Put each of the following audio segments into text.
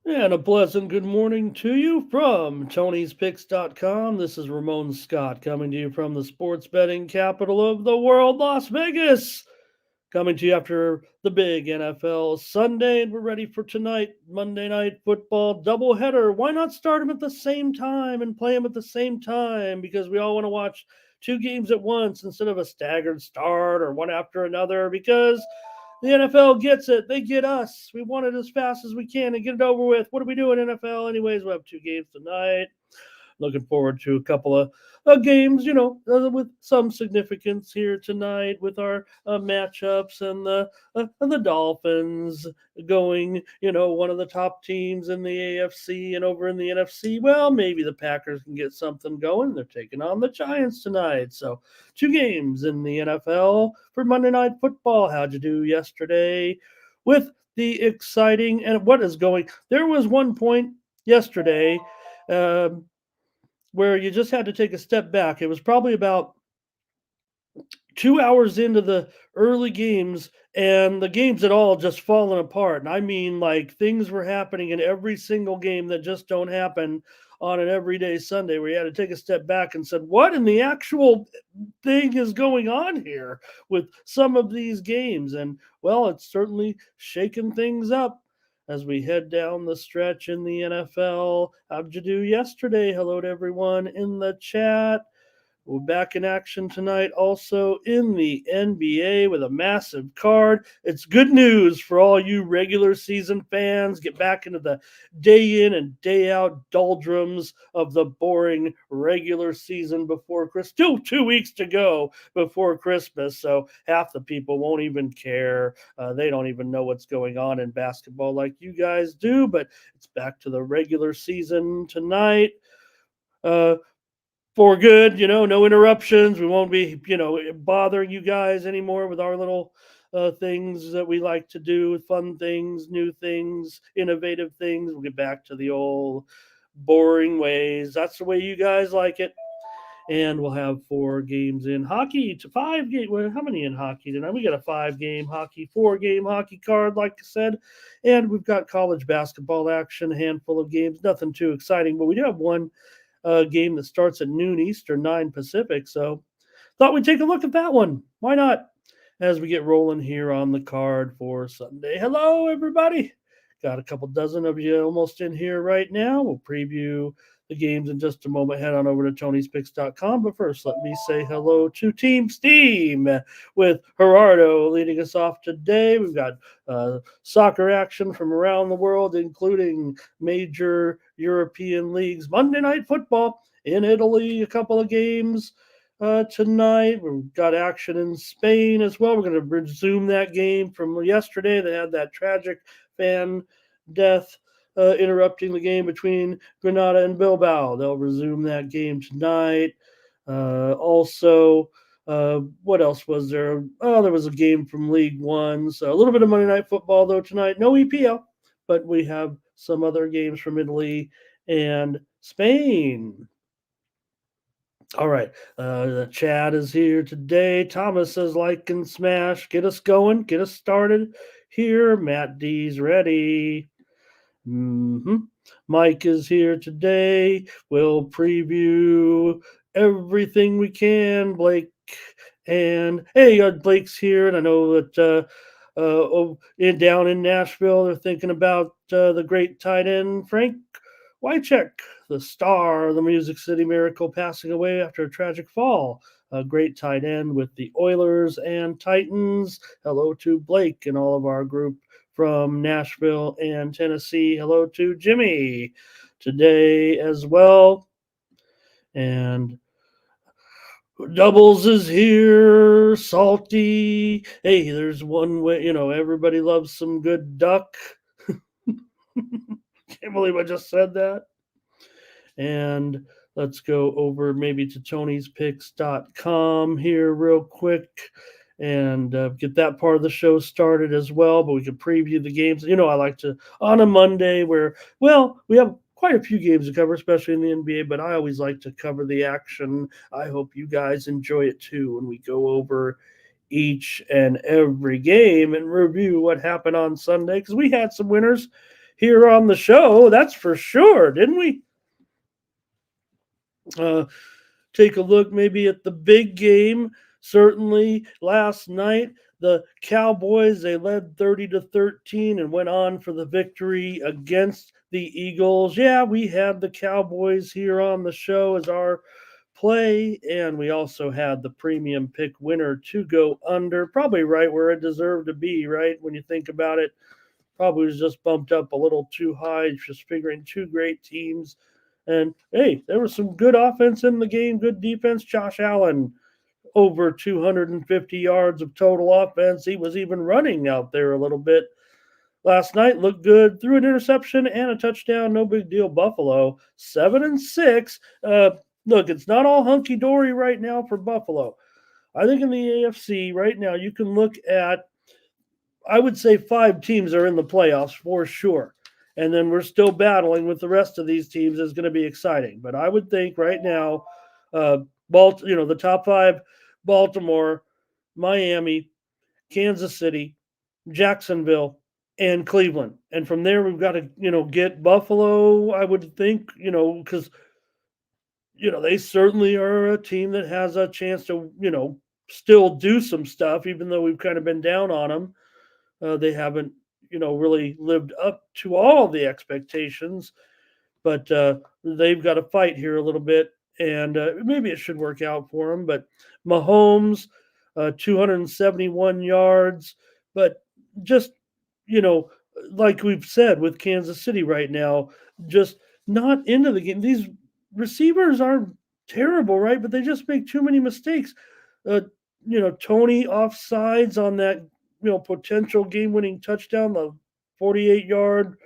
And a pleasant good morning to you from Tony'sPicks.com. This is Ramon Scott coming to you from the sports betting capital of the world, Las Vegas. Coming to you after the big NFL Sunday, and we're ready for tonight, Monday Night Football doubleheader. Why not start them at the same time and play them at the same time? Because we all want to watch two games at once instead of a staggered start or one after another. Because the NFL gets it. They get us. We want it as fast as we can and get it over with. What are we doing, NFL? Anyways, we have two games tonight. Looking forward to a couple of games, with some significance here tonight with our matchups and the Dolphins going, one of the top teams in the AFC and over in the NFC. Well, maybe the Packers can get something going. They're taking on the Giants tonight. So, two games in the NFL for Monday Night Football. How'd you do yesterday with the exciting and what is going? There was one point yesterday. Um, where you just had to take a step back. It was probably about 2 hours into the early games, and the games had all just fallen apart. And I mean, like things were happening in every single game that just don't happen on an everyday Sunday, where you had to take a step back and said, "What in the actual thing is going on here with some of these games?" And well, it's certainly shaken things up as we head down the stretch in the NFL. How'd you do yesterday? Hello to everyone in the chat. We're back in action tonight, also in the NBA with a massive card. It's good news for all you regular season fans. Get back into the day in and day out doldrums of the boring regular season before Christmas. Still 2 weeks to go before Christmas, so half the people won't even care. They don't even know what's going on in basketball like you guys do, but it's back to the regular season tonight. Uh, for good, no interruptions. We won't be, bothering you guys anymore with our little things that we like to do, fun things, new things, innovative things. We'll get back to the old boring ways. That's the way you guys like it. And we'll have 4 games in hockey to 5 games. Well, how many in hockey tonight? We got a 5 game hockey, 4 game hockey card, like I said. And we've got college basketball action, a handful of games, nothing too exciting, but we do have one game that starts at noon Eastern, 9 Pacific. So thought we'd take a look at that one. Why not? As we get rolling here on the card for Sunday. Hello, everybody. Got a couple dozen of you almost in here right now. We'll preview the games in just a moment. Head on over to Tony'sPicks.com. But first, let me say hello to Team Steam with Gerardo leading us off today. We've got soccer action from around the world, including major European leagues. Monday Night Football in Italy, a couple of games tonight. We've got action in Spain as well. We're going to resume that game from yesterday. They had that tragic fan death interrupting the game between Granada and Bilbao. They'll resume that game tonight. Also, what else was there? Oh, there was a game from League One. So a little bit of Monday Night Football, though, tonight. No EPL, but we have some other games from Italy and Spain. All right. The chat is here today. Thomas says, like and smash. Get us going. Get us started here. Matt D's ready. Mike is here today. We'll preview everything we can. Blake and hey, Blake's here, and I know that down in Nashville, they're thinking about the great tight end Frank Wycheck, the star of the Music City Miracle, passing away after a tragic fall. A great tight end with the Oilers and Titans. Hello to Blake and all of our group from Nashville and Tennessee. Hello to Jimmy today as well. And Doubles is here. Salty. Hey, there's one way, everybody loves some good duck. Can't believe I just said that. And let's go over maybe to Tony'sPicks.com here real quick and get that part of the show started as well. But we can preview the games. I like to, on a Monday where, well, we have quite a few games to cover, especially in the NBA, but I always like to cover the action. I hope you guys enjoy it too when we go over each and every game and review what happened on Sunday, because we had some winners here on the show. That's for sure, didn't we? Uh, Take a look maybe at the big game. Certainly last night, the Cowboys, they led 30-13 and went on for the victory against the Eagles. Yeah, we had the Cowboys here on the show as our play, and we also had the premium pick winner to go under, probably right where it deserved to be, right? When you think about it, probably was just bumped up a little too high, just figuring two great teams. And hey, there was some good offense in the game, good defense. Josh Allen, over 250 yards of total offense. He was even running out there a little bit last night. Looked good. Threw an interception and a touchdown. No big deal. Buffalo 7-6. Look, it's not all hunky dory right now for Buffalo. I think in the AFC right now you can look at, I would say 5 teams are in the playoffs for sure. And then we're still battling with the rest of these teams is going to be exciting. But I would think right now, the top 5, Baltimore, Miami, Kansas City, Jacksonville, and Cleveland. And from there, we've got to, get Buffalo, I would think, because, they certainly are a team that has a chance to, still do some stuff, even though we've kind of been down on them. They haven't, really lived up to all the expectations, but they've got to fight here a little bit, and maybe it should work out for them. But Mahomes, 271 yards, but just, you know, like we've said with Kansas City right now, just not into the game. These receivers aren't terrible, right? But they just make too many mistakes. Uh, Tony offsides on that, potential game-winning touchdown, the 48-yard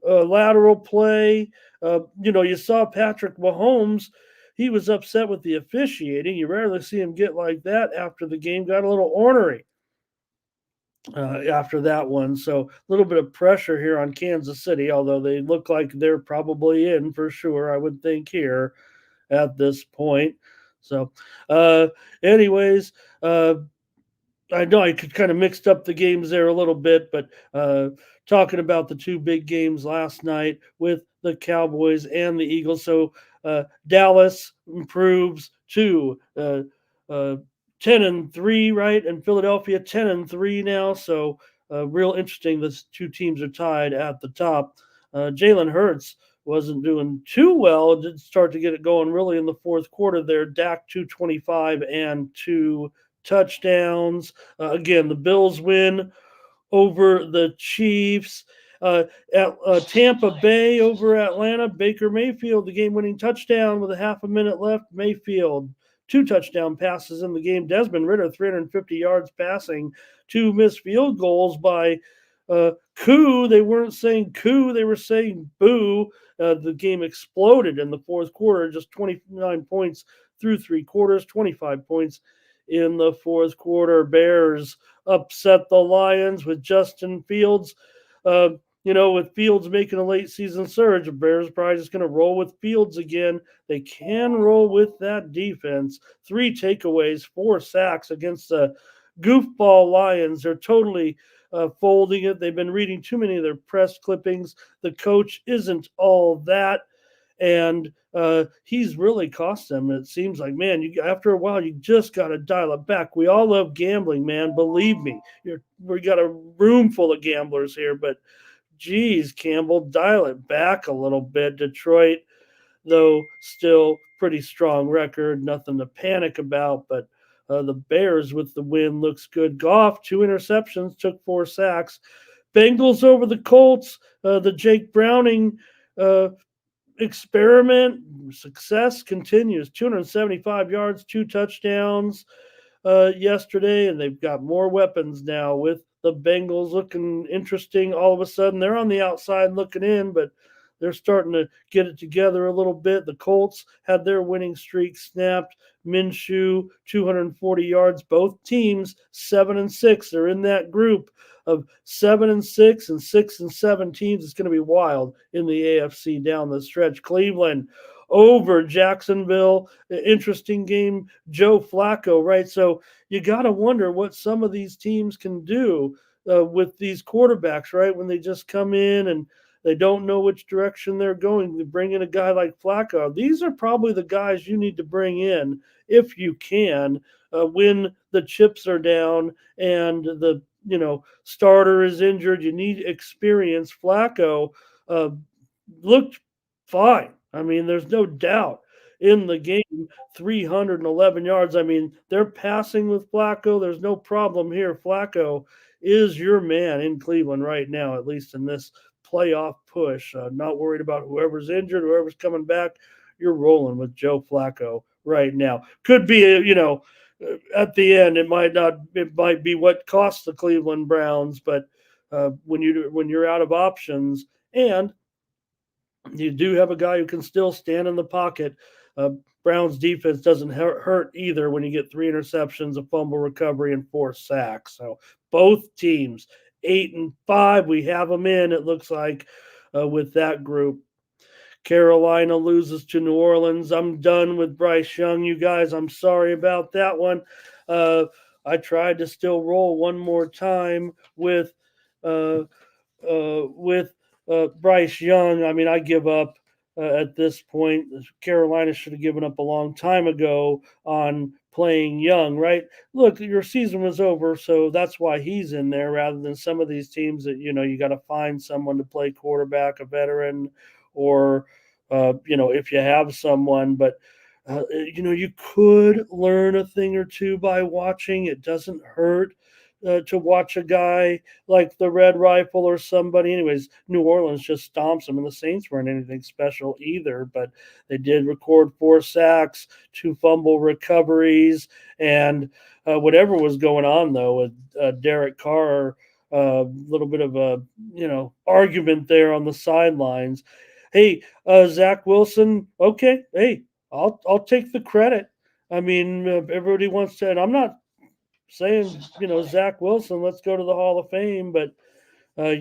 lateral play. You saw Patrick Mahomes. He was upset with the officiating. You rarely see him get like that after the game. Got a little ornery after that one. So a little bit of pressure here on Kansas City, although they look like they're probably in for sure, I would think, here at this point. So, anyways, I know I could kind of mixed up the games there a little bit, but talking about the two big games last night with the Cowboys and the Eagles. So Dallas improves to 10-3, right? And Philadelphia 10-3 now. So real interesting. The two teams are tied at the top. Jalen Hurts wasn't doing too well. It did start to get it going really in the fourth quarter there. Dak 225 and 2 touchdowns. Again, the Bills win over the Chiefs. At Tampa Bay over Atlanta, Baker Mayfield, the game-winning touchdown with a half a minute left. Mayfield, 2 touchdown passes in the game. Desmond Ridder, 350 yards passing, 2 missed field goals by Koo. They weren't saying Koo, they were saying boo. The game exploded in the fourth quarter, just 29 points through 3 quarters, 25 points in the fourth quarter. Bears upset the Lions with Justin Fields. With Fields making a late season surge, the Bears probably just going to roll with Fields again. They can roll with that defense. 3 takeaways, 4 sacks against the goofball Lions. They're totally folding it. They've been reading too many of their press clippings. The coach isn't all that. And he's really cost them. It seems like, man, after a while, you just got to dial it back. We all love gambling, man. Believe me, we got a room full of gamblers here, but geez, Campbell, dial it back a little bit. Detroit, though, still pretty strong record, nothing to panic about, but the Bears with the win looks good. Goff, 2 interceptions, took 4 sacks. Bengals over the Colts, the Jake Browning experiment success continues. 275 yards, 2 touchdowns yesterday, and they've got more weapons now with the Bengals looking interesting. All of a sudden, they're on the outside looking in, but they're starting to get it together a little bit. The Colts had their winning streak snapped. Minshew, 240 yards. Both teams 7-6. They're in that group of 7-6 and 6-7 teams. It's going to be wild in the AFC down the stretch. Cleveland over Jacksonville. Interesting game. Joe Flacco, right? So you got to wonder what some of these teams can do with these quarterbacks, right? When they just come in and They don't know which direction they're going. They bring in a guy like Flacco. These are probably the guys you need to bring in if you can, when the chips are down and the starter is injured. You need experience. Flacco uh, looked fine. I mean, there's no doubt in the game, 311 yards. I mean, they're passing with Flacco. There's no problem here. Flacco is your man in Cleveland right now, at least in this playoff push. Not worried about whoever's injured, whoever's coming back. You're rolling with Joe Flacco right now. Could be, at the end, it might not. It might be what cost the Cleveland Browns, but when you're out of options and you do have a guy who can still stand in the pocket. Uh, Brown's defense doesn't hurt either when you get 3 interceptions, a fumble recovery, and 4 sacks. So both teams, 8-5, we have them in. It looks like with that group. Carolina loses to New Orleans. I'm done with Bryce Young, you guys. I'm sorry about that one. I tried to still roll one more time uh, with Bryce Young. I mean, I give up at this point. Carolina should have given up a long time ago on playing Young, right? Look, your season was over, so that's why he's in there rather than some of these teams that, you got to find someone to play quarterback, a veteran, or, if you have someone. But, you could learn a thing or two by watching. It doesn't hurt to watch a guy like the Red Rifle or somebody. Anyways, New Orleans just stomps them, and the Saints weren't anything special either, but they did record 4 sacks, 2 fumble recoveries, and whatever was going on though with Derek Carr, a little bit of a argument there on the sidelines. Hey, Zach Wilson. Okay, hey, I'll take the credit. I mean, everybody wants to, and I'm not saying, Zach Wilson, let's go to the Hall of Fame, but, uh,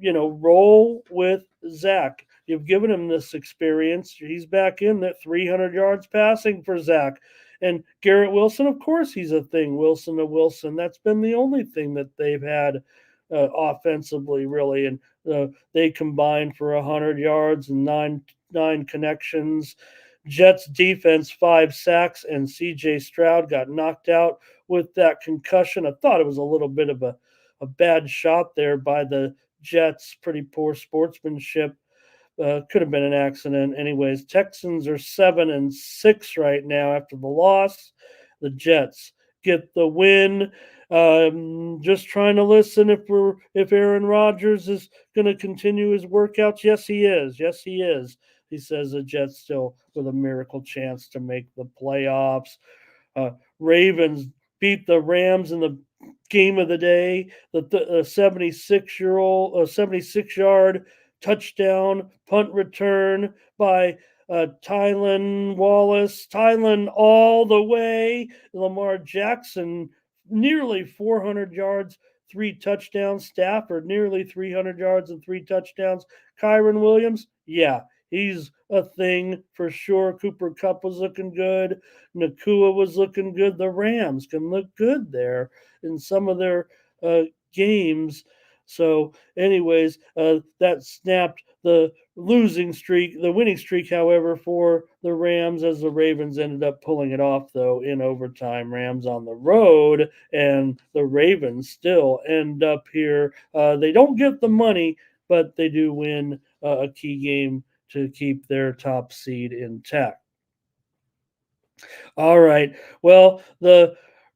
roll with Zach. You've given him this experience. He's back in that 300 yards passing for Zach. And Garrett Wilson, of course, he's a thing. Wilson to Wilson. That's been the only thing that they've had offensively, really. And they combined for 100 yards and nine connections. Jets defense, 5 sacks, and CJ Stroud got knocked out with that concussion. I thought it was a little bit of a bad shot there by the Jets. Pretty poor sportsmanship. Could have been an accident. Anyways, Texans are 7-6 right now after the loss. The Jets get the win. Just trying to listen if Aaron Rodgers is going to continue his workouts. Yes, he is. Yes, he is. He says the Jets still with a miracle chance to make the playoffs. Ravens beat the Rams in the game of the day. The 76-yard touchdown punt return by Tylan Wallace. Tylan all the way. Lamar Jackson nearly 400 yards, 3 touchdowns. Stafford nearly 300 yards and 3 touchdowns. Kyron Williams, yeah, he's a thing for sure. Cooper Kupp was looking good. Nakua was looking good. The Rams can look good there in some of their games. So, anyways, that snapped the winning streak, however, for the Rams as the Ravens ended up pulling it off, though, in overtime. Rams on the road, and the Ravens still end up here. They don't get the money, but they do win a key game to keep their top seed intact. All right. Well, the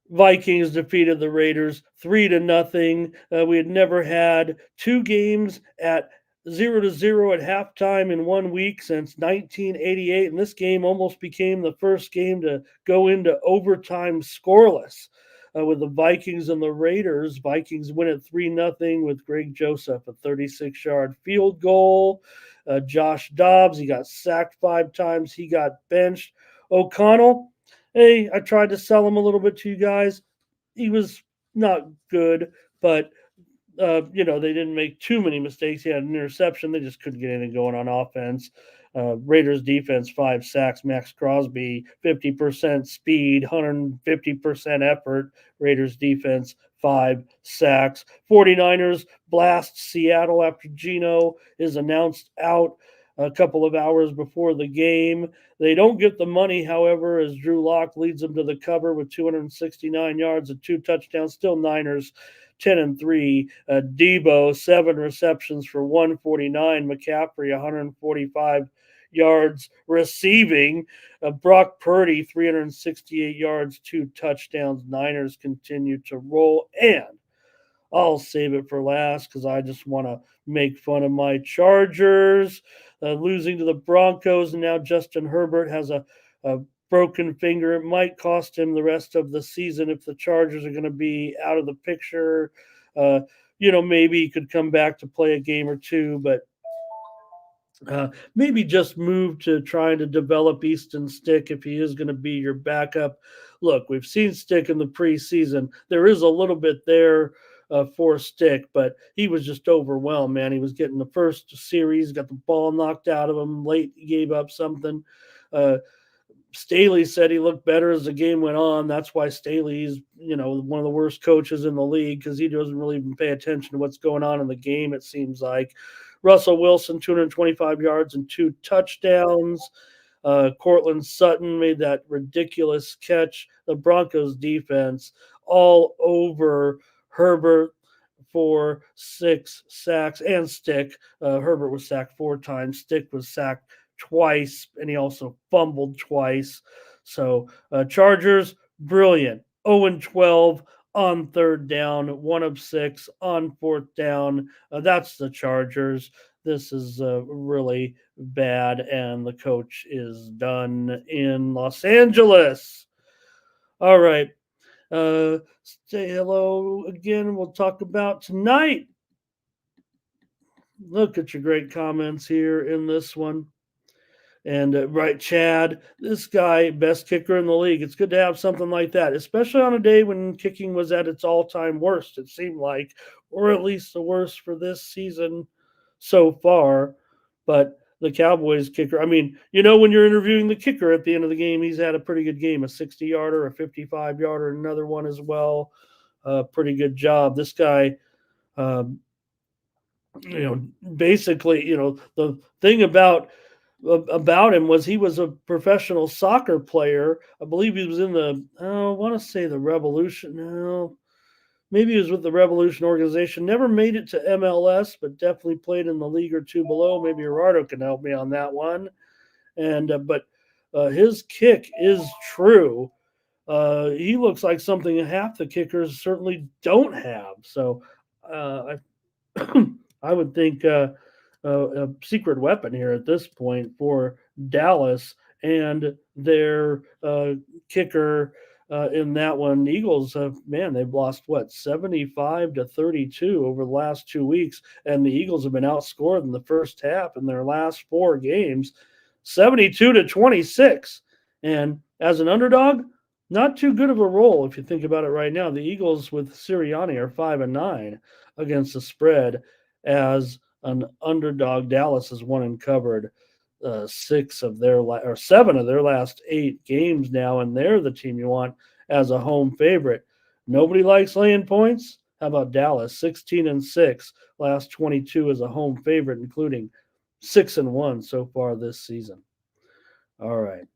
Vikings defeated the Raiders 3-0. We had never had 2 games at 0-0 at halftime in 1 week since 1988, and this game almost became the first game to go into overtime scoreless. With the Vikings and the Raiders, Vikings win at 3-0 with Greg Joseph, a 36-yard field goal. Josh Dobbs, he got sacked 5 times. He got benched. O'Connell, hey, I tried to sell him a little bit to you guys. He was not good, but they didn't make too many mistakes. He had an interception. They just couldn't get anything going on offense. Raiders defense, 5 sacks. Max Crosby, 50% speed, 150% effort. Raiders defense, 5 sacks. 49ers blast Seattle after Geno is announced out a couple of hours before the game. They don't get the money, however, as Drew Lock leads them to the cover with 269 yards and 2 touchdowns. Still Niners 10-3. Debo, 7 receptions for 149. McCaffrey, 145 yards receiving. Brock Purdy, 368 yards, 2 touchdowns. Niners continue to roll. And I'll save it for last because I just want to make fun of my Chargers losing to the Broncos. And now Justin Herbert has a broken finger. It might cost him the rest of the season if the Chargers are going to be out of the picture. Maybe he could come back to play a game or two, but maybe just move to trying to develop Easton Stick if he is going to be your backup. Look, we've seen Stick in the preseason. There is a little bit there for Stick, but he was just overwhelmed, man. He was getting the first series, got the ball knocked out of him late, he gave up something. Staley said he looked better as the game went on. That's why Staley's, one of the worst coaches in the league because he doesn't really even pay attention to what's going on in the game, it seems like. Russell Wilson, 225 yards and 2 touchdowns. Cortland Sutton made that ridiculous catch. The Broncos defense all over Herbert for 6 sacks and Stick. Herbert was sacked 4 times. Stick was sacked twice, and he also fumbled twice. So Chargers, brilliant. 0-12 on 3rd down, 1 of 6 on 4th down. That's the Chargers. This is really bad, and the coach is done in Los Angeles. All right. Say hello again. We'll talk about tonight. Look at your great comments here in this one. And right, Chad, this guy, best kicker in the league. It's good to have something like that, especially on a day when kicking was at its all-time worst, it seemed like, or at least the worst for this season so far. But the Cowboys kicker, when you're interviewing the kicker at the end of the game, he's had a pretty good game, a 60-yarder, a 55-yarder, another one as well. Pretty good job. This guy, basically, the thing about him was he was a professional soccer player. I believe he was in I want to say the Revolution. No, maybe he was with the Revolution organization. Never made it to MLS, but definitely played in the league or two below. Maybe Gerardo can help me on that one. And but his kick is true. He looks like something half the kickers certainly don't have. So I I would think a secret weapon here at this point for Dallas and their kicker in that one. Eagles, they've lost 75-32 over the last 2 weeks, and the Eagles have been outscored in the first half in their last 4 games, 72-26. And as an underdog, not too good of a roll if you think about it right now. The Eagles with Sirianni are 5-9 against the spread. As an underdog, Dallas has won and covered 7 of their last 8 games now, and they're the team you want as a home favorite. Nobody likes laying points. How about Dallas? 16-6, last 22 as a home favorite, including 6-1 so far this season. All right.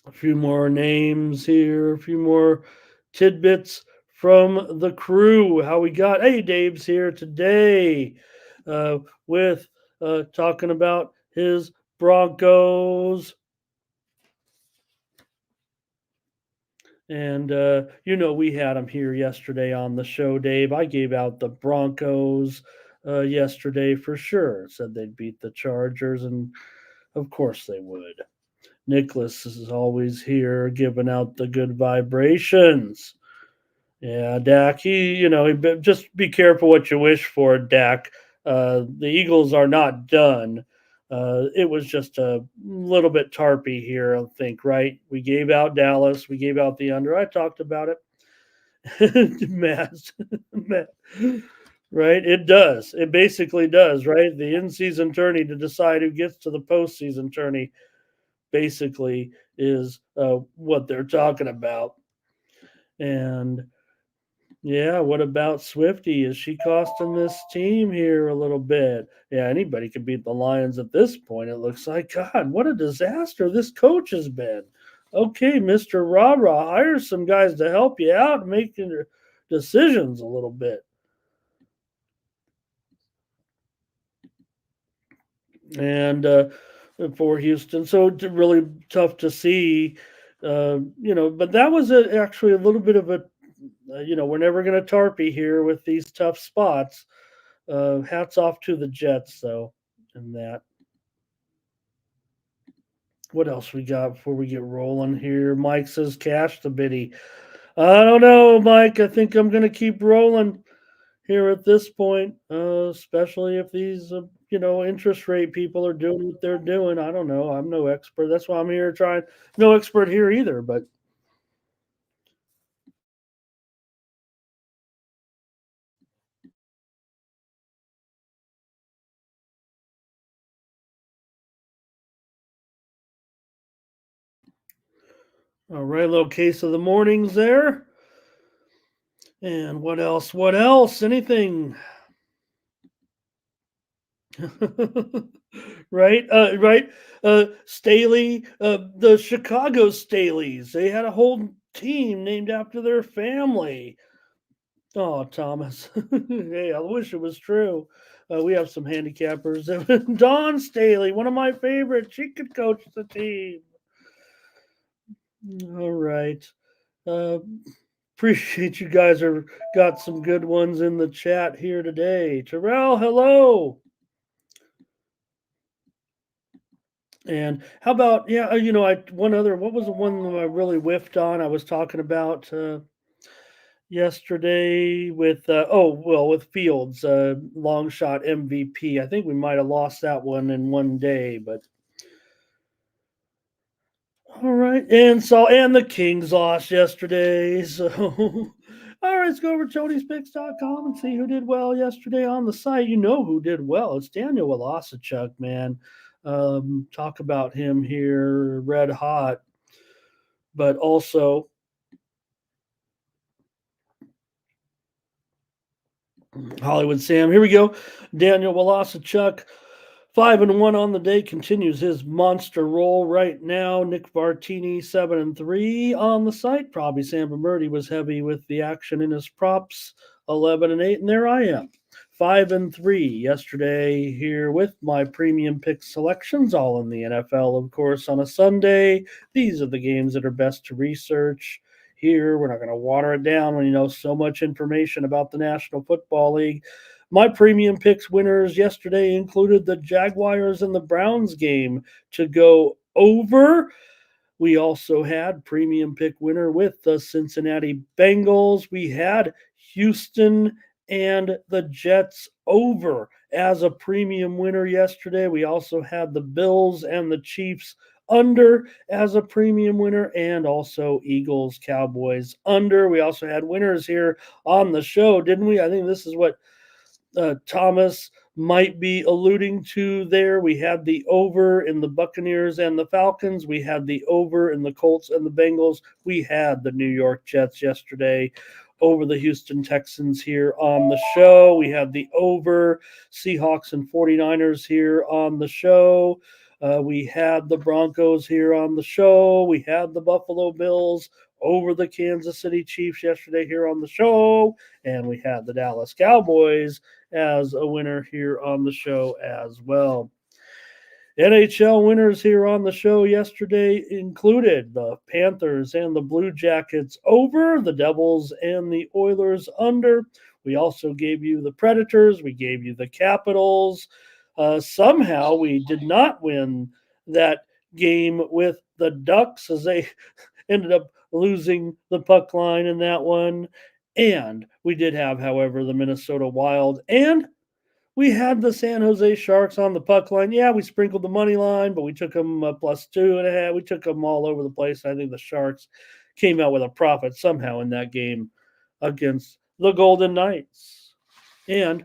A few more names here, a few more tidbits from the crew. How we got? Hey, Dave's here today with talking about his Broncos. And, we had him here yesterday on the show, Dave. I gave out the Broncos yesterday for sure. Said they'd beat the Chargers, and of course they would. Nicholas is always here giving out the good vibrations. Yeah, Dak, just be careful what you wish for, Dak. The Eagles are not done. It was just a little bit tarpy here, I think, right? We gave out Dallas. We gave out the under. I talked about it. Matt. Right? It does. It basically does, right? The in-season tourney to decide who gets to the postseason tourney basically is what they're talking about. And yeah, what about Swifty? Is she costing this team here a little bit? Yeah, anybody could beat the Lions at this point. It looks like God, what a disaster this coach has been. Okay, Mister Rah Rah, hire some guys to help you out, making decisions a little bit. And for Houston. So it's really tough to see, but that was actually a little bit of a, we're never going to tarpy here with these tough spots. Hats off to the Jets, though, in that. What else we got before we get rolling here? Mike says cash the biddy. I don't know, Mike. I think I'm going to keep rolling here at this point, especially if these, interest rate people are doing what they're doing. I don't know. I'm no expert. That's why I'm here trying. No expert here either. But all right, little case of the mornings there. And what else? What else? Anything? Right, right. Staley, the Chicago Staleys. They had a whole team named after their family. Oh, Thomas. Hey, I wish it was true. We have some handicappers. Dawn Staley, one of my favorites. She could coach the team. All right. Uh, appreciate you guys are got some good ones in the chat here today. Terrell, hello. And how about I one other what was the one that I really whiffed on? I was talking about yesterday with with Fields, long shot MVP. I think we might have lost that one in one day, but all right. And the Kings lost yesterday. So all right, let's go over to Tony'sPicks.com and see who did well yesterday on the site. You know who did well. It's Daniel Walasachuk, man. Talk about him here, red hot. But also Hollywood Sam. Here we go. Daniel Walasachuk, 5-1 on the day, continues his monster roll right now. Nick Vartini, 7-3 on the site. Probably Sam Bermurdy was heavy with the action in his props, 11-8, and there I am. 5-3 yesterday here with my premium pick selections, all in the NFL, of course, on a Sunday. These are the games that are best to research here. We're not going to water it down when you know so much information about the National Football League. My premium picks winners yesterday included the Jaguars and the Browns game to go over. We also had premium pick winner with the Cincinnati Bengals. We had Houston and the Jets over as a premium winner yesterday. We also had the Bills and the Chiefs under as a premium winner, and also Eagles Cowboys under. We also had winners here on the show, didn't we? I think this is what Thomas might be alluding to there. We had the over in the Buccaneers and the Falcons. We had the over in the Colts and the Bengals. We had the New York Jets yesterday over the Houston Texans here on the show. We had the over Seahawks and 49ers here on the show. We had the Broncos here on the show. We had the Buffalo Bills over the Kansas City Chiefs yesterday here on the show. And we had the Dallas Cowboys as a winner here on the show as well. NHL winners here on the show yesterday included the Panthers and the Blue Jackets over, the Devils and the Oilers under. We also gave you the Predators. We gave you the Capitals. Somehow we did not win that game with the Ducks as they ended up losing the puck line in that one. And we did have, however, the Minnesota Wild and we had the San Jose Sharks on the puck line. Yeah, we sprinkled the money line, but we took them +2.5. We took them all over the place. I think the Sharks came out with a profit somehow in that game against the Golden Knights. And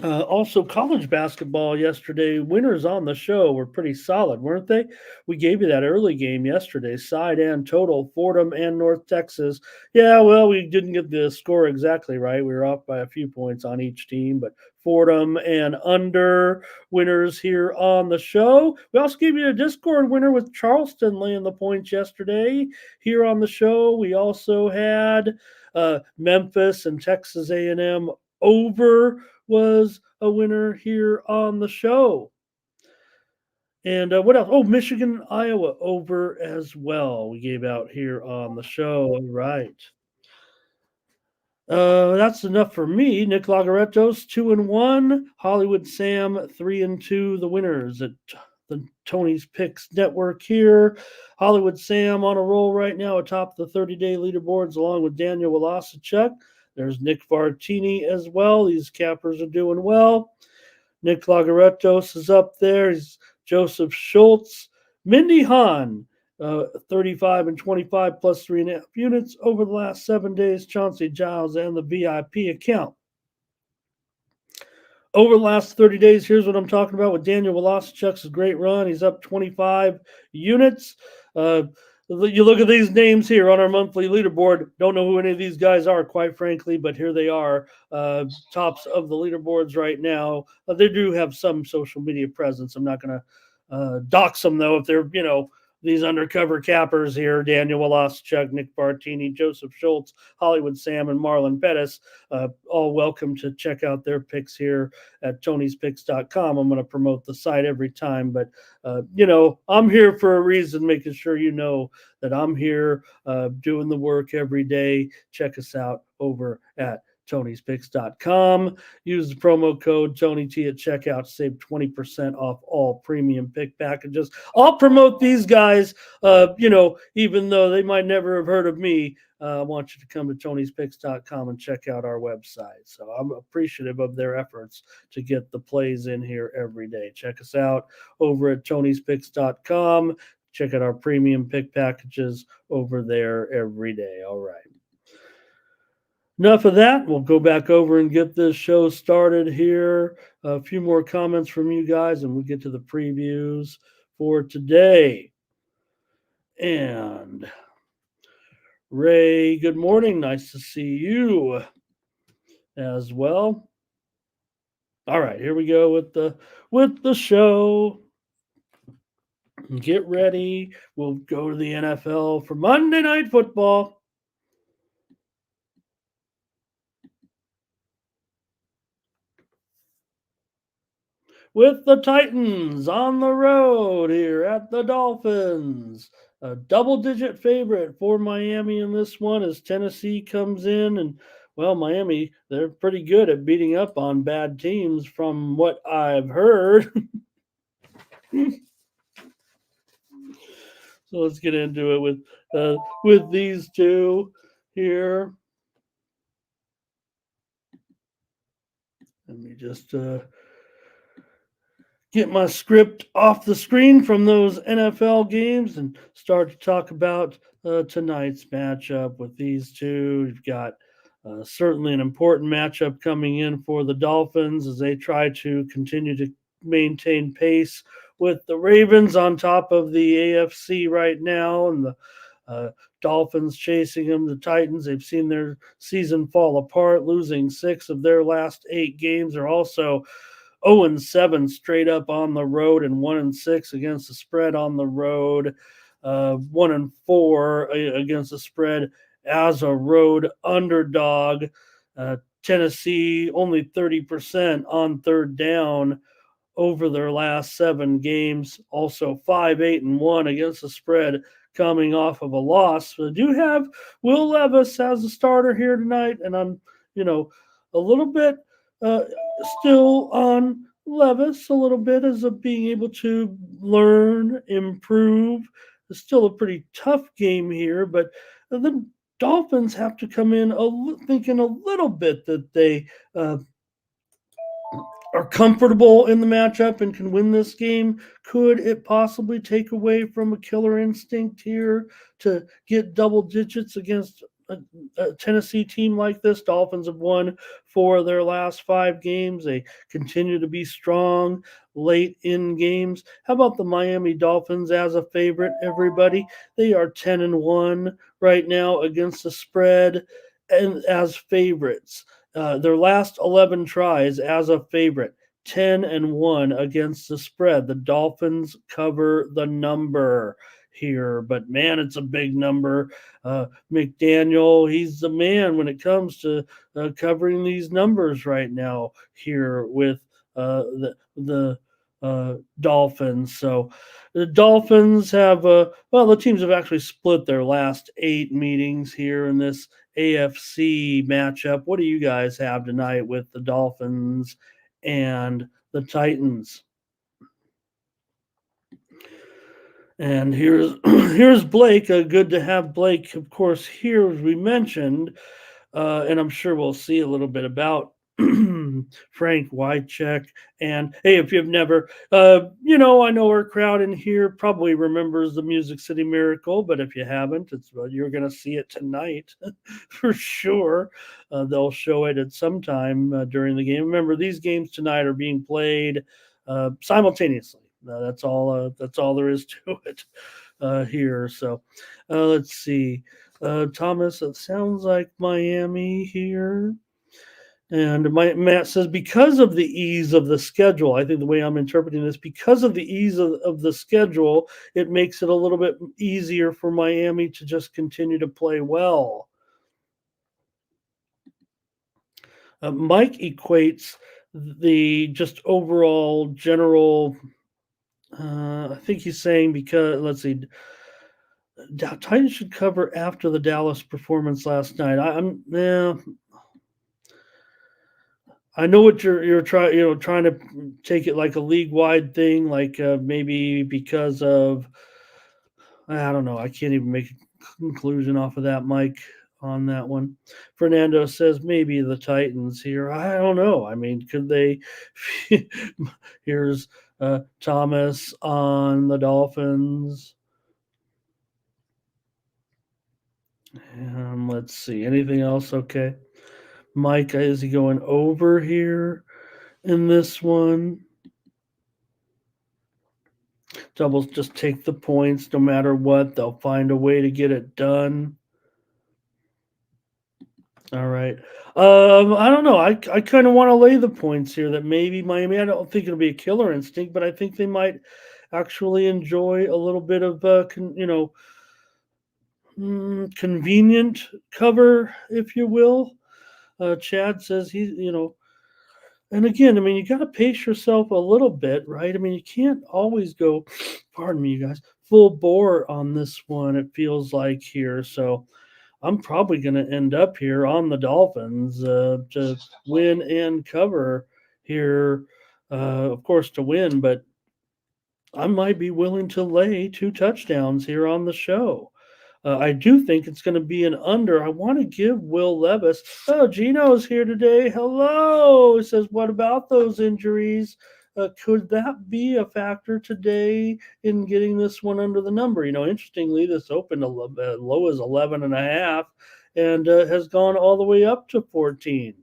also, college basketball yesterday, winners on the show were pretty solid, weren't they? We gave you that early game yesterday, side and total, Fordham and North Texas. Yeah, well, we didn't get the score exactly right. We were off by a few points on each team, but Fordham and under winners here on the show. We also gave you a Discord winner with Charleston laying the points yesterday here on the show. We also had Memphis and Texas A&M over was a winner here on the show. And what else? Oh, Michigan, Iowa over as well. We gave out here on the show. All right. That's enough for me. Nick Lagarettos 2-1. Hollywood Sam 3-2. The winners at the Tony's Picks Network here. Hollywood Sam on a roll right now atop the 30-day leaderboards along with Daniel Walasachuk. There's Nick Vartini as well. These cappers are doing well. Nick Lagarettos is up there. He's Joseph Schultz. Mindy Hahn, 35 and 25 plus 3.5 units over the last 7 days. Chauncey Giles and the VIP account. Over the last 30 days, here's what I'm talking about with Daniel Walasachuk's great run. He's up 25 units. You look at these names here on our monthly leaderboard. Don't know who any of these guys are, quite frankly, but here they are, tops of the leaderboards right now. They do have some social media presence. I'm not going to dox them, though, if they're, these undercover cappers here, Daniel Walasachuk, Nick Bartini, Joseph Schultz, Hollywood Sam, and Marlon Pettis, all welcome to check out their picks here at tonyspicks.com. I'm going to promote the site every time, but, I'm here for a reason, making sure you know that I'm here doing the work every day. Check us out over at tonyspicks.com. Use the promo code TonyT at checkout to save 20% off all premium pick packages. I'll promote these guys, even though they might never have heard of me. I want you to come to tonyspicks.com and check out our website. So I'm appreciative of their efforts to get the plays in here every day. Check us out over at tonyspicks.com. Check out our premium pick packages over there every day. All right. Enough of that. We'll go back over and get this show started here. A few more comments from you guys, and we'll get to the previews for today. And Ray, good morning. Nice to see you as well. All right, here we go with the show. Get ready. We'll go to the NFL for Monday Night Football. With the Titans on the road here at the Dolphins. A double-digit favorite for Miami in this one as Tennessee comes in. And, well, Miami, they're pretty good at beating up on bad teams from what I've heard. So let's get into it with these two here. Let me just get my script off the screen from those NFL games and start to talk about tonight's matchup with these two. You've got certainly an important matchup coming in for the Dolphins as they try to continue to maintain pace with the Ravens on top of the AFC right now, and the Dolphins chasing them. The Titans, they've seen their season fall apart, losing 6 of their last 8 games. They're also 0-7 straight up on the road and 1-6 against the spread on the road. 1-4 against the spread as a road underdog. Tennessee only 30% on third down over their last 7 games. Also 5-8-1 against the spread coming off of a loss. So I do have Will Levis as a starter here tonight, and I'm, a little bit still on Levis a little bit as of being able to learn, improve. It's still a pretty tough game here, but the Dolphins have to come in thinking a little bit that they are comfortable in the matchup and can win this game. Could it possibly take away from a killer instinct here to get double digits against a Tennessee team like this. Dolphins have won 4 of their last 5 games. They continue to be strong late in games. How about the Miami Dolphins as a favorite, everybody? They are 10-1 right now against the spread and as favorites. Their last 11 tries as a favorite. 10-1 against the spread. The Dolphins cover the number here, but man, it's a big number. McDaniel, he's the man when it comes to covering these numbers right now here with the Dolphins. So the Dolphins have the teams have actually split their last 8 meetings here in this AFC matchup. What do you guys have tonight with the Dolphins and the Titans? And here's here's Blake. Good to have Blake, of course, here as we mentioned, and I'm sure we'll see a little bit about Frank Wycheck. And hey, if you've never, I know our crowd in here probably remembers the Music City Miracle, but if you haven't, you're going to see it tonight for sure. They'll show it at some time during the game. Remember, these games tonight are being played simultaneously. That's all. That's all there is to it here. So let's see. Thomas, it sounds like Miami here. And Matt says, because of the ease of the schedule, I think the way I'm interpreting this, because of the ease of the schedule, it makes it a little bit easier for Miami to just continue to play well. Mike equates the just overall general. I think he's saying because, let's see, Titans should cover after the Dallas performance last night. I know what you're trying to take it like a league wide thing, like maybe because of I don't know. I can't even make a conclusion off of that, Mike, on that one. Fernando says maybe the Titans here. I don't know. I mean, could they? Here's Thomas on the Dolphins. Let's see. Anything else? Okay. Mike, is he going over here in this one? Doubles just take the points no matter what. They'll find a way to get it done. All right. I don't know. I kind of want to lay the points here that maybe Miami, I don't think it'll be a killer instinct, but I think they might actually enjoy a little bit of, convenient cover, if you will. Chad says and again, I mean, you got to pace yourself a little bit, right? I mean, you can't always go, pardon me, you guys, full bore on this one, it feels like here. So I'm probably going to end up here on the Dolphins to win and cover here, of course, to win, but I might be willing to lay 2 touchdowns here on the show. I do think it's going to be an under. I want to give Will Levis. Oh, Gino's here today. Hello. He says, what about those injuries? Could that be a factor today in getting this one under the number? Interestingly, this opened low as 11.5 and has gone all the way up to 14.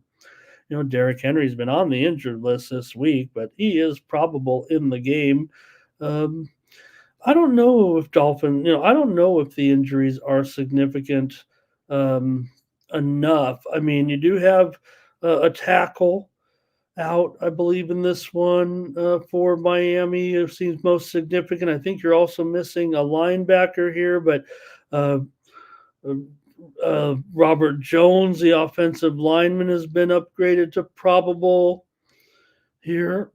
Derrick Henry's been on the injured list this week, but he is probable in the game. I don't know if I don't know if the injuries are significant enough. I mean, you do have a tackle out, I believe, in this one for Miami. It seems most significant. I think you're also missing a linebacker here, but Robert Jones, the offensive lineman, has been upgraded to probable here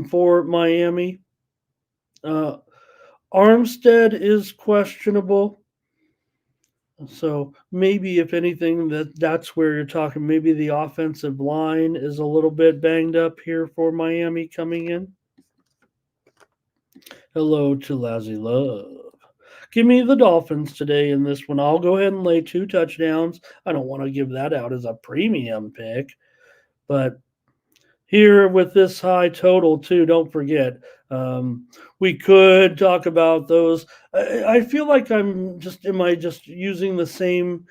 for Miami. Armstead is questionable. So maybe, if anything, that's where you're talking. Maybe the offensive line is a little bit banged up here for Miami coming in. Hello to Lazzy Love. Give me the Dolphins today in this one. I'll go ahead and lay 2 touchdowns. I don't want to give that out as a premium pick, but here with this high total too, don't forget, we could talk about those. I feel like am I just using the same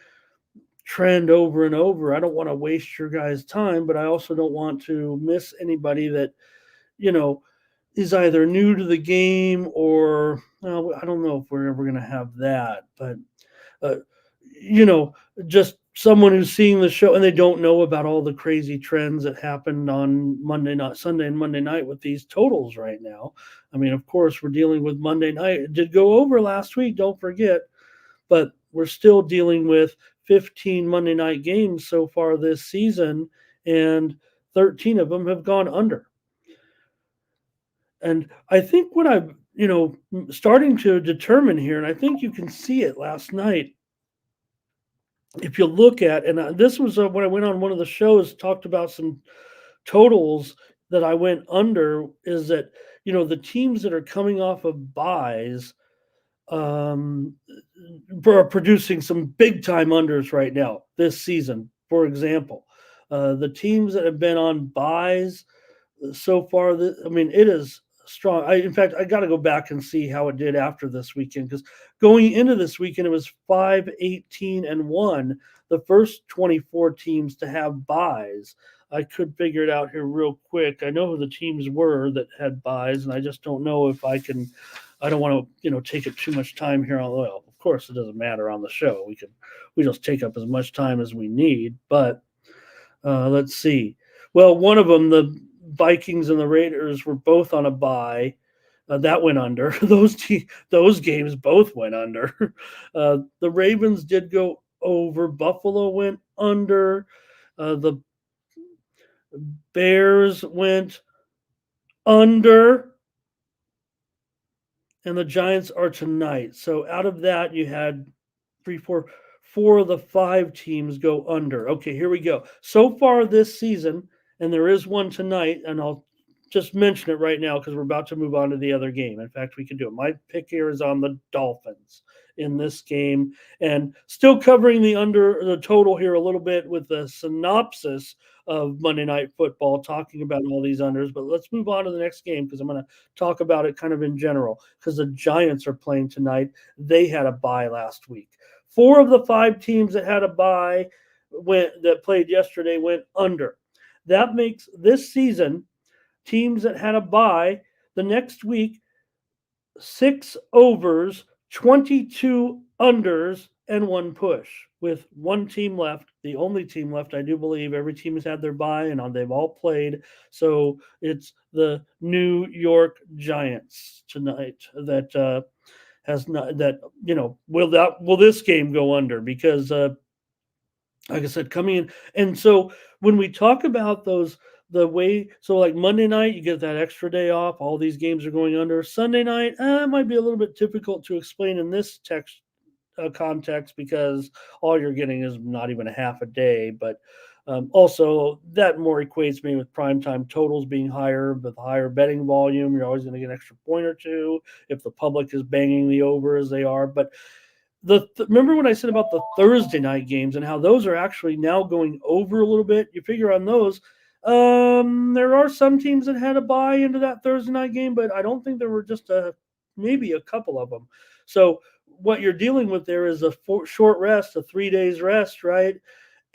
trend over and over. I don't want to waste your guys' time, but I also don't want to miss anybody that, you know, is either new to the game or I don't know if we're ever going to have that, but uh, you know, just someone who's seeing the show and they don't know about all the crazy trends that happened on Monday night, Sunday, and Monday night with these totals right now. I mean, of course, we're dealing with Monday night. It did go over last week, don't forget, but we're still dealing with 15 Monday night games so far this season, and 13 of them have gone under. And I think what I'm, starting to determine here, and I think you can see it last night, if you look at, and this was when I went on one of the shows, talked about some totals that I went under, is that, the teams that are coming off of buys um, are producing some big time unders right now this season. For example, the teams that have been on buys so far, it is strong. In fact, I got to go back and see how it did after this weekend, because going into this weekend, it was 5-18-1, the first 24 teams to have buys. I could figure it out here real quick. I know who the teams were that had buys, and I just don't know if I can. I don't want to, take up too much time here on. Well, of course, it doesn't matter on the show. We just take up as much time as we need. But let's see. Well, one of them, the Vikings and the Raiders, were both on a bye. That went under. Those games both went under. The Ravens did go over. Buffalo went under. The Bears went under. And the Giants are tonight. So out of that, you had four of the 5 teams go under. Okay, here we go. So far this season, and there is one tonight, and I'll just mention it right now because we're about to move on to the other game. In fact, we can do it. My pick here is on the Dolphins in this game, and still covering the total here a little bit with the synopsis of Monday Night Football, talking about all these unders. But let's move on to the next game, because I'm going to talk about it kind of in general, because the Giants are playing tonight. They had a bye last week. 4 of the 5 teams that had a bye that played yesterday went under. That makes this season, teams that had a bye the next week, 6 overs, 22 unders, and 1 push, with 1 team left, the only team left, I do believe. Every team has had their bye, and they've all played. So it's the New York Giants tonight that has not, that, will this game go under? Because like I said, coming in. And so when we talk about the way, so like Monday night, you get that extra day off. All these games are going under. Sunday night, it might be a little bit difficult to explain in this context, because all you're getting is not even a half a day. But also, that more equates me with primetime totals being higher. With higher betting volume, you're always going to get an extra point or two if the public is banging the over as they are. But remember when I said about the Thursday night games and how those are actually now going over a little bit? You figure on those. There are some teams that had a bye into that Thursday night game, but I don't think there were just maybe a couple of them. So what you're dealing with there is a short rest, a 3 days rest, right?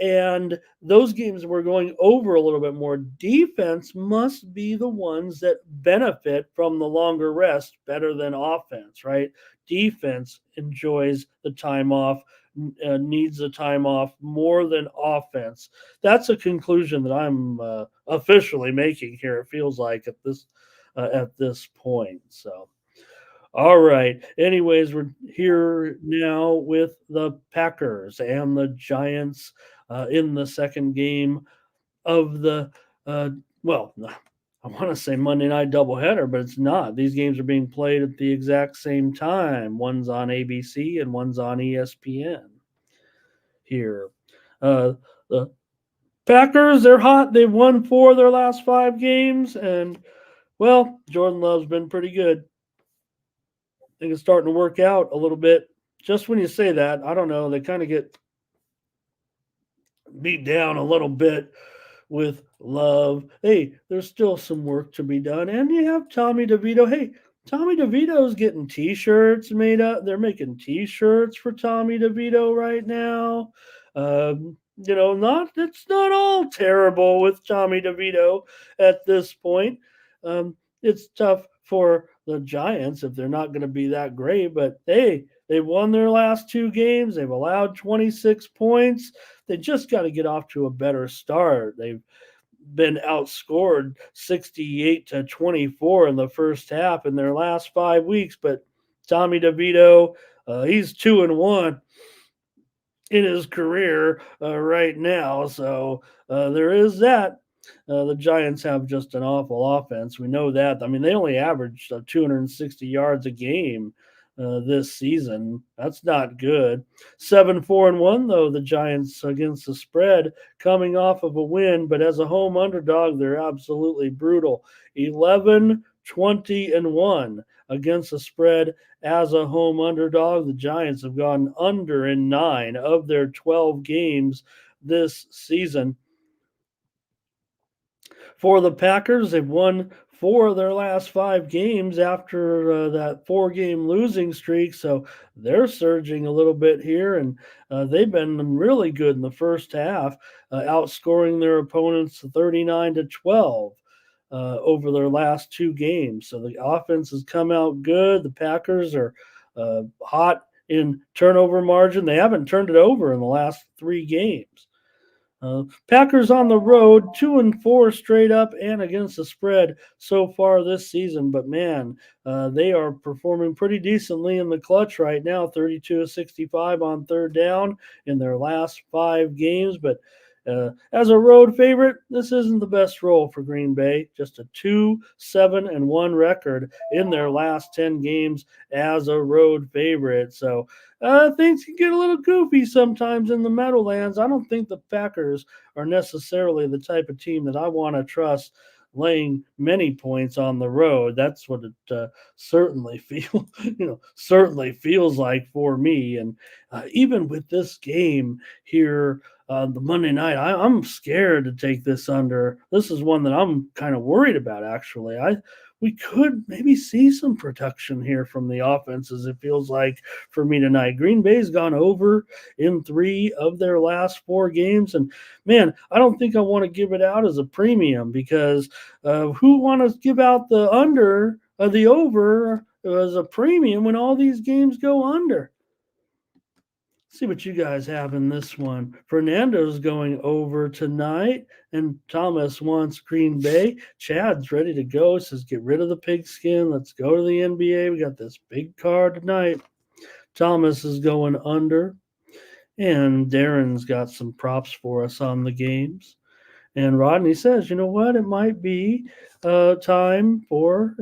And those games were going over a little bit more. Defense must be the ones that benefit from the longer rest better than offense, right? Defense enjoys the time off, needs the time off more than offense. That's a conclusion that I'm officially making here. It feels like at this point. So. All right. Anyways, we're here now with the Packers and the Giants in the second game of the, well, I want to say Monday night doubleheader, but it's not. These games are being played at the exact same time. One's on ABC and one's on ESPN here. The Packers, they're hot. They've won 4 of their last 5 games. And, well, Jordan Love's been pretty good. I think it's starting to work out a little bit. Just when you say that, I don't know, they kind of get beat down a little bit with Love. Hey, there's still some work to be done. And you have Tommy DeVito. Hey, Tommy DeVito's getting T-shirts made up. They're making T-shirts for Tommy DeVito right now. Not it's not all terrible with Tommy DeVito at this point. It's tough for the Giants if they're not going to be that great, but hey, they've won their last two games. They've allowed 26 points. They just got to get off to a better start. They've been outscored 68-24 in the first half in their last 5 weeks, but Tommy DeVito, he's 2-1 in his career right now. So there is that. The Giants have just an awful offense. We know that. I mean, they only averaged 260 yards a game this season. That's not good. 7-4-1 though. The Giants against the spread, coming off of a win, but as a home underdog, they're absolutely brutal. 11-20-1 against the spread as a home underdog. The Giants have gone under in 9 of their 12 games this season. For the Packers, they've won 4 of their last 5 games after that 4-game losing streak. So they're surging a little bit here, and they've been really good in the first half, outscoring their opponents 39-12. Over their last 2 games. So the offense has come out good. The Packers are hot in turnover margin. They haven't turned it over in the last 3 games. Packers on the road, 2-4 straight up and against the spread so far this season. But man, they are performing pretty decently in the clutch right now, 32-65 on third down in their last 5 games. But as a road favorite, this isn't the best role for Green Bay. Just a 2-7-1 record in their last 10 games as a road favorite. So things can get a little goofy sometimes in the Meadowlands. I don't think the Packers are necessarily the type of team that I want to trust laying many points on the road. That's what it certainly feels like for me. And even with this game here, the Monday night, I'm scared to take this under. This is one that I'm kind of worried about. Actually, we could maybe see some production here from the offenses. It feels like for me tonight. Green Bay's gone over in 3 of their last 4 games, and man, I don't think I want to give it out as a premium because who want to give out the under the over as a premium when all these games go under? See what you guys have in this one. Fernando's going over tonight, and Thomas wants Green Bay. Chad's ready to go. Says, get rid of the pigskin. Let's go to the NBA. We got this big card tonight. Thomas is going under, and Darren's got some props for us on the games. And Rodney says, you know what? It might be time for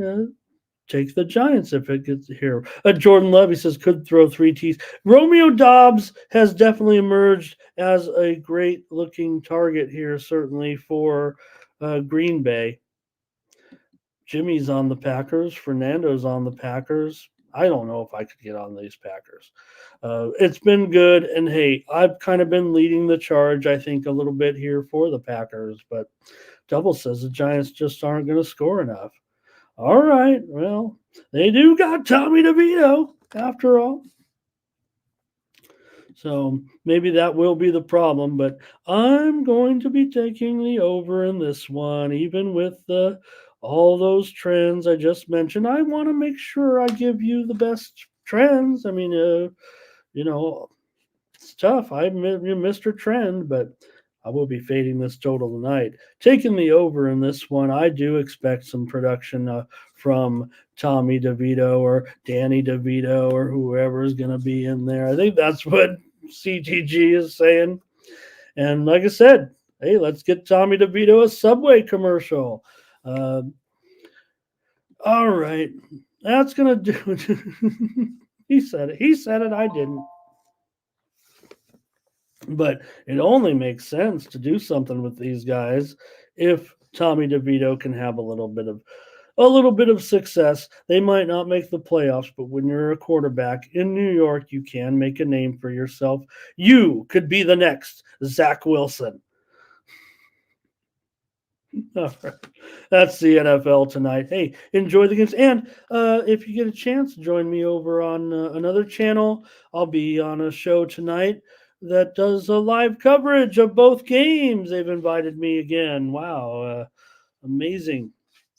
take the Giants if it gets here. Jordan Levy says could throw 3 T's. Romeo Dobbs has definitely emerged as a great looking target here, certainly for Green Bay. Jimmy's on the Packers. Fernando's on the Packers. I don't know if I could get on these Packers. It's been good, and hey, I've kind of been leading the charge, I think, a little bit here for the Packers, but Double says the Giants just aren't going to score enough. All right, well, they do got Tommy DeVito after all. So maybe that will be the problem, but I'm going to be taking the over in this one, even with all those trends I just mentioned. I want to make sure I give you the best trends. I mean, it's tough. I'm Mr. Trend, but I will be fading this total tonight. Taking the over in this one, I do expect some production from Tommy DeVito or Danny DeVito or whoever is going to be in there. I think that's what CTG is saying. And like I said, hey, let's get Tommy DeVito a Subway commercial. All right. That's going to do it. He said it. He said it. I didn't. But it only makes sense to do something with these guys if Tommy DeVito can have a little bit of success. They might not make the playoffs, but when you're a quarterback in New York, you can make a name for yourself. You could be the next Zach Wilson. All right. That's the NFL tonight. Hey, enjoy the games. And if you get a chance, join me over on another channel. I'll be on a show tonight that does a live coverage of both games. They've invited me again. Wow, amazing.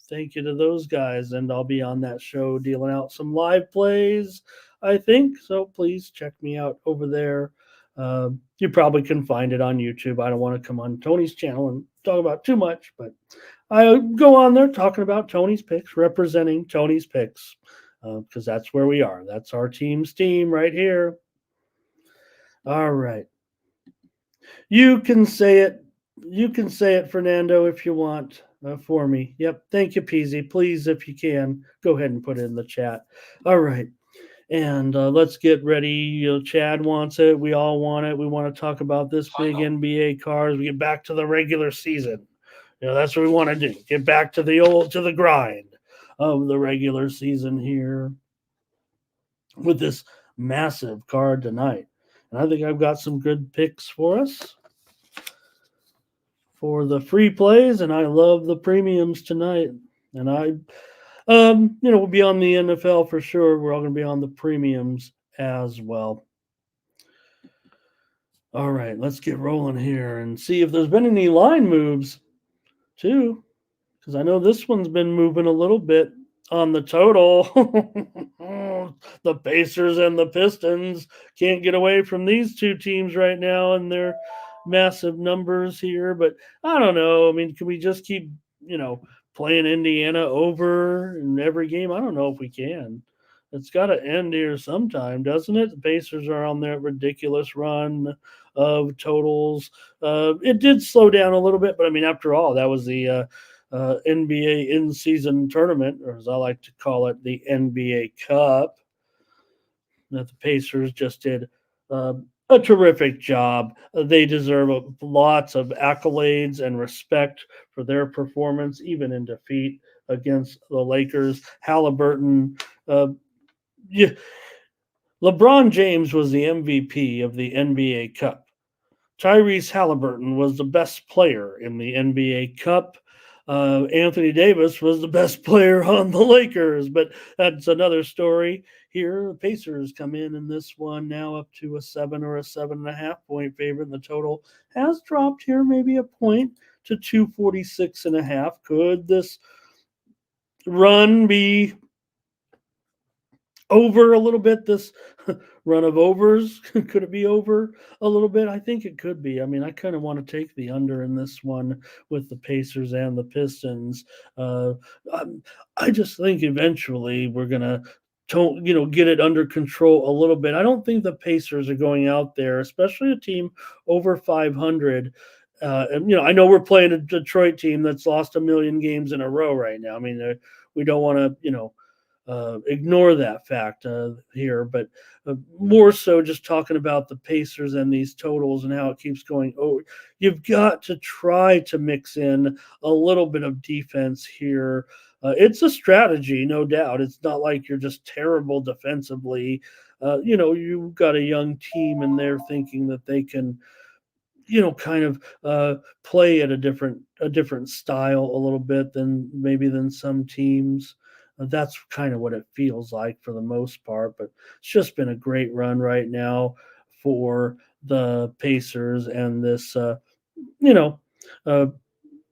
Thank you to those guys, and I'll be on that show dealing out some live plays, I think. So please check me out over there. You probably can find it on YouTube. I don't want to come on Tony's channel and talk about too much, but I go on there talking about Tony's picks, representing Tony's picks, because that's where we are. That's our team's team right here. All right. You can say it. You can say it, Fernando, if you want for me. Yep. Thank you, Peasy. Please, if you can, go ahead and put it in the chat. All right. And let's get ready. Chad wants it. We all want it. We want to talk about this big NBA card as we get back to the regular season. That's what we want to do. Get back to the grind of the regular season here with this massive card tonight. And I think I've got some good picks for us for the free plays, and I love the premiums tonight. And we'll be on the NFL for sure. We're all going to be on the premiums as well. All right, let's get rolling here and see if there's been any line moves too, because I know this one's been moving a little bit on the total. The Pacers and the Pistons can't get away from these two teams right now and their massive numbers here. But I don't know. I mean, can we just keep, playing Indiana over in every game? I don't know if we can. It's got to end here sometime, doesn't it? The Pacers are on their ridiculous run of totals. It did slow down a little bit, but I mean, after all, that was the NBA in-season tournament, or as I like to call it, the NBA Cup, that the Pacers just did a terrific job. They deserve lots of accolades and respect for their performance, even in defeat against the Lakers. Halliburton, LeBron James was the MVP of the NBA Cup. Tyrese Halliburton was the best player in the NBA Cup. Anthony Davis was the best player on the Lakers, but that's another story. Here, the Pacers come in this one now up to a 7 or a 7.5 point favorite, and the total has dropped here maybe a point to 246.5. Could this run be over a little bit, this run of overs? Could it be over a little bit? I think it could be. I mean, I kind of want to take the under in this one with the Pacers and the Pistons. I just think eventually we're going to get it under control a little bit. I don't think the Pacers are going out there, especially a team over 500. And I know we're playing a Detroit team that's lost a million games in a row right now. I mean, we don't want to, ignore that fact here, but more so just talking about the Pacers and these totals and how it keeps going. Oh, you've got to try to mix in a little bit of defense here. It's a strategy, no doubt. It's not like you're just terrible defensively. You've got a young team and they're thinking that they can kind of play at a different style a little bit than some teams. That's kind of what it feels like for the most part, but it's just been a great run right now for the Pacers and this,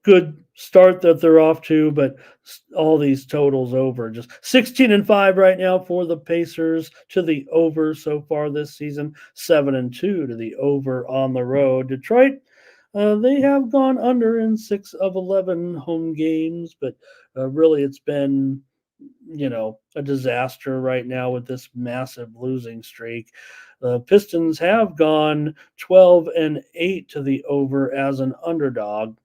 good start that they're off to, but all these totals over just 16-5 right now for the Pacers to the over so far this season, 7-2 to the over on the road. Detroit, they have gone under in 6 of 11 home games, but really it's been a disaster right now with this massive losing streak. The Pistons have gone 12-8 to the over as an underdog.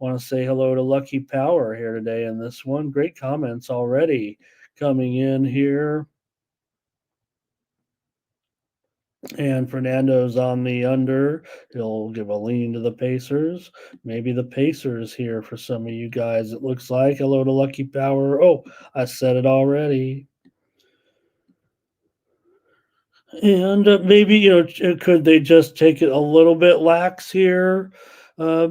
Want to say hello to Lucky Power here today in this one. Great comments already coming in here. And Fernando's on the under. He'll give a lean to the Pacers. Maybe the Pacers here for some of you guys, it looks like. Hello to Lucky Power. Oh, I said it already. And maybe, could they just take it a little bit lax here? 7, I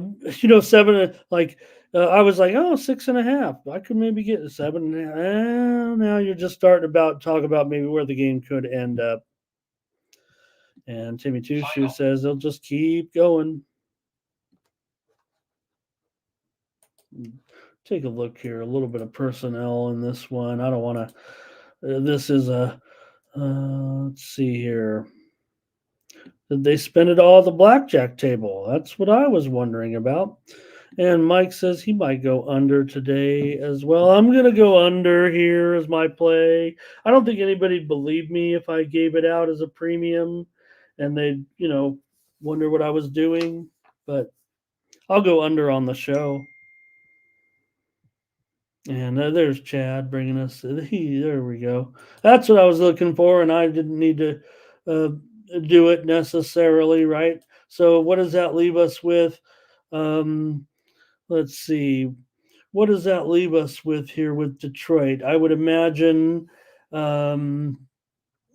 was like, 6.5. I could maybe get a 7.5. Now you're just starting about talk about maybe where the game could end up. And Timmy Two Shoe says they'll just keep going. Take a look here. A little bit of personnel in this one. I don't want to. This is a. Let's see here. Did they spend it all at the blackjack table? That's what I was wondering about. And Mike says he might go under today as well. I'm going to go under here as my play. I don't think anybody'd believe me if I gave it out as a premium and they'd, wonder what I was doing. But I'll go under on the show. And there's Chad bringing us. There we go. That's what I was looking for, and I didn't need to uh, do it necessarily, right? So, what does that leave us with? Um, let's see. What does that leave us with here with Detroit? I would imagine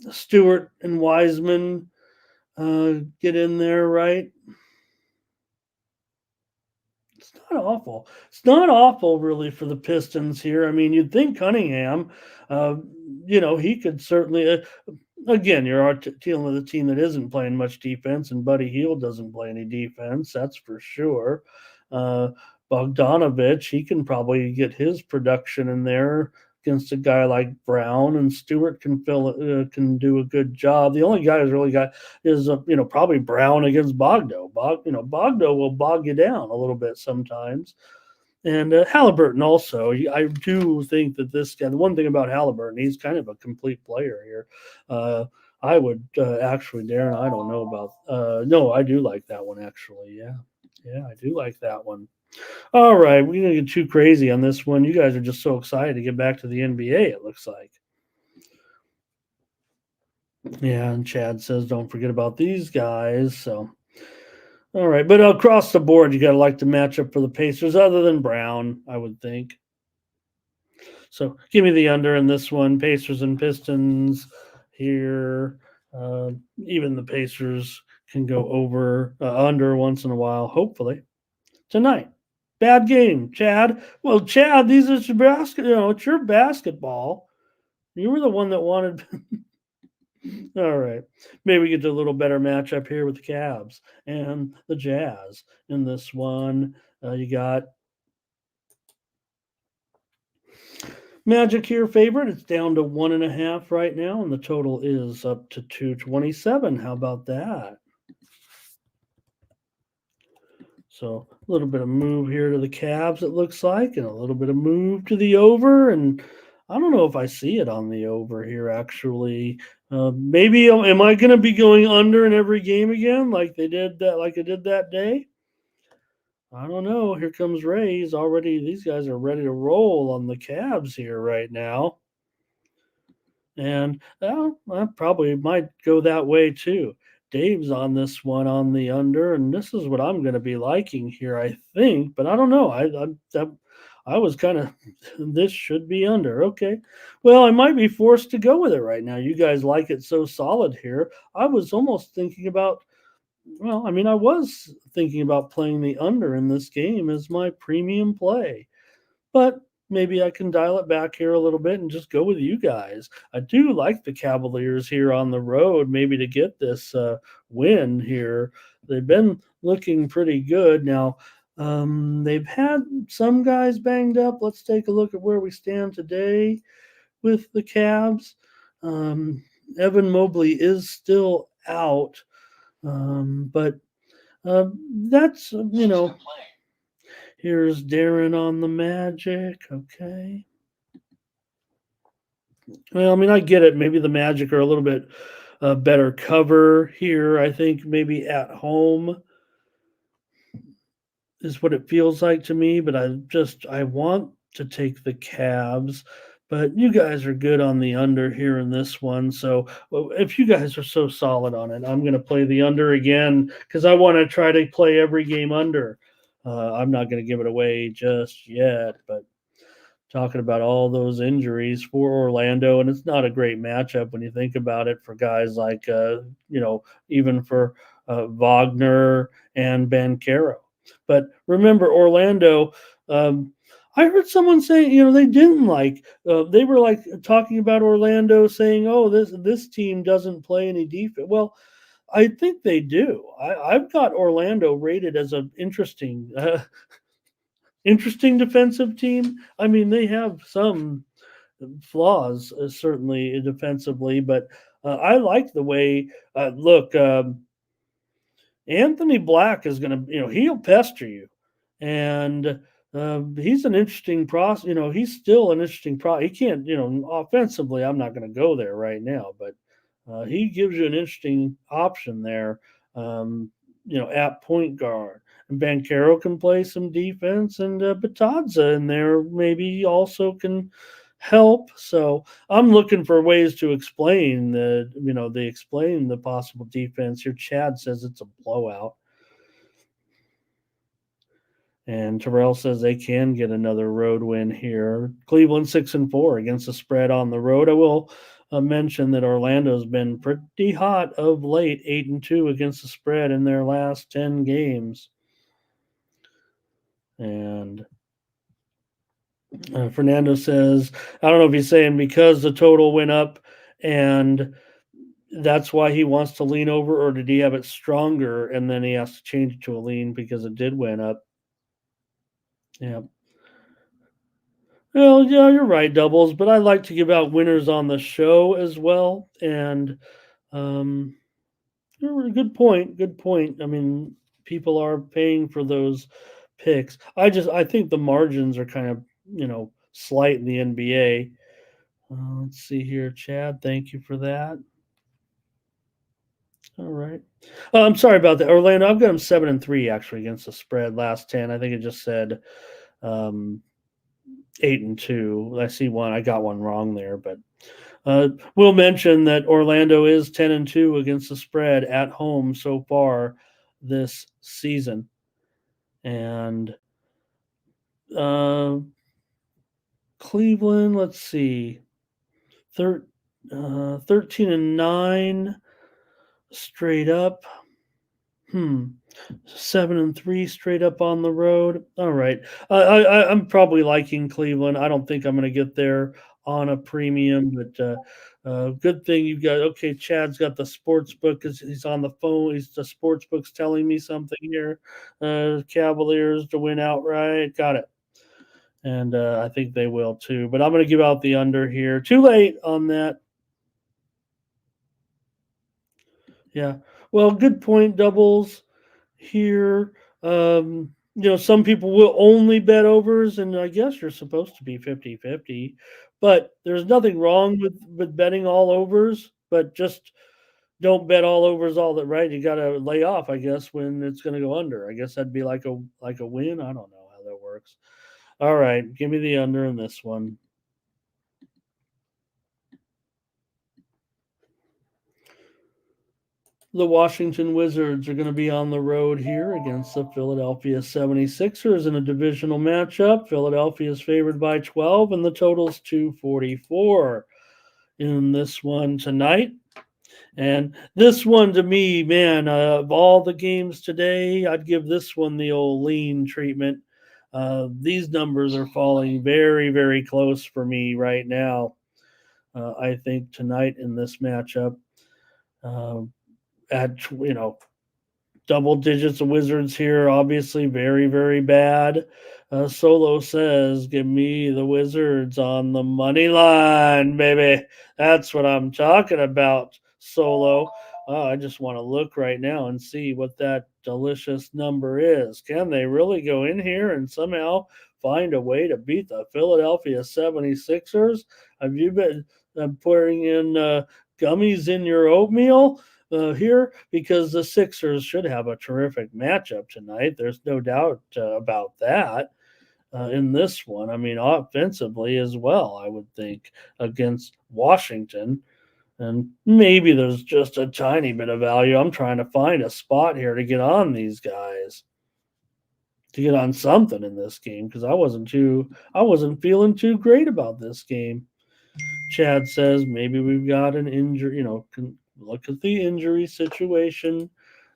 Stewart and Wiseman get in there, right? It's not awful. It's not awful, really, for the Pistons here. I mean, you'd think Cunningham, uh, he could certainly. Again, you're dealing with a team that isn't playing much defense, and Buddy Hield doesn't play any defense. That's for sure. Uh, Bogdanovich, he can probably get his production in there against a guy like Brown, and Stewart can do a good job. The only guy who's really got is probably Brown against Bogdo. Bogdo will bog you down a little bit sometimes. And Halliburton also, I do think that this guy. The one thing about Halliburton, he's kind of a complete player here. I would actually, Darren. I don't know about. No, I do like that one actually. Yeah, I do like that one. All right, we're gonna get too crazy on this one. You guys are just so excited to get back to the NBA. It looks like. Yeah, and Chad says, don't forget about these guys. So, all right, but across the board, you got to like the matchup for the Pacers, other than Brown, I would think. So, give me the under in this one. Pacers and Pistons here. Even the Pacers can go over under once in a while, hopefully tonight. Bad game, Chad. Well, Chad, these are your it's your basketball. You were the one that wanted. All right. Maybe we get to a little better matchup here with the Cavs and the Jazz in this one. You got Magic here favorite. It's down to 1.5 right now, and the total is up to 227. How about that? So a little bit of move here to the Cavs, it looks like, and a little bit of move to the over. And I don't know if I see it on the over here, actually. Maybe am I going to be going under in every game again, like I did that day? I don't know. Here comes Ray. These guys are ready to roll on the Cavs here right now. And I probably might go that way too. Dave's on this one on the under, and this is what I'm going to be liking here, I think. But I don't know. I was kind of this should be under. Okay, well I might be forced to go with it right now. You guys like it so solid here. I was almost thinking about. Well, I mean, I was thinking about playing the under in this game as my premium play, but maybe I can dial it back here a little bit and just go with you guys. I do like the Cavaliers here on the road, maybe to get this win here. They've been looking pretty good. Now, they've had some guys banged up. Let's take a look at where we stand today with the Cavs. Evan Mobley is still out, but that's, here's Darren on the Magic. Okay. Well, I mean, I get it. Maybe the Magic are a little bit better cover here. I think maybe at home is what it feels like to me, but I want to take the Cavs. But you guys are good on the under here in this one. So if you guys are so solid on it, I'm going to play the under again because I want to try to play every game under. I'm not going to give it away just yet, but talking about all those injuries for Orlando, and it's not a great matchup when you think about it for guys like, even for Wagner and Banchero. But remember, Orlando, I heard someone saying, they didn't like, they were like talking about Orlando saying, oh, this team doesn't play any defense. Well, I think they do. I've got Orlando rated as an interesting defensive team. I mean, they have some flaws, certainly defensively, but I like the way. Look, Anthony Black is going to, he'll pester you, and he's an interesting process. He's still an interesting pro. He can't, offensively. I'm not going to go there right now, but he gives you an interesting option there. At point guard. And Bancaro can play some defense, and Batadza in there maybe also can help. So I'm looking for ways to explain the possible defense here. Chad says it's a blowout. And Terrell says they can get another road win here. Cleveland 6-4 against the spread on the road. I will mention that Orlando's been pretty hot of late, 8-2 against the spread in their last 10 games. And Fernando says, I don't know if he's saying because the total went up and that's why he wants to lean over, or did he have it stronger and then he has to change it to a lean because it did went up? Yeah. Well, yeah, you're right, doubles, but I like to give out winners on the show as well. And good point. Good point. I mean, people are paying for those picks. I think the margins are kind of, slight in the NBA. Let's see here, Chad. Thank you for that. All right. I'm sorry about that, Orlando. I've got them 7-3 actually against the spread last 10. I think it just said 8-2. I see one. I got one wrong there, but we'll mention that Orlando is 10-2 against the spread at home so far this season, and Cleveland. Let's see, 13-9 straight up. 7-3 straight up on the road. All right. I'm probably liking Cleveland. I don't think I'm going to get there on a premium, but good thing you got. Okay, Chad's got the sports book. He's on the phone. The sports book's telling me something here. Cavaliers to win outright. Got it. And I think they will too. But I'm going to give out the under here. Too late on that. Yeah. Well, good point, doubles here. Some people will only bet overs, and I guess you're supposed to be 50-50. But there's nothing wrong with betting all overs, but just don't bet all overs all that, right? You got to lay off, I guess, when it's going to go under. I guess that'd be like a win. I don't know how that works. All right, give me the under in this one. The Washington Wizards are going to be on the road here against the Philadelphia 76ers in a divisional matchup. Philadelphia is favored by 12, and the total's 244 in this one tonight. And this one, to me, man, of all the games today, I'd give this one the old lean treatment. These numbers are falling very, very close for me right now. I think tonight in this matchup, at double digits of Wizards here, obviously very, very bad. Solo says, give me the Wizards on the money line, baby. That's what I'm talking about, Solo. I just want to look right now and see what that delicious number is. Can they really go in here and somehow find a way to beat the Philadelphia 76ers? Have you been putting in gummies in your oatmeal? Here, because the Sixers should have a terrific matchup tonight. There's no doubt about that in this one. I mean, offensively as well, I would think, against Washington. And maybe there's just a tiny bit of value. I'm trying to find a spot here to get on these guys, to get on something in this game, because I wasn't feeling too great about this game. Chad says maybe we've got an injury, look at the injury situation,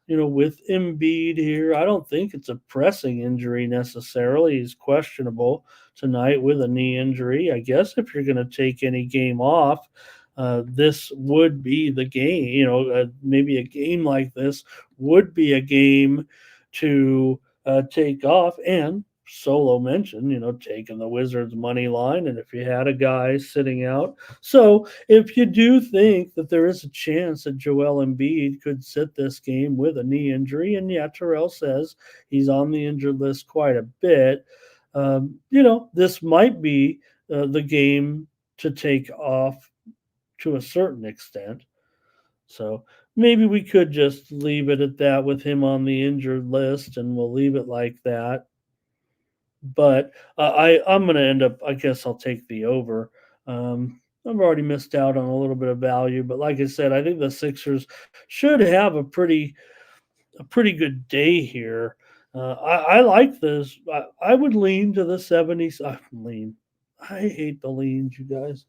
with Embiid here. I don't think it's a pressing injury necessarily. He's questionable tonight with a knee injury. I guess if you're going to take any game off, this would be the game. Maybe a game like this would be a game to take off. And Solo mentioned, taking the Wizards money line, and if you had a guy sitting out. So if you do think that there is a chance that Joel Embiid could sit this game with a knee injury, and yeah, Terrell says he's on the injured list quite a bit, this might be the game to take off to a certain extent. So maybe we could just leave it at that with him on the injured list, and we'll leave it like that. But I'm going to end up. I guess I'll take the over. I've already missed out on a little bit of value, but like I said, I think the Sixers should have a pretty good day here. I like this. I would lean to the 70s. I hate the leans, you guys.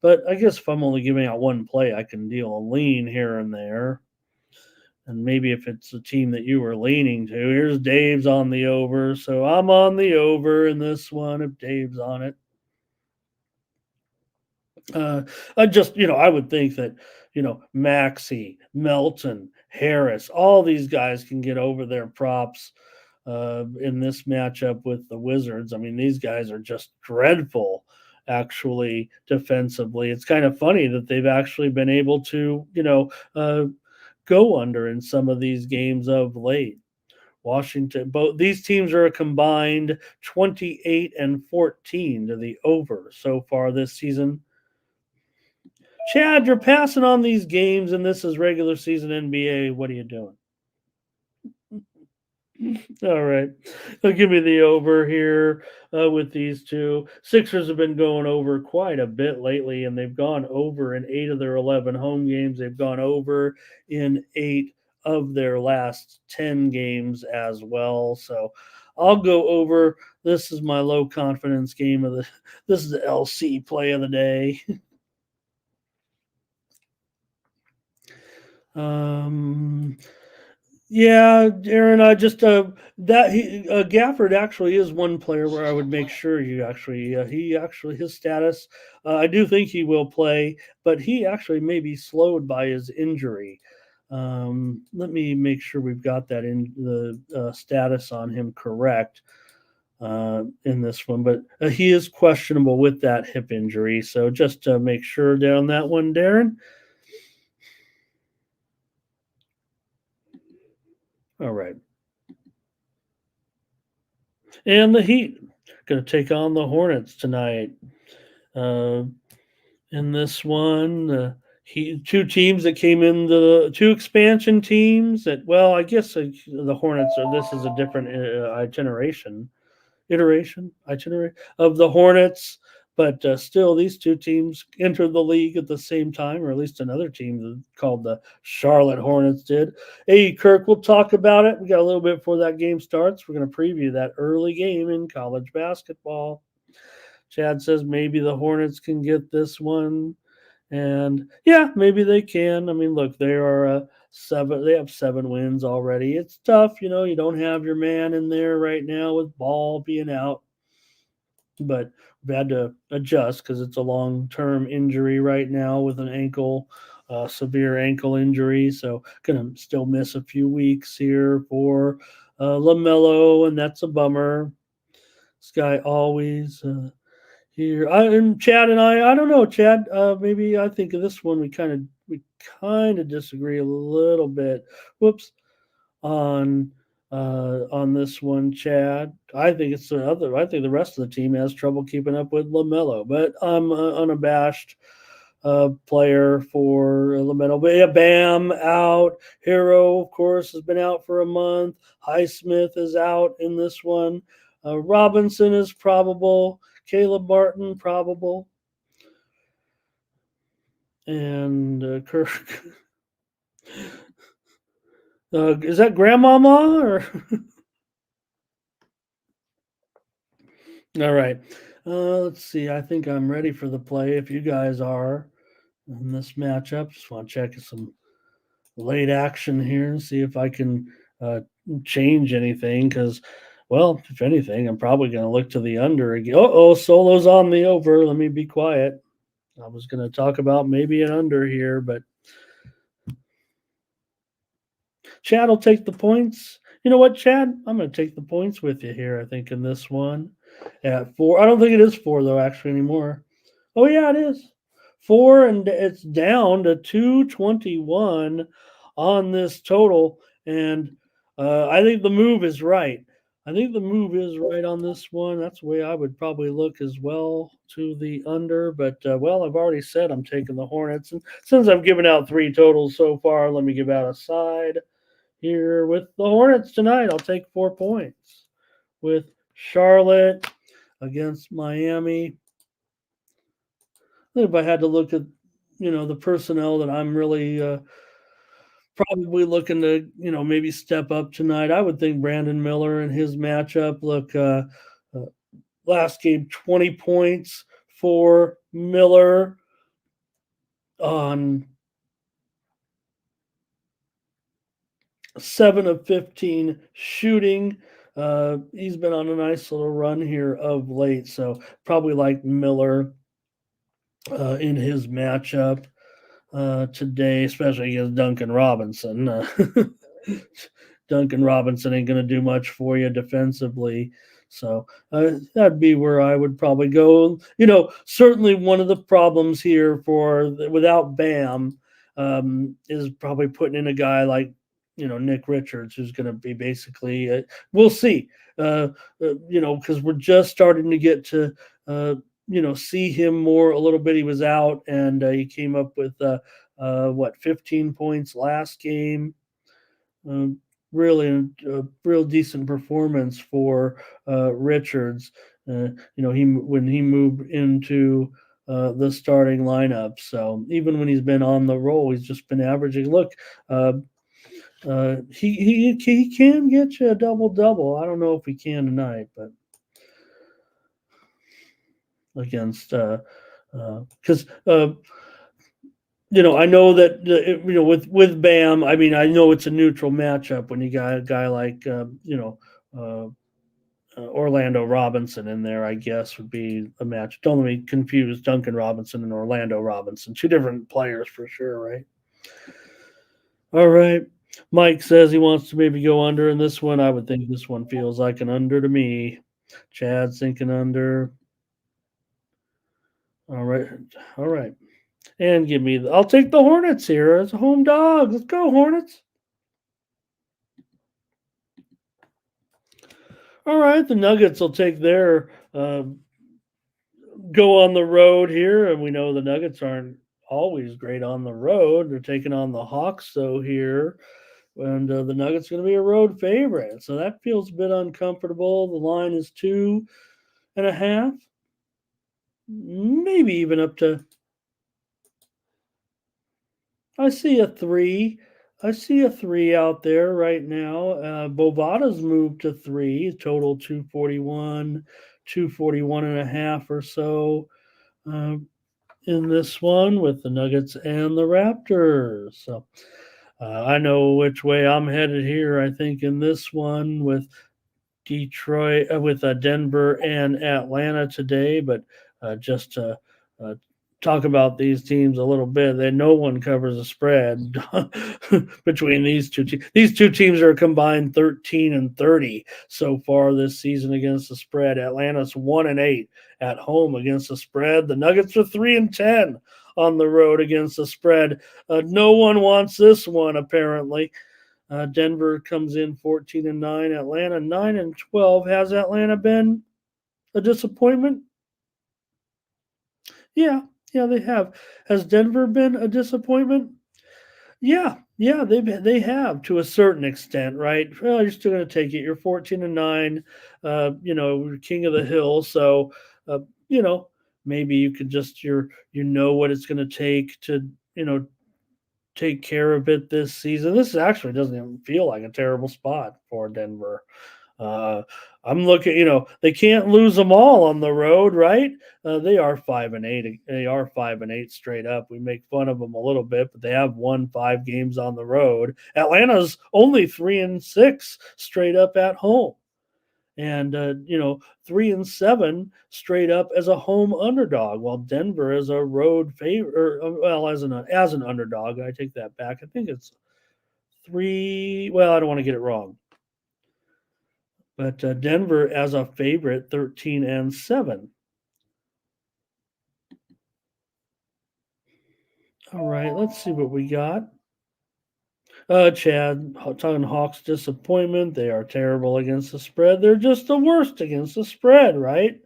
But I guess if I'm only giving out one play, I can deal a lean here and there. And maybe if it's a team that you were leaning to, here's Dave's on the over. So I'm on the over in this one if Dave's on it. I would think that, Maxey, Melton, Harris, all these guys can get over their props in this matchup with the Wizards. I mean, these guys are just dreadful, actually, defensively. It's kind of funny that they've actually been able to, go under in some of these games of late. Washington, both these teams are a combined 28-14 to the over so far this season. Chad, you're passing on these games, and this is regular season NBA. What are you doing? All right. Give me the over here with these two. Sixers have been going over quite a bit lately, and they've gone over in 8 of their 11 home games. They've gone over in 8 of their last 10 games as well. So I'll go over. This is my low confidence game of the. This is the LC play of the day. Yeah, Aaron, I just that he Gafford actually is one player where I would make sure his status. I do think he will play, but he actually may be slowed by his injury. Let me make sure we've got that in the status on him correct in this one, but he is questionable with that hip injury. So just to make sure down that one, Darren. All right. And the Heat going to take on the Hornets tonight. In this one, two teams that came in, the two expansion teams that, well, I guess the Hornets are, this is a different itinerary of the Hornets. But still, these two teams entered the league at the same time, or at least another team called the Charlotte Hornets did. Hey, Kirk, we'll talk about it. We got a little bit before that game starts. We're going to preview that early game in college basketball. Chad says maybe the Hornets can get this one. And yeah, maybe they can. I mean, look, they are seven. They have 7 wins already. It's tough, you don't have your man in there right now with Ball being out. But we've had to adjust because it's a long-term injury right now with an ankle, severe ankle injury. So going to still miss a few weeks here for LaMelo, and that's a bummer. This guy always here. And Chad and I don't know, Chad. Maybe I think of this one. We kind of disagree a little bit. Whoops, on this one, Chad. I think it's the other. I think the rest of the team has trouble keeping up with LaMelo, but I'm unabashed player for LaMelo. But yeah, Bam out. Hero, of course, has been out for a month. Highsmith is out in this one. Robinson is probable. Caleb Martin probable. And Kirk. Is that Grandmama or? All right. Let's see. I think I'm ready for the play. If you guys are in this matchup, just want to check some late action here and see if I can change anything. Because, well, if anything, I'm probably going to look to the under again. Oh, Solo's on the over. Let me be quiet. I was going to talk about maybe an under here, but Chad will take the points. You know what, Chad? I'm going to take the points with you here, I think, in this one at 4. I don't think it is 4, though, actually, anymore. Oh, yeah, it is. 4, and it's down to 221 on this total. And I think the move is right. I think the move is right on this one. That's the way I would probably look as well to the under. But, well, I've already said I'm taking the Hornets. And since I've given out 3 totals so far, let me give out a side here with the Hornets tonight. I'll take 4 points with Charlotte against Miami. If I had to look at, the personnel that I'm really probably looking to, maybe step up tonight, I would think Brandon Miller and his matchup. Look, last game, 20 points for Miller on 7 of 15 shooting. He's been on a nice little run here of late, so probably like Miller in his matchup today, especially against Duncan Robinson. Duncan Robinson ain't going to do much for you defensively. So that'd be where I would probably go. Certainly one of the problems here without Bam is probably putting in a guy like Nick Richards, who's going to be basically we'll see. Because we're just starting to get to see him more a little bit. He was out and he came up with 15 points last game. Really a real decent performance for Richards. When he moved into the starting lineup. So even when he's been on the roll, he's just been averaging. Look, he can get you a double. I don't know if he can tonight, but against because I know that with Bam, I mean, I know it's a neutral matchup when you got a guy like Orlando Robinson in there. I guess would be a match. Don't let me confuse Duncan Robinson and Orlando Robinson. 2 different players for sure, right? All right. Mike says he wants to maybe go under in this one. I would think this one feels like an under to me. Chad's thinking under. All right. And I'll take the Hornets here as a home dog. Let's go, Hornets. All right, the Nuggets will take their go on the road here, and we know the Nuggets aren't always great on the road. They're taking on the Hawks, though, here, and the Nuggets going to be a road favorite, so that feels a bit uncomfortable. The line is 2.5, maybe even up to. I see a 3. I see a 3 out there right now. Bovada's moved to 3, total 241, 241.5 or so in this one with the Nuggets and the Raptors. So I know which way I'm headed here. I think in this one with Detroit, with Denver and Atlanta today, but just to talk about these teams a little bit, that no one covers a spread between these two teams. These two teams are combined 13-30 so far this season against the spread. Atlanta's 1-8 at home against the spread. The Nuggets are 3-10 on the road against the spread. No one wants this one, apparently. Denver comes in 14-9. Atlanta 9-12. Has Atlanta been a disappointment? Yeah, they have. Has Denver been a disappointment? Yeah, they have to a certain extent, right? Well, you're still going to take it. You're 14-9. King of the hill. So, uh, you know, maybe you could just what it's going to take to take care of it this season. This actually doesn't even feel like a terrible spot for Denver. Uh, I'm looking, they can't lose them all on the road, right? They are 5-8. They are 5-8 straight up. We make fun of them a little bit, but they have won 5 games on the road. Atlanta's only 3-6 straight up at home. and 3-7 straight up as a home underdog, while Denver is a road favorite. Well, as an underdog, I take that back. I think it's three. Well, I don't want to get it wrong, but Denver as a favorite, 13-7. All right, let's see what we got. Chad, talking Hawks disappointment. They are terrible against the spread. They're just the worst against the spread, right?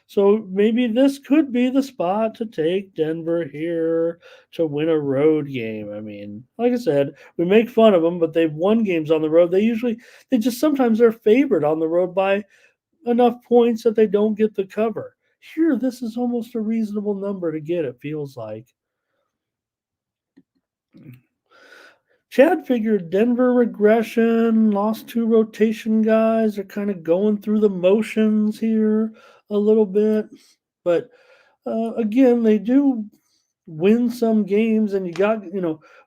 So maybe this could be the spot to take Denver here to win a road game. I mean, like I said, we make fun of them, but they've won games on the road. They just sometimes they're favored on the road by enough points that they don't get the cover. Here, this is almost a reasonable number to get, it feels like. Chad figured Denver regression, lost two rotation guys. They're kind of going through the motions here a little bit. But again, they do win some games. And you got,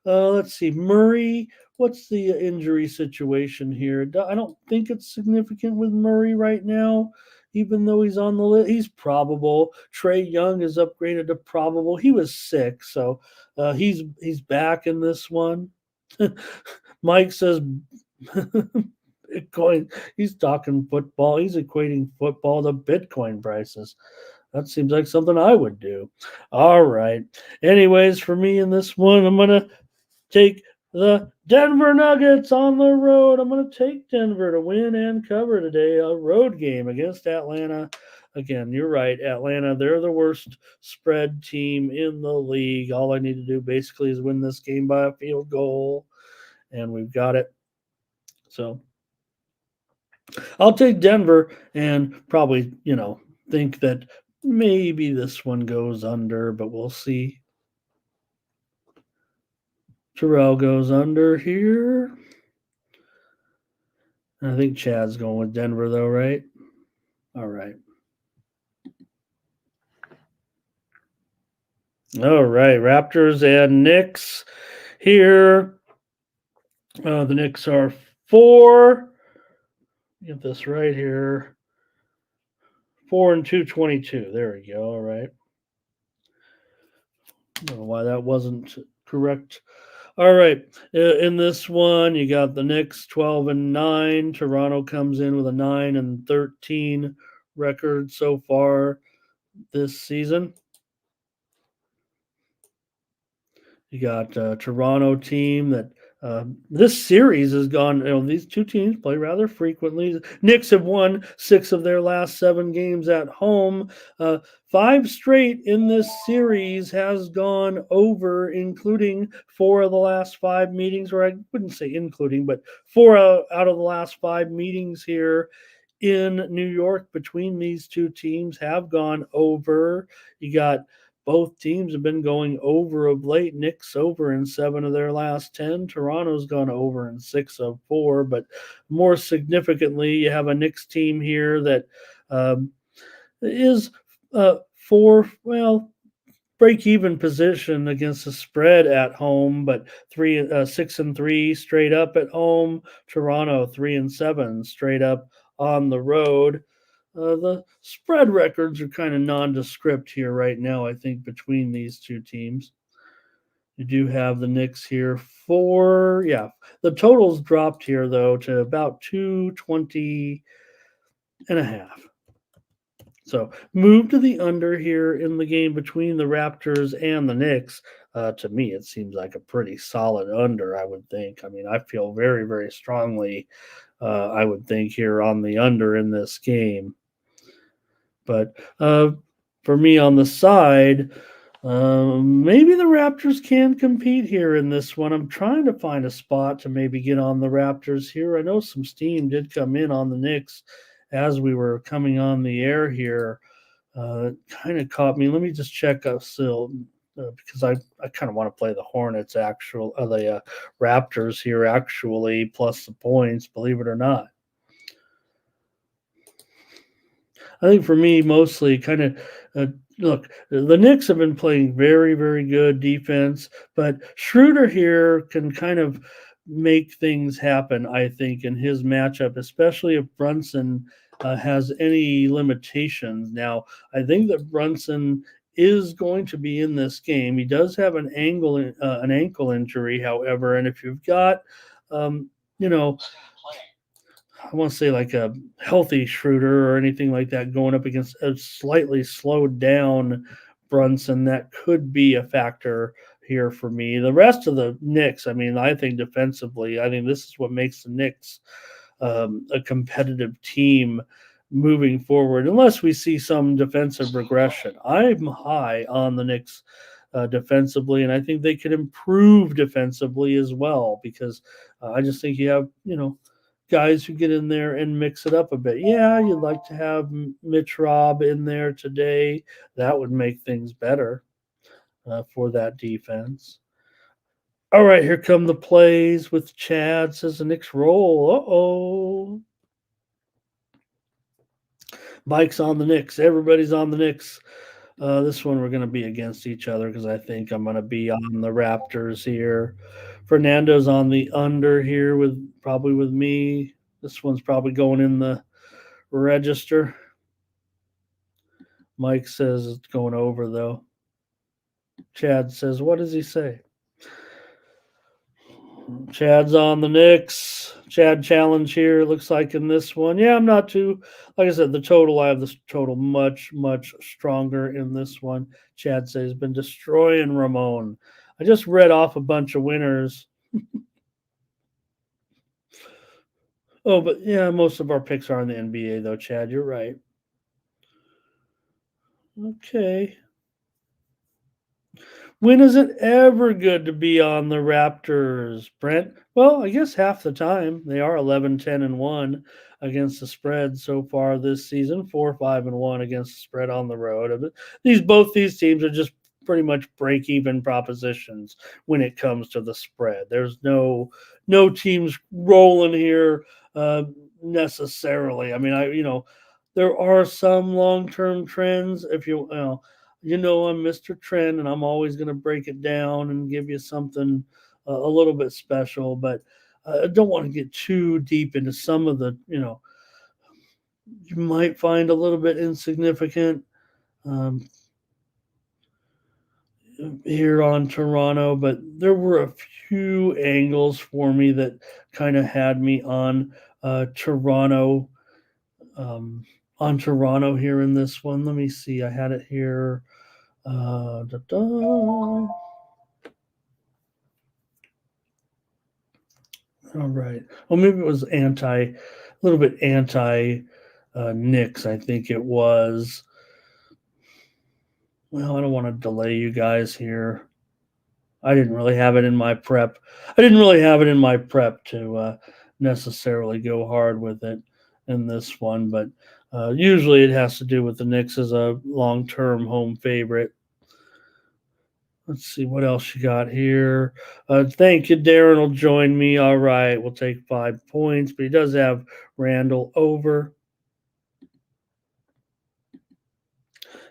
let's see, Murray. What's the injury situation here? I don't think it's significant with Murray right now, even though he's on the list. He's probable. Trae Young is upgraded to probable. He was sick, so he's back in this one. Mike says Bitcoin. He's talking football. He's equating football to Bitcoin prices. That seems like something I would do. All right. Anyways, for me in this one, I'm going to take the Denver Nuggets on the road. I'm going to take Denver to win and cover today. A road game against Atlanta. Again, you're right. Atlanta, they're the worst spread team in the league. All I need to do basically is win this game by a field goal, and we've got it. So I'll take Denver and probably, think that maybe this one goes under, but we'll see. Terrell goes under here. I think Chad's going with Denver, though, right? All right. All right. Raptors and Knicks here. The Knicks are 4. Get this right here. 4-2-22. There we go. All right. I don't know why that wasn't correct. All right. In this one, you got the Knicks 12-9. Toronto comes in with a 9-13 record so far this season. You got a Toronto team that this series has gone. These two teams play rather frequently. Knicks have won 6 of their last 7 games at home. 5 straight in this series has gone over, including 4 of the last 5 meetings, or I wouldn't say including, but 4 out of the last 5 meetings here in New York between these two teams have gone over. You got both teams have been going over of late. Knicks over in 7 of their last 10. Toronto's gone over in 6 of 4. But more significantly, you have a Knicks team here that is break-even position against the spread at home, but 6-3 straight up at home. Toronto 3-7 straight up on the road. The spread records are kind of nondescript here right now, I think, between these two teams. You do have the Knicks here the totals dropped here, though, to about 220 and a half. So move to the under here in the game between the Raptors and the Knicks. To me, it seems like a pretty solid under, I would think. I mean, I feel very, very strongly, I would think, here on the under in this game. But for me on the side, maybe the Raptors can compete here in this one. I'm trying to find a spot to maybe get on the Raptors here. I know some steam did come in on the Knicks as we were coming on the air here. Kind of caught me. Let me just check still because I kind of want to play the Hornets the Raptors here actually plus the points, believe it or not. I think for me, mostly kind of look, the Knicks have been playing very, very good defense, but Schroeder here can kind of make things happen, I think, in his matchup, especially if Brunson has any limitations. Now, I think that Brunson is going to be in this game. He does have an ankle injury, however, and if you've got, you know, I want to say like a healthy Schroeder or anything like that going up against a slightly slowed down Brunson, that could be a factor here for me. The rest of the Knicks, I mean, I think defensively, I think this is what makes the Knicks a competitive team moving forward, unless we see some defensive regression. I'm high on the Knicks defensively, and I think they could improve defensively as well because I just think you have, guys who get in there and mix it up a bit. Yeah, you'd like to have Mitch Robb in there today. That would make things better for that defense. All right, here come the plays with Chad. Says the Knicks roll. Uh-oh. Mike's on the Knicks. Everybody's on the Knicks. This one we're going to be against each other because I think I'm going to be on the Raptors here. Fernando's on the under here probably with me. This one's probably going in the register. Mike says it's going over though. Chad says, what does he say? Chad's on the Knicks. Chad challenge here. Looks like in this one. Yeah, I'm not too, like I said, I have this total much, much stronger in this one. Chad says been destroying Ramon. I just read off a bunch of winners. Oh, but yeah, most of our picks are in the NBA though, Chad. You're right. Okay. When is it ever good to be on the Raptors, Brent? Well, I guess half the time. They are 11, 10, and 1 against the spread so far this season, 4, 5, and 1 against the spread on the road. Both these teams are just pretty much break-even propositions when it comes to the spread. There's no teams rolling here necessarily. I mean, there are some long-term trends. If I'm Mr. Trend, and I'm always going to break it down and give you something a little bit special. But I don't want to get too deep into some of the, you might find a little bit insignificant here on Toronto. But there were a few angles for me that kind of had me on Toronto. On Toronto here in this one. Let me see. I had it here. All right. Well, maybe it was a little bit anti Knicks. I think it was. Well, I don't want to delay you guys here. I didn't really have it in my prep. To necessarily go hard with it in this one, but usually it has to do with the Knicks as a long-term home favorite. Let's see what else you got here. Thank you. Darren will join me. All right. We'll take 5 points, but he does have Randall over.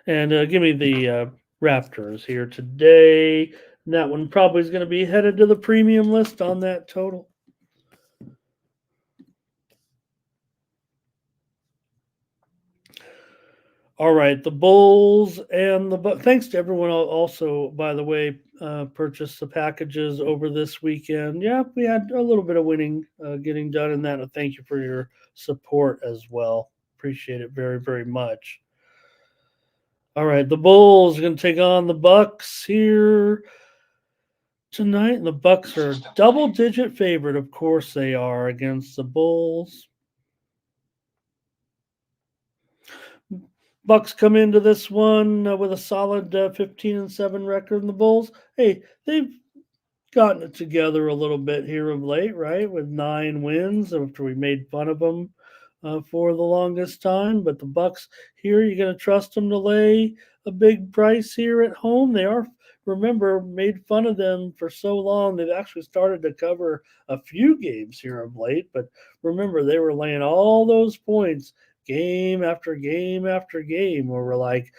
And give me the Raptors here today. And that one probably is going to be headed to the premium list on that total. All right, the Bulls and the Bucks. Thanks to everyone also, by the way, purchased the packages over this weekend. Yeah, we had a little bit of winning getting done in that. And thank you for your support as well. Appreciate it very, very much. All right, the Bulls are going to take on the Bucks here tonight. And the Bucks are a double-digit favorite. Of course they are against the Bulls. Bucks come into this one with a solid 15-7 record, and the Bulls, hey, they've gotten it together a little bit here of late, right? With 9 wins after we made fun of them for the longest time. But the Bucks here, you're going to trust them to lay a big price here at home. They are, remember, made fun of them for so long. They've actually started to cover a few games here of late. But remember, they were laying all those points game after game after game where we're like,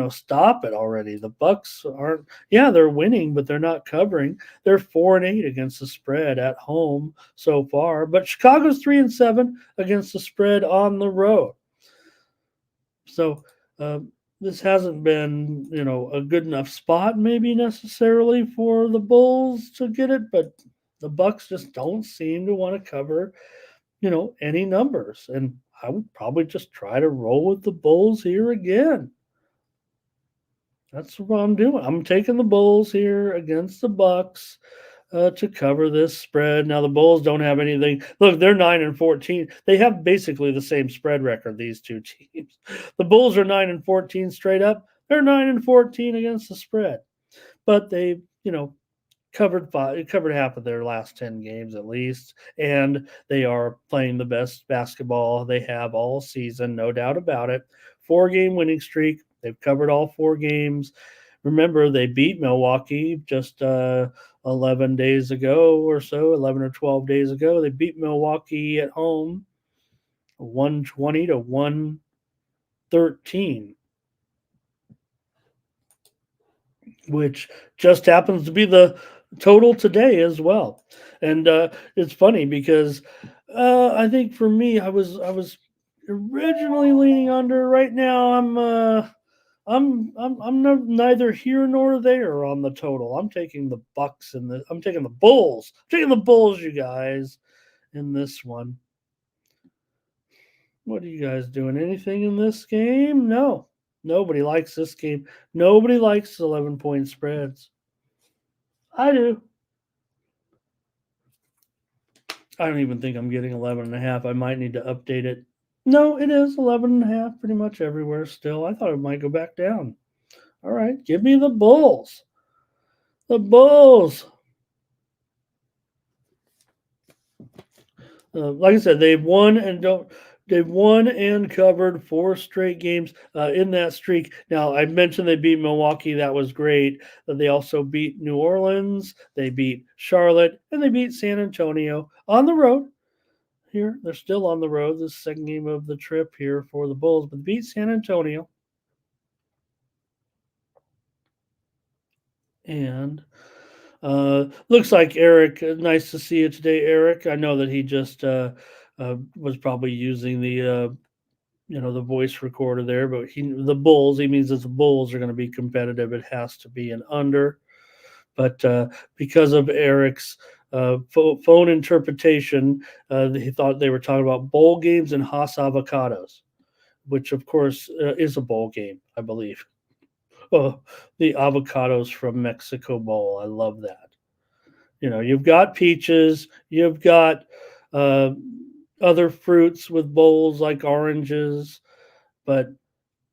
stop it already. The Bucks aren't. Yeah, they're winning, but they're not covering. They're 4-8 against the spread at home so far, but Chicago's 3-7 against the spread on the road. So this hasn't been, a good enough spot maybe necessarily for the Bulls to get it, but the Bucks just don't seem to want to cover, any numbers. And I would probably just try to roll with the Bulls here again. That's what I'm doing. I'm taking the Bulls here against the Bucks to cover this spread. Now the Bulls don't have anything. Look, they're 9-14. They have basically the same spread record. These two teams. The Bulls are 9-14 straight up. They're 9-14 against the spread, but they, covered half of their last 10 games at least, and they are playing the best basketball they have all season, no doubt about it. 4-game winning streak. They've covered all 4 games. Remember, they beat Milwaukee just 11 days ago or so, 11 or 12 days ago. They beat Milwaukee at home 120 to 113, which just happens to be the total today as well. And it's funny because I think for me, I was originally leaning under. Right now, I'm neither here nor there on the total. I'm taking the Bucks and I'm taking the Bulls. I'm taking the Bulls, you guys, in this one. What are you guys doing? Anything in this game? No. Nobody likes this game. Nobody likes 11-point spreads. I do. I don't even think I'm getting 11 and a half. I might need to update it. No, it is 11 and a half pretty much everywhere still. I thought it might go back down. All right, give me the Bulls. The Bulls. Like I said, they've won and covered 4 straight games in that streak. Now I mentioned they beat Milwaukee, that was great. They also beat New Orleans, they beat Charlotte, and they beat San Antonio on the road. Here they're still on the road. This second game of the trip here for the Bulls, but beat San Antonio. And looks like Eric. Nice to see you today, Eric. I know that he just was probably using the voice recorder there, but the Bulls. He means that the Bulls are going to be competitive. It has to be an under, but because of Eric's phone interpretation, he thought they were talking about bowl games and Haas avocados, which of course is a bowl game, I believe. Oh, the avocados from Mexico Bowl. I love that. You've got peaches, you've got uh, other fruits with bowls like oranges, but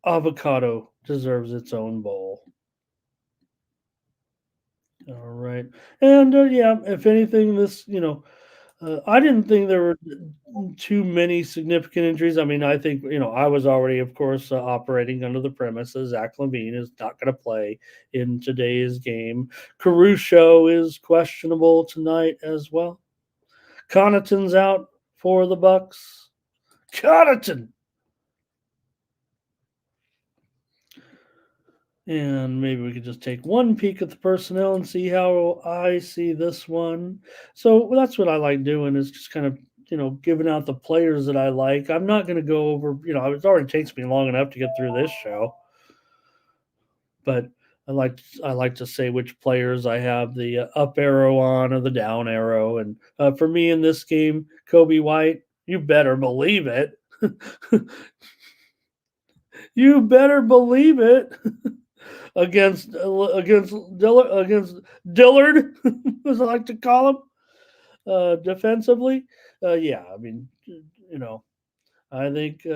avocado deserves its own bowl. All right. And yeah, if anything, I didn't think there were too many significant injuries. I mean, I think, I was already, of course, operating under the premise that Zach LaVine is not going to play in today's game. Caruso is questionable tonight as well. Connaughton's out for the Bucks. Connaughton. And maybe we could just take one peek at the personnel and see how I see this one. So that's what I like doing is just kind of, giving out the players that I like. I'm not going to go over, it already takes me long enough to get through this show. But I like to say which players I have the up arrow on or the down arrow. And for me in this game, Kobe White, you better believe it. You better believe it. against Dillard, as I like to call him, defensively. Yeah, I mean, you know, I think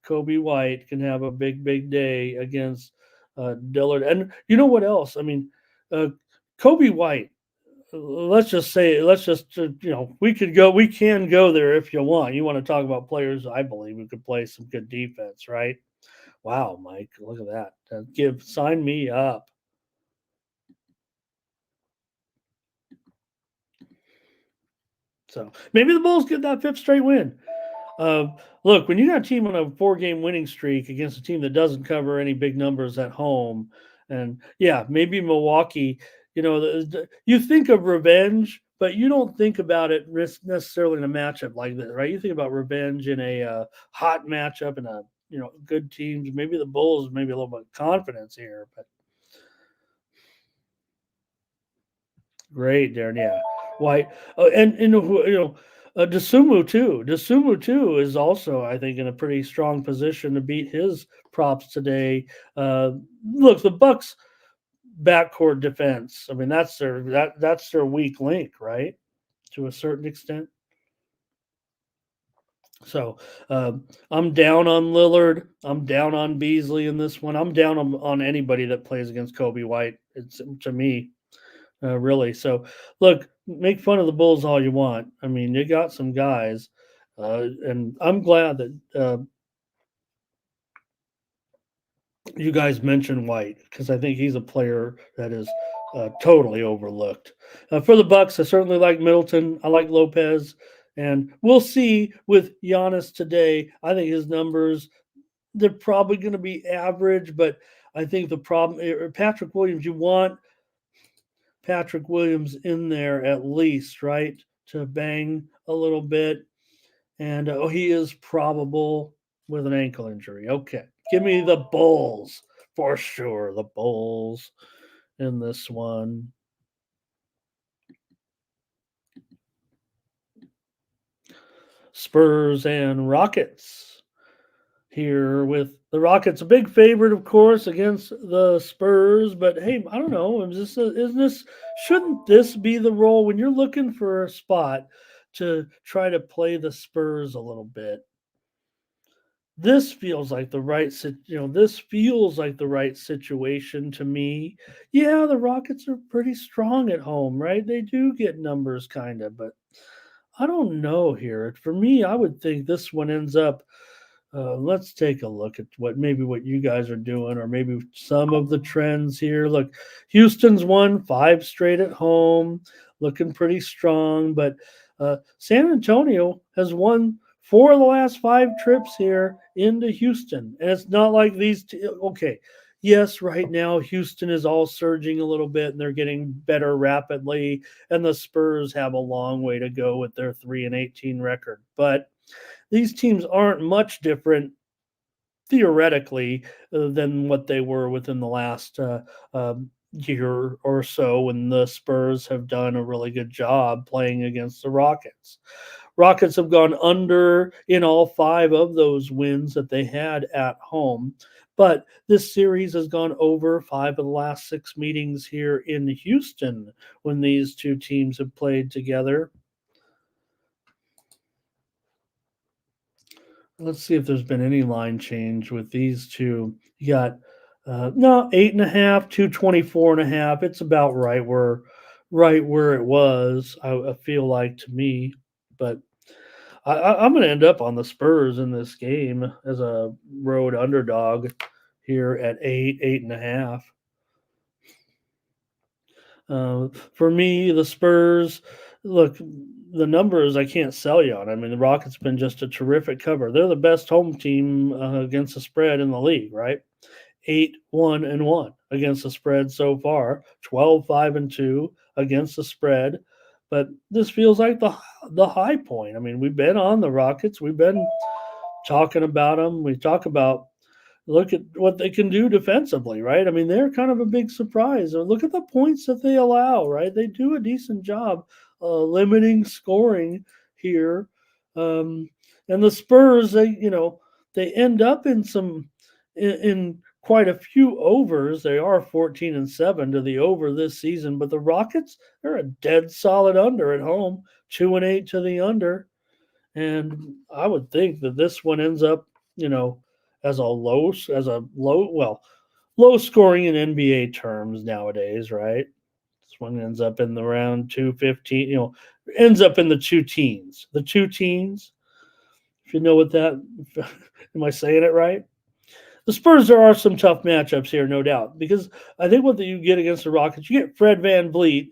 Kobe White can have a big day against Dillard. And you know what else? I mean, uh, Kobe White. We can go there if you want. You want to talk about players, I believe, who could play some good defense, right? Wow, Mike, look at that. Sign me up. So maybe the Bulls get that 5th straight win. Uh, Look, when you got a team on a 4-game winning streak against a team that doesn't cover any big numbers at home, and yeah, maybe Milwaukee, you think of revenge, but you don't think about it necessarily in a matchup like this, right? You think about revenge in a hot matchup and a good teams. Maybe the Bulls, maybe a little bit of confidence here, but great, Darren. Yeah, White. And Dasumu too. Dasumu too is also, I think, in a pretty strong position to beat his props today. Uh, Look, the Bucks backcourt defense. I mean, that's their weak link, right? To a certain extent. So I'm down on Lillard. I'm down on Beasley in this one. I'm down on anybody that plays against Kobe White. It's to me. Really. So, look, make fun of the Bulls all you want. I mean, you got some guys, and I'm glad that you guys mentioned White because I think he's a player that is totally overlooked. For the Bucks, I certainly like Middleton. I like Lopez, and we'll see with Giannis today. I think his numbers they're probably going to be average, but I think the problem Patrick Williams. You want Patrick Williams in there at least, right? To bang a little bit. And he is probable with an ankle injury. Okay. Give me the Bulls for sure. The Bulls in this one. Spurs and Rockets here with the Rockets, a big favorite, of course, against the Spurs. But hey, I don't know. Shouldn't this be the role when you're looking for a spot to try to play the Spurs a little bit? This feels like the this feels like the right situation to me. Yeah, the Rockets are pretty strong at home, right? They do get numbers kind of, but I don't know here. For me, I would think this one ends up let's take a look at what you guys are doing, or maybe some of the trends here. Look, Houston's won 5 straight at home, looking pretty strong. But San Antonio has won 4 of the last 5 trips here into Houston, and it's not like okay, yes, right now Houston is all surging a little bit, and they're getting better rapidly, and the Spurs have a long way to go with their 3-18 record, but these teams aren't much different theoretically than what they were within the last year or so when the Spurs have done a really good job playing against the Rockets. Rockets have gone under in all 5 of those wins that they had at home. But this series has gone over 5 of the last 6 meetings here in Houston when these two teams have played together. Let's see if there's been any line change with these two. You got no 8.5, 224.5. It's about right where it was. I feel like to me, but I'm going to end up on the Spurs in this game as a road underdog here at 8.5. For me, the Spurs, look, the numbers I can't sell you on. I mean, the Rockets been just a terrific cover. They're the best home team against the spread in the league, right? 8-1-1 against the spread so far, 12-5-2 against the spread. But this feels like the high point. I mean, we've been on the Rockets. We've been talking about them. We talk about look at what they can do defensively, right? I mean, they're kind of a big surprise. Look at the points that they allow, right? They do a decent job limiting scoring here. And the Spurs, they end up in quite a few overs. They are 14-7 to the over this season, but the Rockets, they're a dead solid under at home, 2-8 to the under. And I would think that this one ends up, as low scoring in NBA terms nowadays, right? This one ends up in the round 215, ends up in the two teens. The two teens, if you know what that, am I saying it right? The Spurs, there are some tough matchups here, no doubt, because I think what you get against the Rockets, you get Fred VanVleet.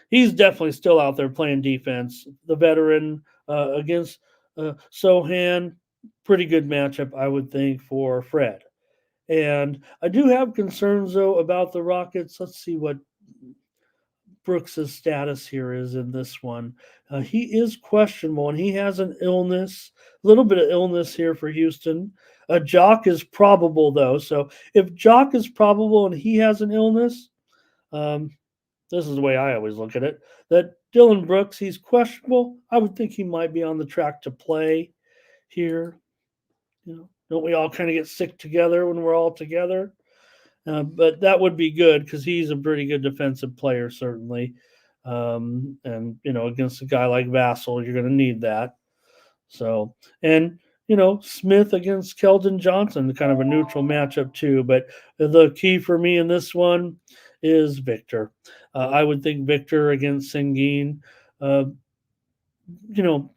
He's definitely still out there playing defense. The veteran against Sohan, pretty good matchup, I would think, for Fred. And I do have concerns though about the Rockets. Let's see what Brooks's status here is in this one. He is questionable, and he has an illness, a little bit of illness here for Houston. Jock is probable though, so if Jock is probable and he has an illness, um, this is the way I always look at it. That Dylan Brooks, he's questionable. I would think he might be on the track to play here. Don't we all kind of get sick together when we're all together? But that would be good because he's a pretty good defensive player, certainly. And against a guy like Vassell, you're going to need that. So, and Smith against Keldon Johnson, kind of a neutral matchup too. But the key for me in this one is Victor. I would think Victor against Sengun. Uh,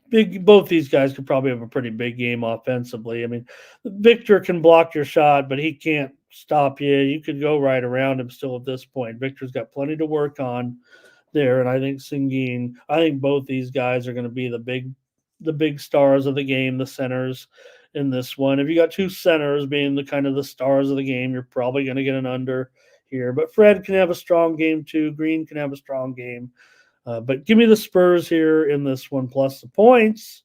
big. Both these guys could probably have a pretty big game offensively. I mean, Victor can block your shot, but he can't stop you. You could go right around him still at this point. Victor's got plenty to work on there, and I think Sengun. I think both these guys are going to be the big stars of the game, the centers in this one. If you got two centers being the kind of the stars of the game, you're probably going to get an under here. But Fred can have a strong game too. Green can have a strong game. But give me the Spurs here in this one plus the points.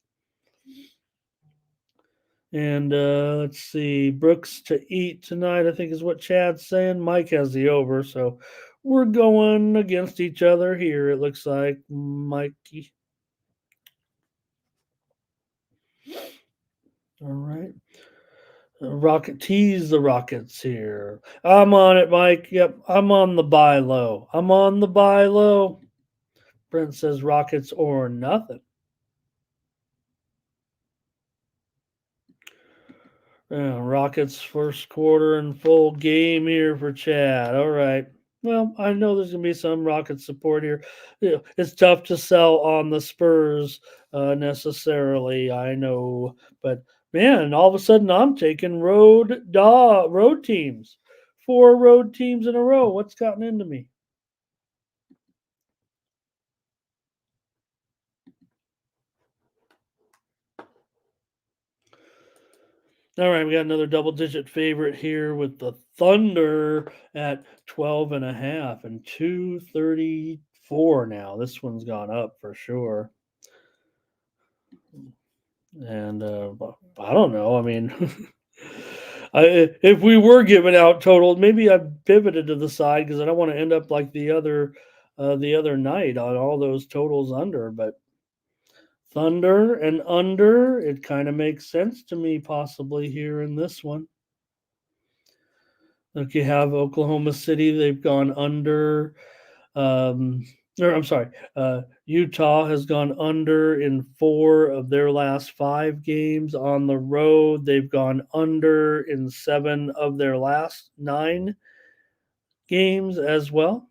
And let's see, Brooks to eat tonight, I think is what Chad's saying. Mike has the over, so we're going against each other here, it looks like, Mikey. All right. Rocket tease the Rockets here. I'm on it, Mike. Yep, I'm on the buy low. I'm on the buy low. Brent says Rockets or nothing. Rockets first quarter and full game here for Chad. All right. Well, I know there's going to be some Rockets support here. It's tough to sell on the Spurs necessarily, I know. But man, all of a sudden I'm taking road teams. 4 road teams in a row. What's gotten into me? All right, we got another double-digit favorite here with the Thunder at 12.5 and 234 now. This one's gone up for sure. And I don't know. I mean, if we were giving out total, maybe I pivoted to the side because I don't want to end up like the other night on all those totals under. But Thunder and under, it kind of makes sense to me possibly here in this one. Like you have Oklahoma City, they've gone under. Or I'm sorry, Utah has gone under in 4 of their last 5 games on the road. They've gone under in 7 of their last 9 games as well.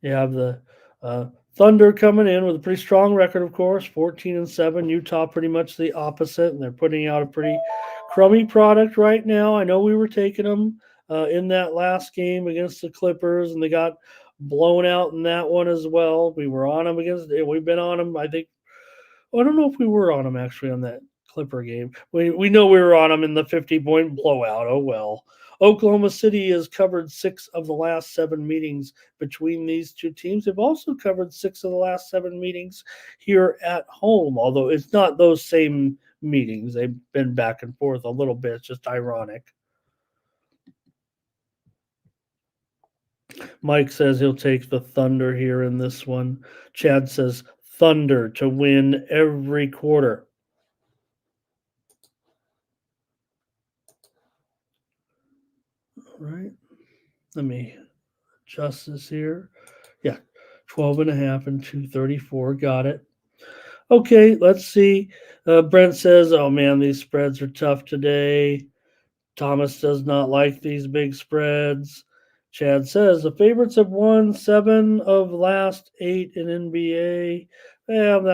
You have the Thunder coming in with a pretty strong record, of course, 14-7. Utah pretty much the opposite, and they're putting out a pretty crummy product right now. I know we were taking them in that last game against the Clippers, and they got blown out in that one as well. We were on them we've been on them, I think. Well, I don't know if we were on them actually on that Clipper game. We know we were on them in the 50-point blowout. Oh, well. Oklahoma City has covered 6 of the last 7 meetings between these two teams. They've also covered 6 of the last 7 meetings here at home, although it's not those same meetings. They've been back and forth a little bit. It's just ironic. Mike says he'll take the Thunder here in this one. Chad says Thunder to win every quarter. All right. Let me adjust this here. Yeah, 12.5 and 234. Got it. Okay, let's see. Brent says, oh man, these spreads are tough today. Thomas does not like these big spreads. Chad says the favorites have won 7 of last 8 in NBA.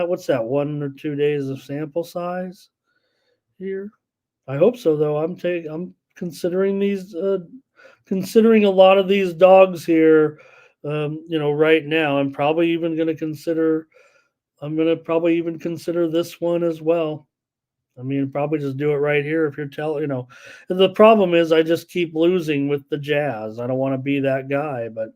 What's that? 1 or 2 days of sample size here. I hope so, though. I'm considering considering a lot of these dogs here. Right now, I'm probably even going to consider I'm gonna probably even consider this one as well. I mean, probably just do it right here if you're telling, The problem is I just keep losing with the Jazz. I don't want to be that guy, but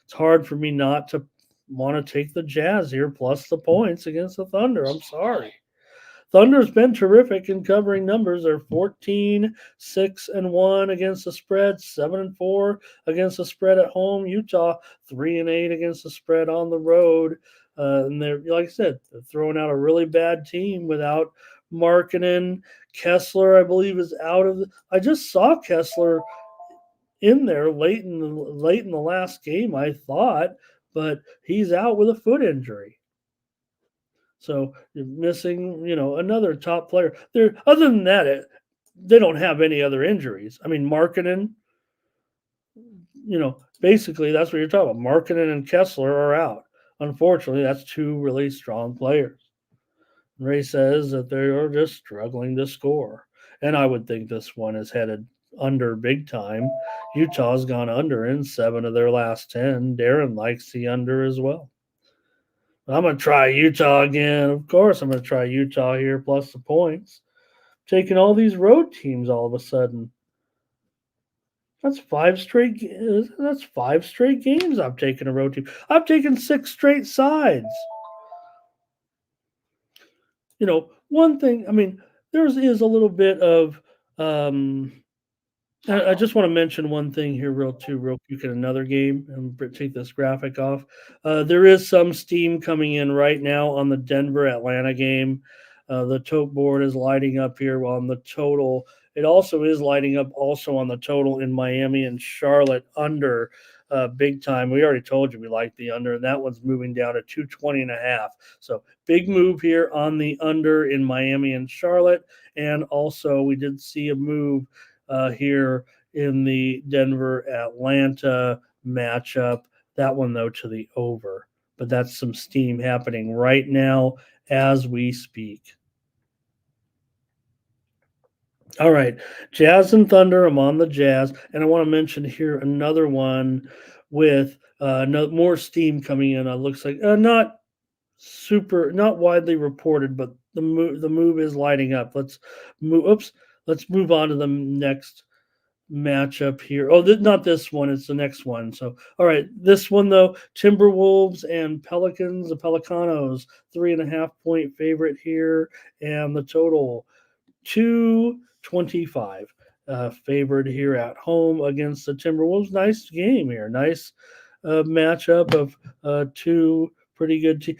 it's hard for me not to want to take the Jazz here plus the points against the Thunder. I'm sorry. Thunder's been terrific in covering numbers. They're 14, 6-1 against the spread, 7-4 against the spread at home. Utah 3-8 against the spread on the road. And they're, like I said, they're throwing out a really bad team without Markkanen. Kessler, I believe, is out of. I just saw Kessler in there late in the last game, I thought, but he's out with a foot injury. So you're missing, another top player. There, other than that, they don't have any other injuries. I mean, Markkanen, basically that's what you're talking about. Markkanen and Kessler are out. Unfortunately, that's two really strong players. Ray says that they are just struggling to score, and I would think this one is headed under big time. Utah's gone under in 7 of their last 10. Darren likes the under as well. I'm going to try Utah again. Of course, I'm going to try Utah here plus the points. Taking all these road teams all of a sudden. That's five straight. That's 5 straight games I've taken a road team. I've taken 6 straight sides. One thing. I mean, there is a little bit of. I just want to mention one thing here, real quick, in another game, and take this graphic off. There is some steam coming in right now on the Denver Atlanta game. The tote board is lighting up here on the total. It also is lighting up also on the total in Miami and Charlotte under big time. We already told you we like the under, and that one's moving down to 220.5. So big move here on the under in Miami and Charlotte, and also we did see a move here in the Denver Atlanta matchup. That one, though, to the over. But that's some steam happening right now as we speak. All right. Jazz and Thunder. I'm on the Jazz. And I want to mention here another one with more steam coming in. It looks like not widely reported, but the move is lighting up. Let's move on to the next matchup here. Oh, not this one. It's the next one. So, all right, this one though, Timberwolves and Pelicans. The Pelicanos 3.5-point favorite here, and the total 225. Favored here at home against the Timberwolves. Nice game here. Nice matchup of two pretty good teams.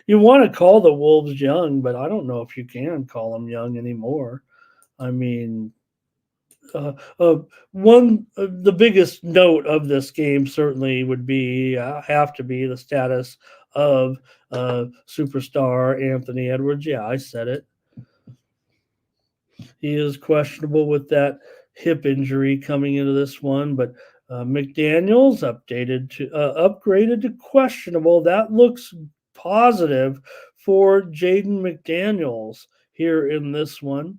You want to call the Wolves young, but I don't know if you can call them young anymore. I mean, the biggest note of this game certainly would be have to be the status of superstar Anthony Edwards. Yeah, I said it. He is questionable with that hip injury coming into this one, but McDaniels upgraded to questionable. That looks positive for Jaden McDaniels here in this one.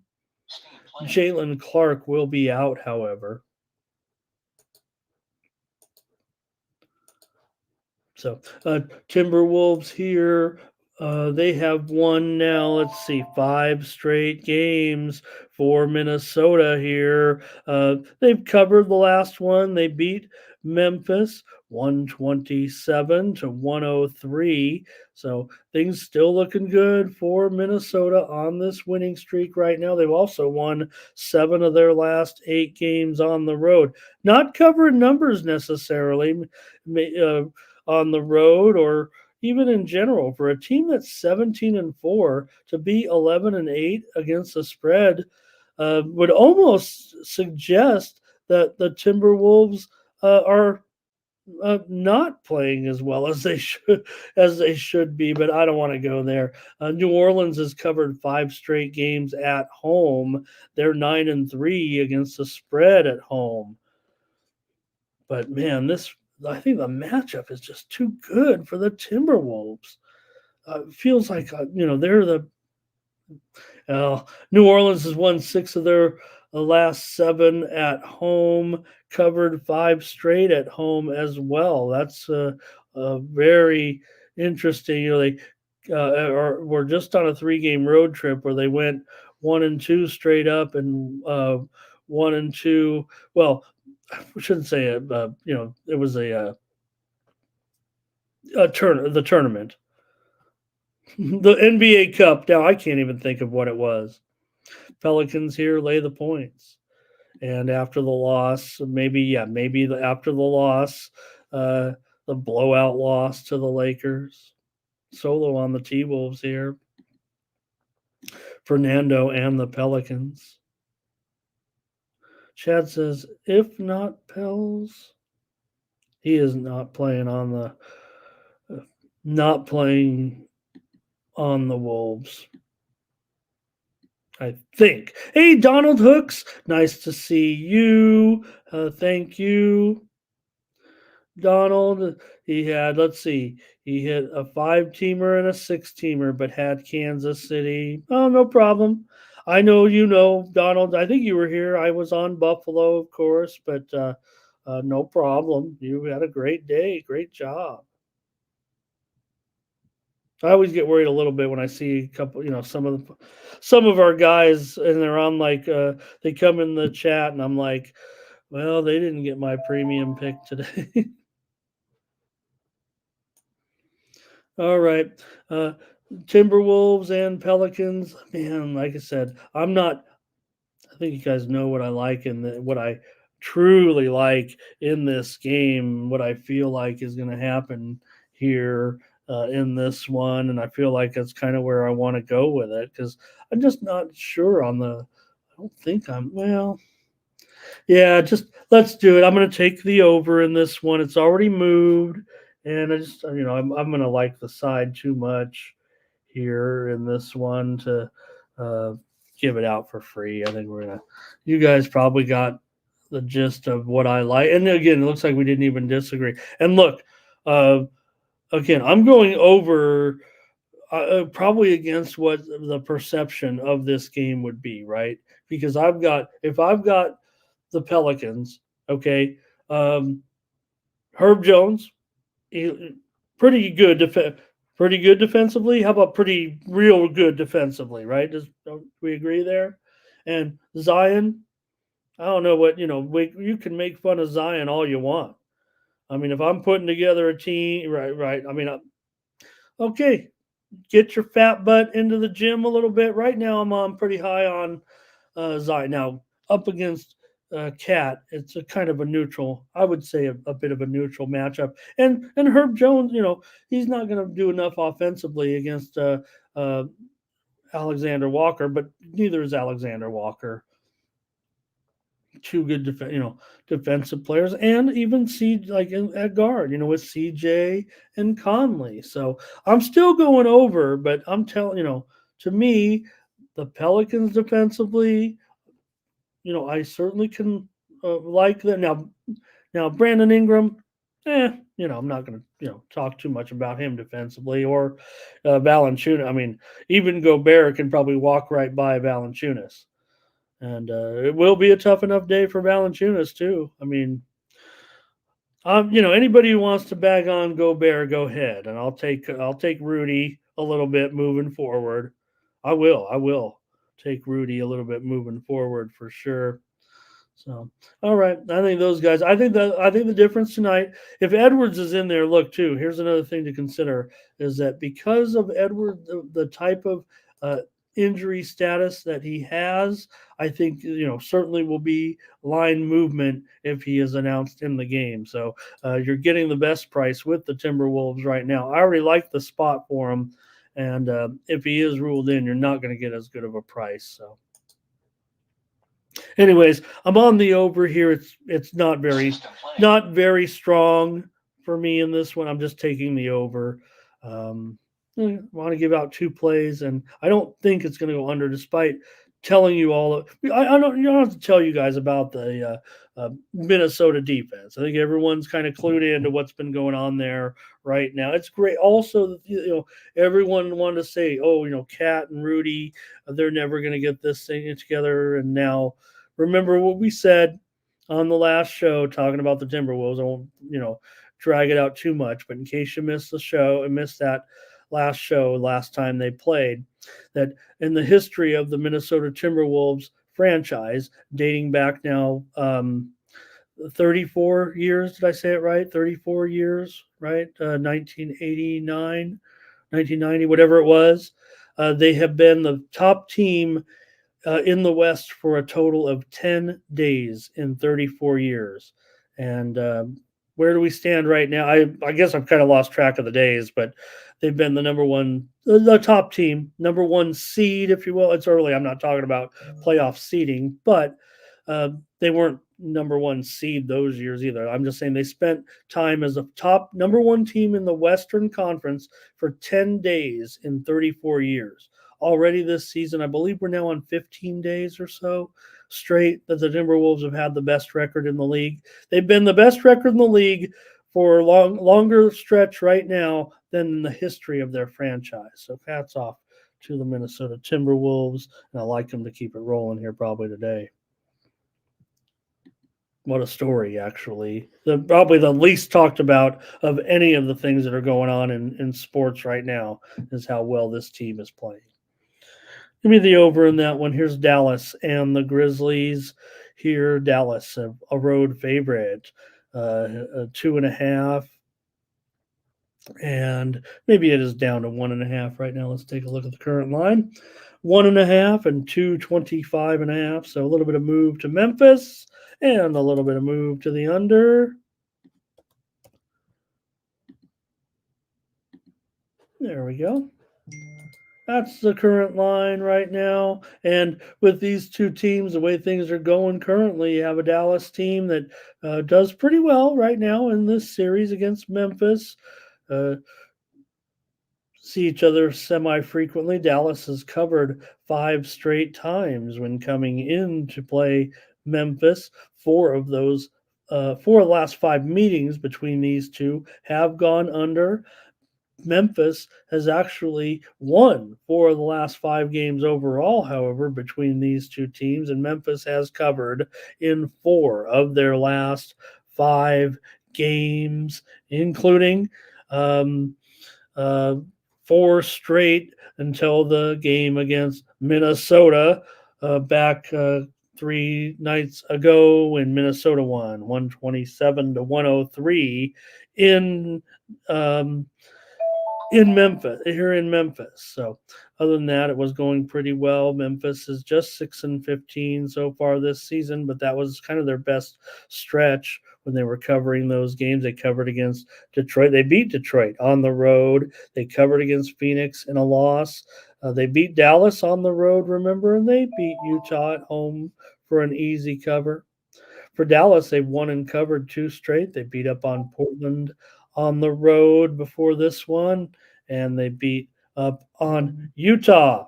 Jalen Clark will be out, however. So Timberwolves here, they have won now, let's see, 5 straight games for Minnesota here. They've covered the last one. They beat Memphis 127-103. So things still looking good for Minnesota on this winning streak right now. They've also won 7 of their last 8 games on the road. Not covering numbers necessarily. On the road or even in general for a team that's 17-4 to be 11-8 against the spread would almost suggest that the Timberwolves are not playing as well as they should be, but I don't want to go there. New Orleans has covered 5 straight games at home. They're 9-3 against the spread at home. But man, I think the matchup is just too good for the Timberwolves. Feels like they're the New Orleans has won 6 of their last 7 at home, covered 5 straight at home as well. That's very interesting. or were just on a 3-game road trip where they went 1-2 straight up and 1-2. Well, we shouldn't say it. It was the tournament, the NBA Cup. Now I can't even think of what it was. Pelicans here lay the points, and after the loss, after the loss, uh, the blowout loss to the Lakers. Solo on the T Wolves here. Fernando and the Pelicans. Chad says, if not Pels, he is not playing on the Wolves. I think. Hey, Donald Hooks, nice to see you. Thank you, Donald. He hit a 5-teamer and a 6-teamer, but had Kansas City. Oh, no problem. I know you know, Donald. I think you were here. I was on Buffalo, of course, but no problem. You had a great day. Great job. I always get worried a little bit when I see a couple, some of our guys, and they're on they come in the chat, and I'm like, well, they didn't get my premium pick today. All right, Timberwolves and Pelicans. Man, like I said, I'm not. I think you guys know what I like and what I truly like in this game. What I feel like is going to happen here in this one, and I feel like that's kind of where I want to go with it because I'm just not sure on the. I don't think I'm well. Yeah, just let's do it. I'm going to take the over in this one. It's already moved, and I just I'm going to like the side too much here in this one to uh, give it out for free. I think we're gonna. You guys probably got the gist of what I like, and again, it looks like we didn't even disagree. And look, uh, again, I'm going over. Probably against what the perception of this game would be, right? Because if I've got the Pelicans, okay, um, Herb Jones, he, pretty good pretty good defensively. How about pretty real good defensively, right? Don't we agree there? And Zion, I don't know what you can make fun of Zion all you want. I mean, if I'm putting together a team, right. I mean, okay, get your fat butt into the gym a little bit. Right now, I'm on pretty high on Zion. Now, up against Cat, it's a kind of a neutral. I would say a bit of a neutral matchup. And Herb Jones, he's not going to do enough offensively against uh, Alexander Walker, but neither is Alexander Walker. Two good, defensive players, and even at guard, with CJ and Conley. So I'm still going over, but I'm telling to me, the Pelicans defensively, I certainly can like them now. Now Brandon Ingram, I'm not going to talk too much about him defensively or Valanciunas. I mean, even Gobert can probably walk right by Valanciunas. And it will be a tough enough day for Valanciunas too. I mean, anybody who wants to bag on Gobert, go ahead, and I'll take Rudy a little bit moving forward. I will take Rudy a little bit moving forward for sure. So, all right, I think those guys. I think the difference tonight, if Edwards is in there, look too. Here's another thing to consider: is that because of Edwards, the type of injury status that he has, I think certainly will be line movement if he is announced in the game. So you're getting the best price with the Timberwolves right now. I already like the spot for him, and if he is ruled in, you're not going to get as good of a price. So. Anyways, I'm on the over here. It's not very strong for me in this one. I'm just taking the over. I want to give out 2 plays, and I don't think it's going to go under, despite telling you all. I don't have to tell you guys about the Minnesota defense. I think everyone's kind of clued into what's been going on there right now. It's great. Also, everyone wanted to say, oh, Cat and Rudy, they're never going to get this thing together. And now, remember what we said on the last show talking about the Timberwolves. I won't, drag it out too much, but in case you missed the show and missed that, last time they played, that in the history of the Minnesota Timberwolves franchise, dating back now 34 years. Did I say it right? 34 years, right? 1989, 1990, whatever it was. They have been the top team in the West for a total of 10 days in 34 years. And where do we stand right now? I guess I've kind of lost track of the days, but they've been the number one, the top team, number one seed, if you will. It's early. I'm not talking about playoff seeding, but they weren't number one seed those years either. I'm just saying they spent time as a top number one team in the Western Conference for 10 days in 34 years already this season. I believe we're now on 15 days or so straight that the Timberwolves have had the best record in the league. They've been the best record in the league for a longer stretch right now than in the history of their franchise. So hats off to the Minnesota Timberwolves, and I like them to keep it rolling here probably today. What a story, actually. Probably the least talked about of any of the things that are going on in sports right now is how well this team is playing. Give me the over in that one. Here's Dallas and the Grizzlies. Here, Dallas, a road favorite, a 2.5. And maybe it is down to 1.5 right now. Let's take a look at the current line. 1.5 and 225.5. So a little bit of move to Memphis and a little bit of move to the under. There we go. That's the current line right now. And with these two teams, the way things are going currently, you have a Dallas team that does pretty well right now in this series against Memphis. See each other semi-frequently. Dallas has covered 5 straight times when coming in to play Memphis. 4 of the last 5 meetings between these two have gone under. Memphis has actually won 4 of the last 5 games overall, however, between these two teams, and Memphis has covered in 4 of their last 5 games, including 4 straight until the game against Minnesota back 3 nights ago when Minnesota won 127-103 in Memphis, here in Memphis. So other than that, it was going pretty well. Memphis is just 6-15 so far this season, but that was kind of their best stretch when they were covering those games. They covered against Detroit. They beat Detroit on the road. They covered against Phoenix in a loss. They beat Dallas on the road, remember, and they beat Utah at home for an easy cover. For Dallas, they've won and covered 2 straight. They beat up on Portland on the road before this one, and they beat up on Utah.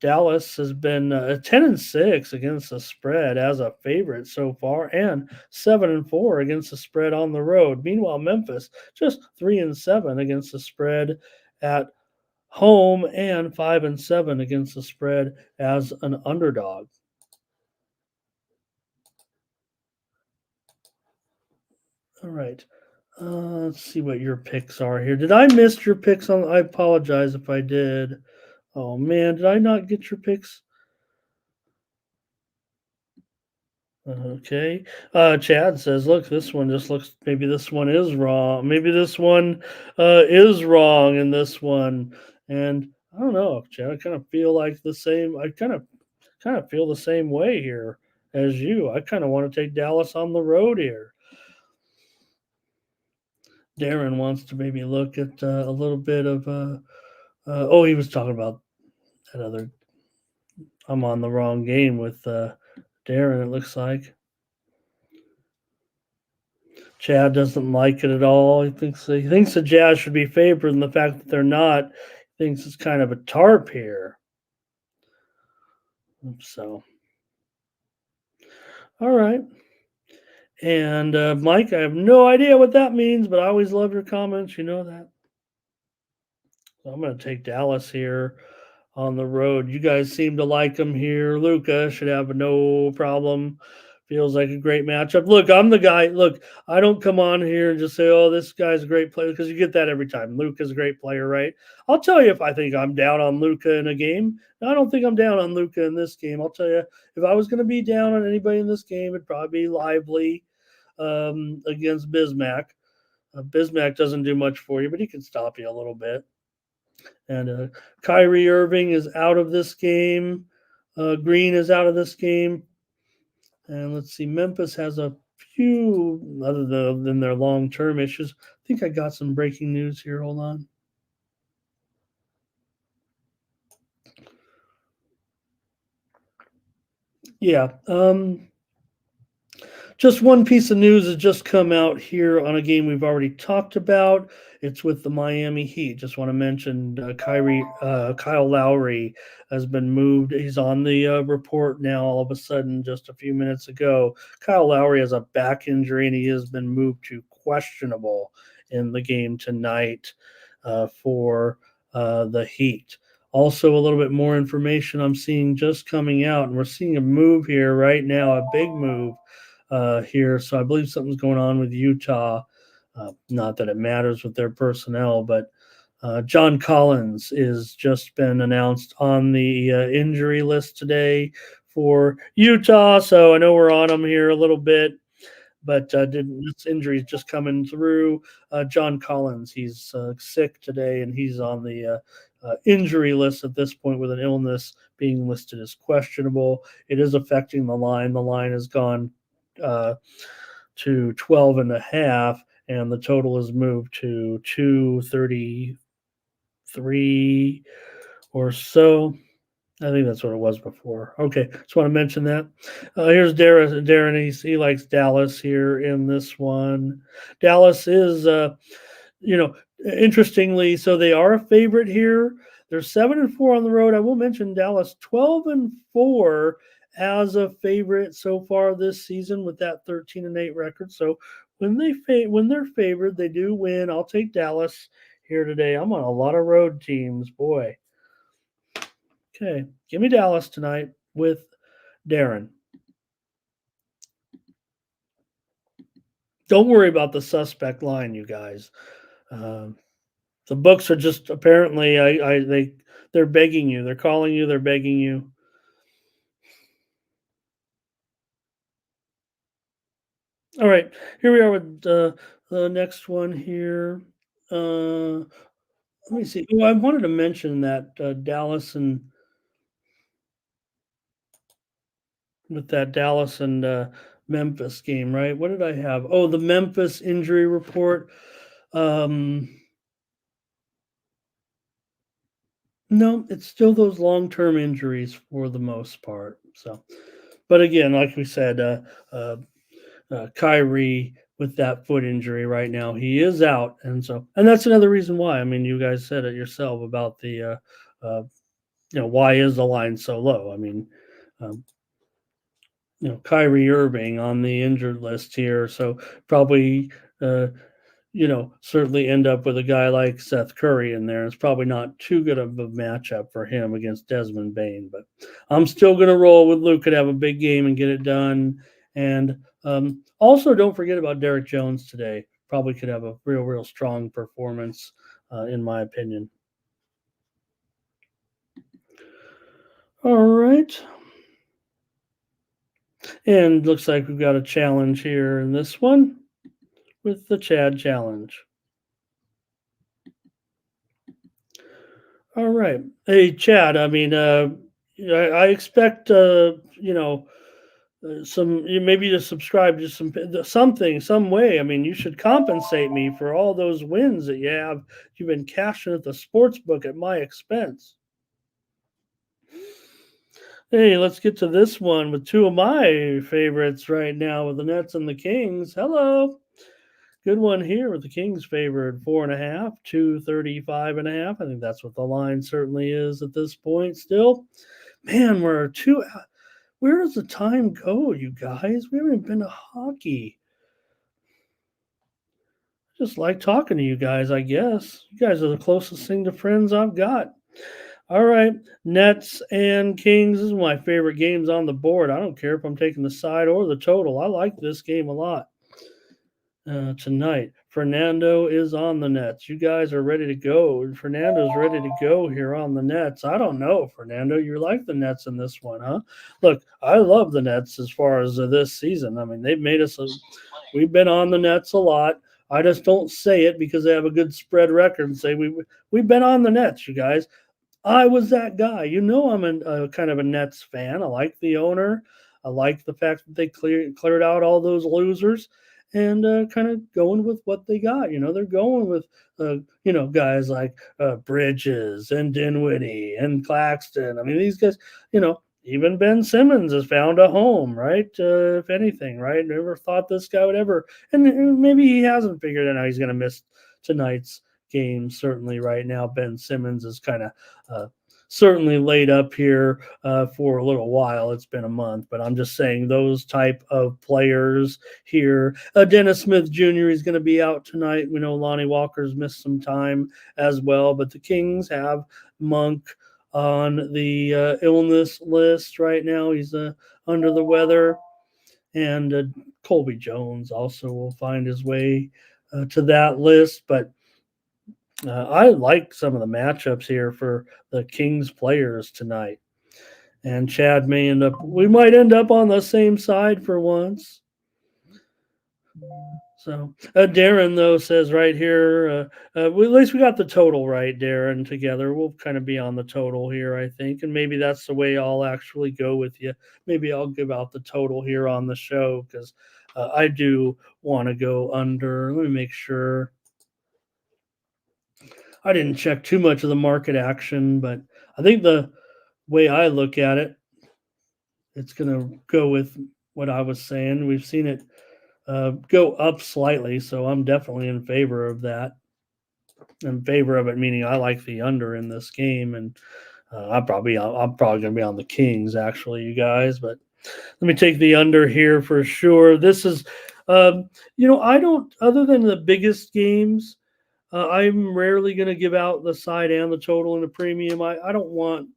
Dallas has been 10-6 against the spread as a favorite so far, and 7-4 against the spread on the road. Meanwhile, Memphis just 3-7 against the spread at home, and 5-7 against the spread as an underdog. All right. Let's see what your picks are here. Did I miss your picks on? I apologize if I did. Oh man, did I not get your picks? Okay. Chad says, "Look, this one just looks. Maybe this one is wrong. Maybe this one is wrong in this one." And I don't know, Chad. I kind of feel like the same. I kind of feel the same way here as you. I kind of want to take Dallas on the road here. Darren wants to maybe look at a little bit of. Oh, he was talking about that other. I'm on the wrong game with Darren. It looks like Chad doesn't like it at all. He thinks the Jazz should be favored, and the fact that they're not, he thinks it's kind of a tarp here. So, all right. And Mike, I have no idea what that means, but I always love your comments. You know that. So I'm going to take Dallas here on the road. You guys seem to like them here. Luca should have no problem Feels like a great matchup. Look, I'm the guy. Look, I don't come on here and just say, "Oh, this guy's a great player," because you get that every time. Luka's a great player, right? I'll tell you if I think I'm down on Luka in a game. I don't think I'm down on Luka in this game. I'll tell you if I was going to be down on anybody in this game, it'd probably be Lively against Bismack. Bismack doesn't do much for you, but he can stop you a little bit. And Kyrie Irving is out of this game. Green is out of this game. And let's see, Memphis has a few other than their long term issues. I think I got some breaking news here. Hold on. Yeah. Just one piece of news has just come out here on a game we've already talked about. It's with the Miami Heat. Just want to mention Kyle Lowry has been moved. He's on the report now. All of a sudden, just a few minutes ago, Kyle Lowry has a back injury and he has been moved to questionable in the game tonight for the Heat. Also, a little bit more information I'm seeing just coming out, and we're seeing a move here right now, a big move here. So I believe something's going on with Utah. Not that it matters with their personnel, but John Collins is just been announced on the injury list today for Utah. So I know we're on them here a little bit, but this injury is just coming through. John Collins, he's sick today, and he's on the injury list at this point with an illness being listed as questionable. It is affecting the line. The line has gone to 12 and a half, and the total has moved to 233 or so. I think that's what it was before. Okay, just want to mention that. Here's Darren. Darren, he likes Dallas here in this one. Dallas is, interestingly, so they are a favorite here. They're 7-4 on the road. I will mention Dallas 12-4 as a favorite so far this season with that 13-8 record. So when they're favored, they do win. I'll take Dallas here today. I'm on a lot of road teams, boy. Okay, give me Dallas tonight with Darren. Don't worry about the suspect line, you guys. The books are just apparently they're begging you. They're calling you. They're begging you. All right, here we are with the next one here. Let me see. Oh, I wanted to mention that Dallas and with that Dallas and Memphis game, right? What did I have? Oh, the Memphis injury report. Um, no, it's still those long-term injuries for the most part. So, but again, like we said, Kyrie with that foot injury right now, he is out, and that's another reason why. I mean, you guys said it yourself about the, why is the line so low? I mean, um, Kyrie Irving on the injured list here, so probably, uh, certainly end up with a guy like Seth Curry in there. It's probably not too good of a matchup for him against Desmond Bain, but I'm still going to roll with Luke. Could have a big game and get it done. And also, don't forget about Derek Jones today. Probably could have a real strong performance, in my opinion. All right. And looks like we've got a challenge here in this one with the Chad challenge. All right. Hey, Chad, I mean, I expect, some you maybe to subscribe to something, some way. I mean, you should compensate me for all those wins that you've been cashing at the sports book at my expense. Hey, let's get to this one with two of my favorites right now with the Nets and the Kings. Hello. Good one here with the Kings favored 4.5, 235.5. I think that's what the line certainly is at this point still. Man, where does the time go, you guys? We haven't been to hockey. Just like talking to you guys, I guess. You guys are the closest thing to friends I've got. All right, Nets and Kings is my favorite games on the board. I don't care if I'm taking the side or the total. I like this game a lot tonight. Fernando is on the Nets. You guys are ready to go. Fernando's ready to go here on the Nets. I don't know, Fernando. You like the Nets in this one, huh? Look, I love the Nets as far as this season. I mean, they've made us. We've been on the Nets a lot. I just don't say it because they have a good spread record and say we've been on the Nets, you guys. I was that guy. You know, I'm a kind of a Nets fan. I like the owner. I like the fact that they cleared out all those losers and kind of going with what they got. You know, they're going with guys like Bridges and Dinwiddie and Claxton. I mean, these guys. Even Ben Simmons has found a home, right? If anything, right? Never thought this guy would ever, and maybe he hasn't figured out how he's going to miss tonight's game. Certainly, right now, Ben Simmons is kind of uh, certainly laid up here for a little while. It's been a month, but I'm just saying those type of players here. Dennis Smith Jr. is going to be out tonight. We know Lonnie Walker's missed some time as well, but the Kings have Monk on the illness list right now. He's under the weather. And Colby Jones also will find his way to that list. But I like some of the matchups here for the Kings players tonight. And Chad we might end up on the same side for once. So Darren though says right here, at least we got the total right, Darren. Together, we'll kind of be on the total here, I think, and maybe that's the way I'll actually go with you. Maybe I'll give out the total here on the show because I do want to go under. Let me make sure. I didn't check too much of the market action, but I think the way I look at it, it's going to go with what I was saying. We've seen it go up slightly, so I'm definitely in favor of that. In favor of it, meaning I like the under in this game, and I'm probably going to be on the Kings actually, you guys. But let me take the under here for sure. This is, I don't other than the biggest games. I'm rarely going to give out the side and the total and the premium. I don't want,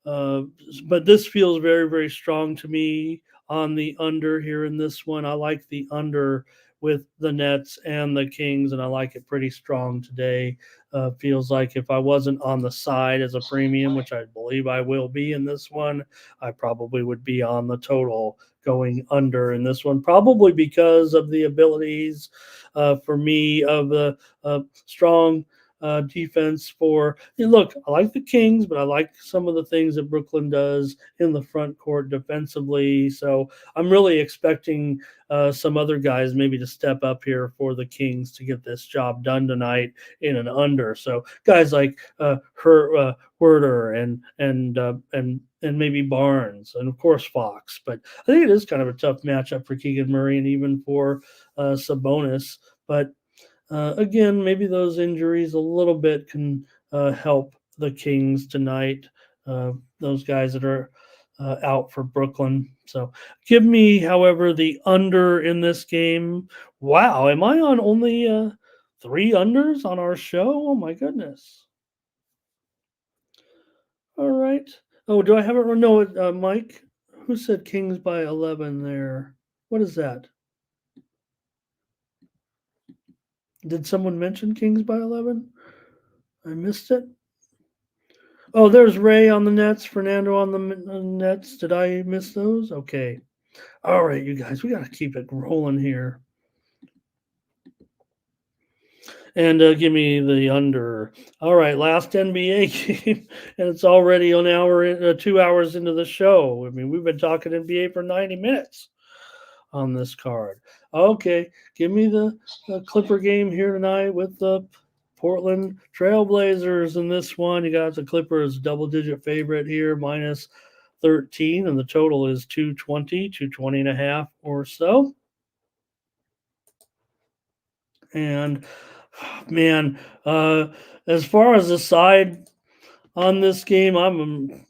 uh, but this feels very, very strong to me on the under here in this one. I like the under with the Nets and the Kings, and I like it pretty strong today. Feels like if I wasn't on the side as a premium, which I believe I will be in this one, I probably would be on the total going under in this one, probably because of the abilities for me of the strong defense for look, I like the Kings, but I like some of the things that Brooklyn does in the front court defensively. So I'm really expecting some other guys maybe to step up here for the Kings to get this job done tonight in an under. So guys like Herder and maybe Barnes and of course Fox. But I think it is kind of a tough matchup for Keegan Murray and even for Sabonis. But again, maybe those injuries a little bit can help the Kings tonight. Those guys that are out for Brooklyn. So give me, however, the under in this game. Wow, am I on only 3 unders on our show? Oh my goodness. All right. Oh, do I have it? No, Mike. Who said Kings by 11 there? What is that? Did someone mention Kings by 11? I missed it. Oh, there's Ray on the Nets, Fernando on the Nets. Did I miss those? Okay. All right, you guys, we got to keep it rolling here. And give me the under. All right, last NBA game, and it's already an hour, 2 hours into the show. I mean, we've been talking NBA for 90 minutes on this card. Okay, give me the Clipper game here tonight with the Portland Trailblazers in this one. You got the Clippers double-digit favorite here, minus 13, and the total is 220 and a half or so. And man, as far as the side on this game, I'm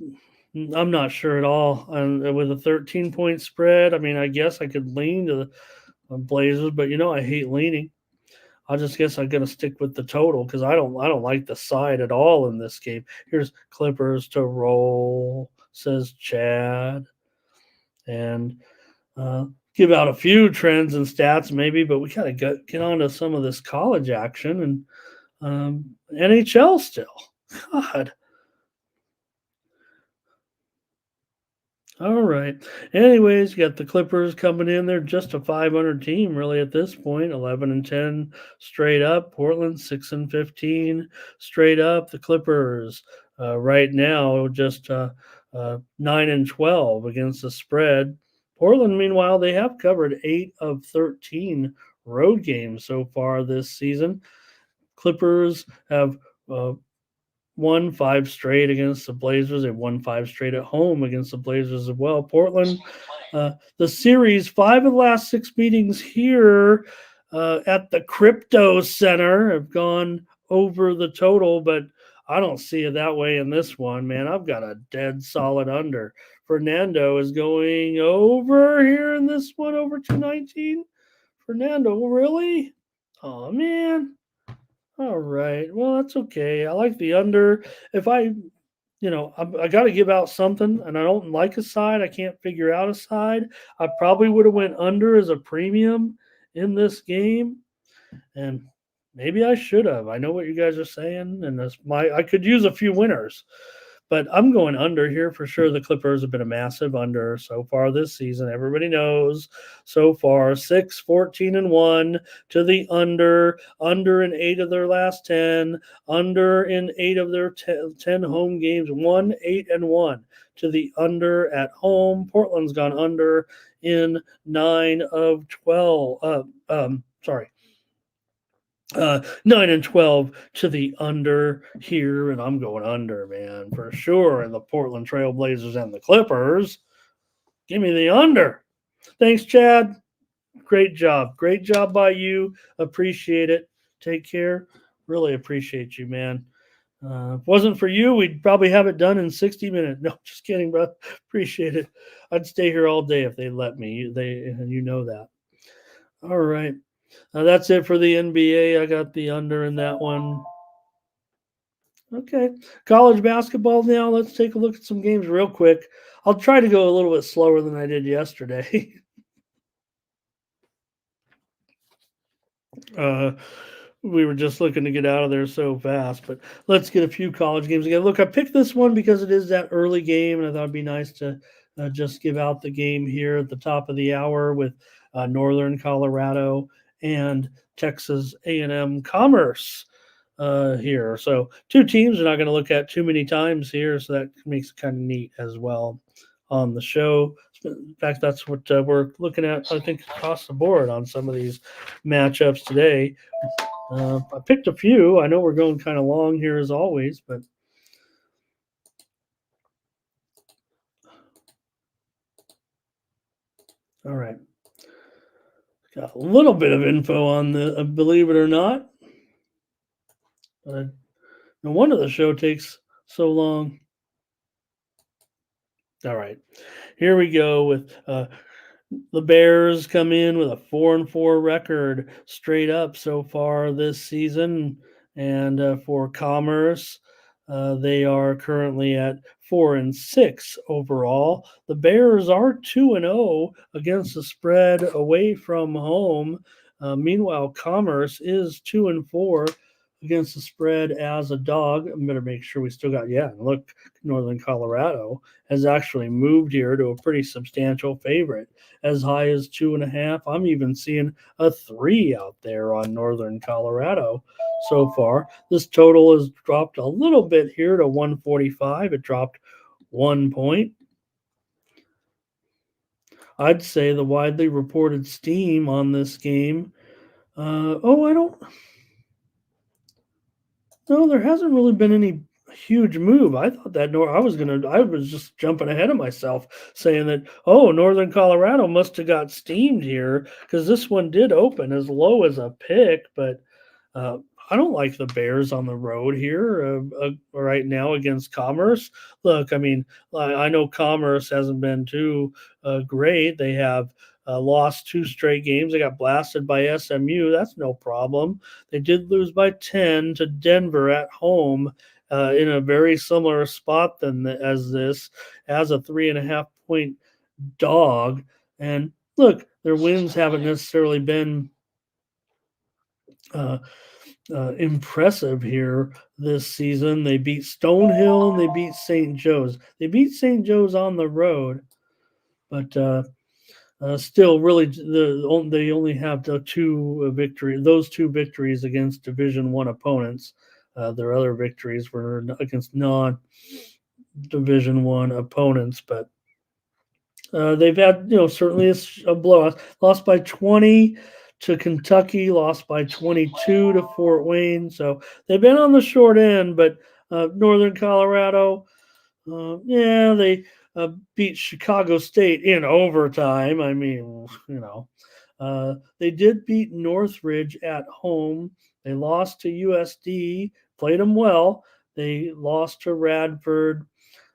not sure at all. With a 13-point spread, I mean, I guess I could lean to the Blazers, but I hate leaning. I just guess I'm gonna stick with the total because I don't like the side at all in this game. Here's Clippers to roll, says Chad, and uh, give out a few trends and stats maybe, but we gotta get on to some of this college action and NHL still. God. All right. Anyways, you got the Clippers coming in. They're just a 500 team, really, at this point. 11-10 straight up. Portland 6-15 straight up. The Clippers right now just 9-12 against the spread. Portland, meanwhile, they have covered 8 of 13 road games so far this season. Clippers have uh, won 5 straight against the Blazers. They won 5 straight at home against the Blazers as well. Portland, the series, 5 of the last 6 meetings here at the Crypto Center have gone over the total, but I don't see it that way in this one, man. I've got a dead solid under. Fernando is going over here in this one, over 219. Fernando, really? Oh, man. All right. Well, that's okay. I like the under. If I got to give out something, and I don't like a side. I can't figure out a side. I probably would have went under as a premium in this game, and maybe I should have. I know what you guys are saying, and I could use a few winners. But I'm going under here for sure. The Clippers have been a massive under so far this season. Everybody knows so far 6-14-1 to the under in 8 of their last 10, under in 8 of their 10 home games, 1-8-1 to the under at home. Portland's gone under in 9 of 12. Sorry. 9-12 to the under here, and I'm going under, man, for sure. And the Portland Trail Blazers and the Clippers. Give me the under. Thanks, Chad. Great job. Great job by you. Appreciate it. Take care. Really appreciate you, man. If it wasn't for you, we'd probably have it done in 60 minutes. No, just kidding, bro. Appreciate it. I'd stay here all day if they let me. You know that. All right. That's it for the NBA. I got the under in that one. Okay. College basketball now. Let's take a look at some games real quick. I'll try to go a little bit slower than I did yesterday. We were just looking to get out of there so fast, but let's get a few college games again. Look, I picked this one because it is that early game, and I thought it'd be nice to just give out the game here at the top of the hour with Northern Colorado and Texas A&M Commerce here. So 2 teams we're not going to look at too many times here, so that makes it kind of neat as well on the show. In fact, that's what we're looking at, I think, across the board on some of these matchups today. I picked a few. I know we're going kind of long here as always, but all right. Got a little bit of info on the, believe it or not. No wonder the show takes so long. All right, here we go with the Bears come in with a 4-4 record straight up so far this season, and for Commerce, they are currently at 4-6 overall. The Bears are 2-0 against the spread away from home. Meanwhile, Commerce is 2-4 against the spread as a dog. I better make sure we still got look, Northern Colorado has actually moved here to a pretty substantial favorite, as high as 2.5. I'm even seeing a 3 out there on Northern Colorado so far. This total has dropped a little bit here to 145. It dropped 1 point. I'd say the widely reported steam on this game. No, there hasn't really been any huge move. I thought that I was just jumping ahead of myself saying that, Northern Colorado must have got steamed here because this one did open as low as a pick, but I don't like the Bears on the road here right now against Commerce. Look, I mean, I know Commerce hasn't been too great. They have lost 2 straight games. They got blasted by SMU. That's no problem. They did lose by 10 to Denver at home in a very similar spot as this, as a 3.5 point dog. And look, their wins haven't necessarily been uh, impressive here this season. They beat Stonehill and they beat St. Joe's. They beat St. Joe's on the road, but still, really, they only have those two victories against Division One opponents. Their other victories were against non-Division One opponents, but they've had, certainly a blowout. Lost by 20 to Kentucky, lost by 22 to Fort Wayne. So they've been on the short end, but Northern Colorado, they beat Chicago State in overtime. I mean, they did beat Northridge at home. They lost to USD, played them well. They lost to Radford,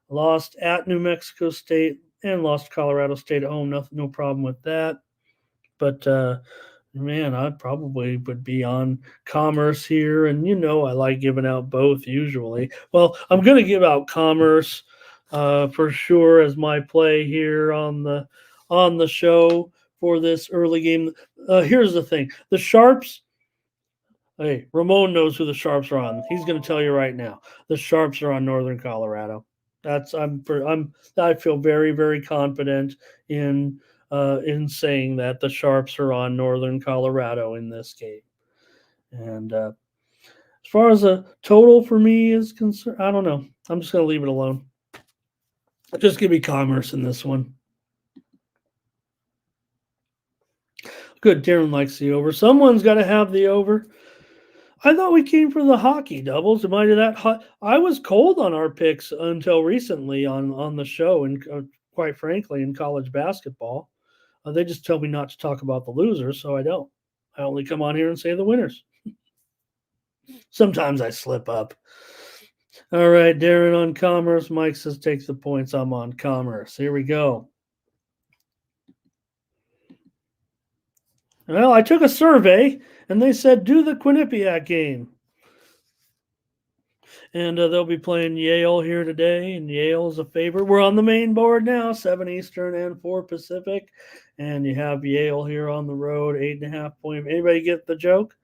lost at New Mexico State, and lost Colorado State at home. No problem with that. But man, I probably would be on Commerce here, and I like giving out both usually. Well, I'm going to give out Commerce for sure as my play here on the show for this early game. Here's the thing: the Sharps. Hey, Ramon knows who the Sharps are on. He's going to tell you right now. The Sharps are on Northern Colorado. I feel very, very confident in saying that the Sharps are on Northern Colorado in this game. And as far as a total for me is concerned, I don't know. I'm just going to leave it alone. Just give me Commerce in this one. Good. Darren likes the over. Someone's got to have the over. I thought we came for the hockey doubles. Am I that hot? I was cold on our picks until recently on the show, and quite frankly, in college basketball. They just tell me not to talk about the losers, so I don't. I only come on here and say the winners. Sometimes I slip up. All right, Darren on Commerce. Mike says takes the points. I'm on Commerce. Here we go. Well, I took a survey, and they said do the Quinnipiac game. And they'll be playing Yale here today, and Yale's a favorite. We're on the main board now, 7 Eastern and 4 Pacific. And you have Yale here on the road, 8.5 point. Anybody get the joke?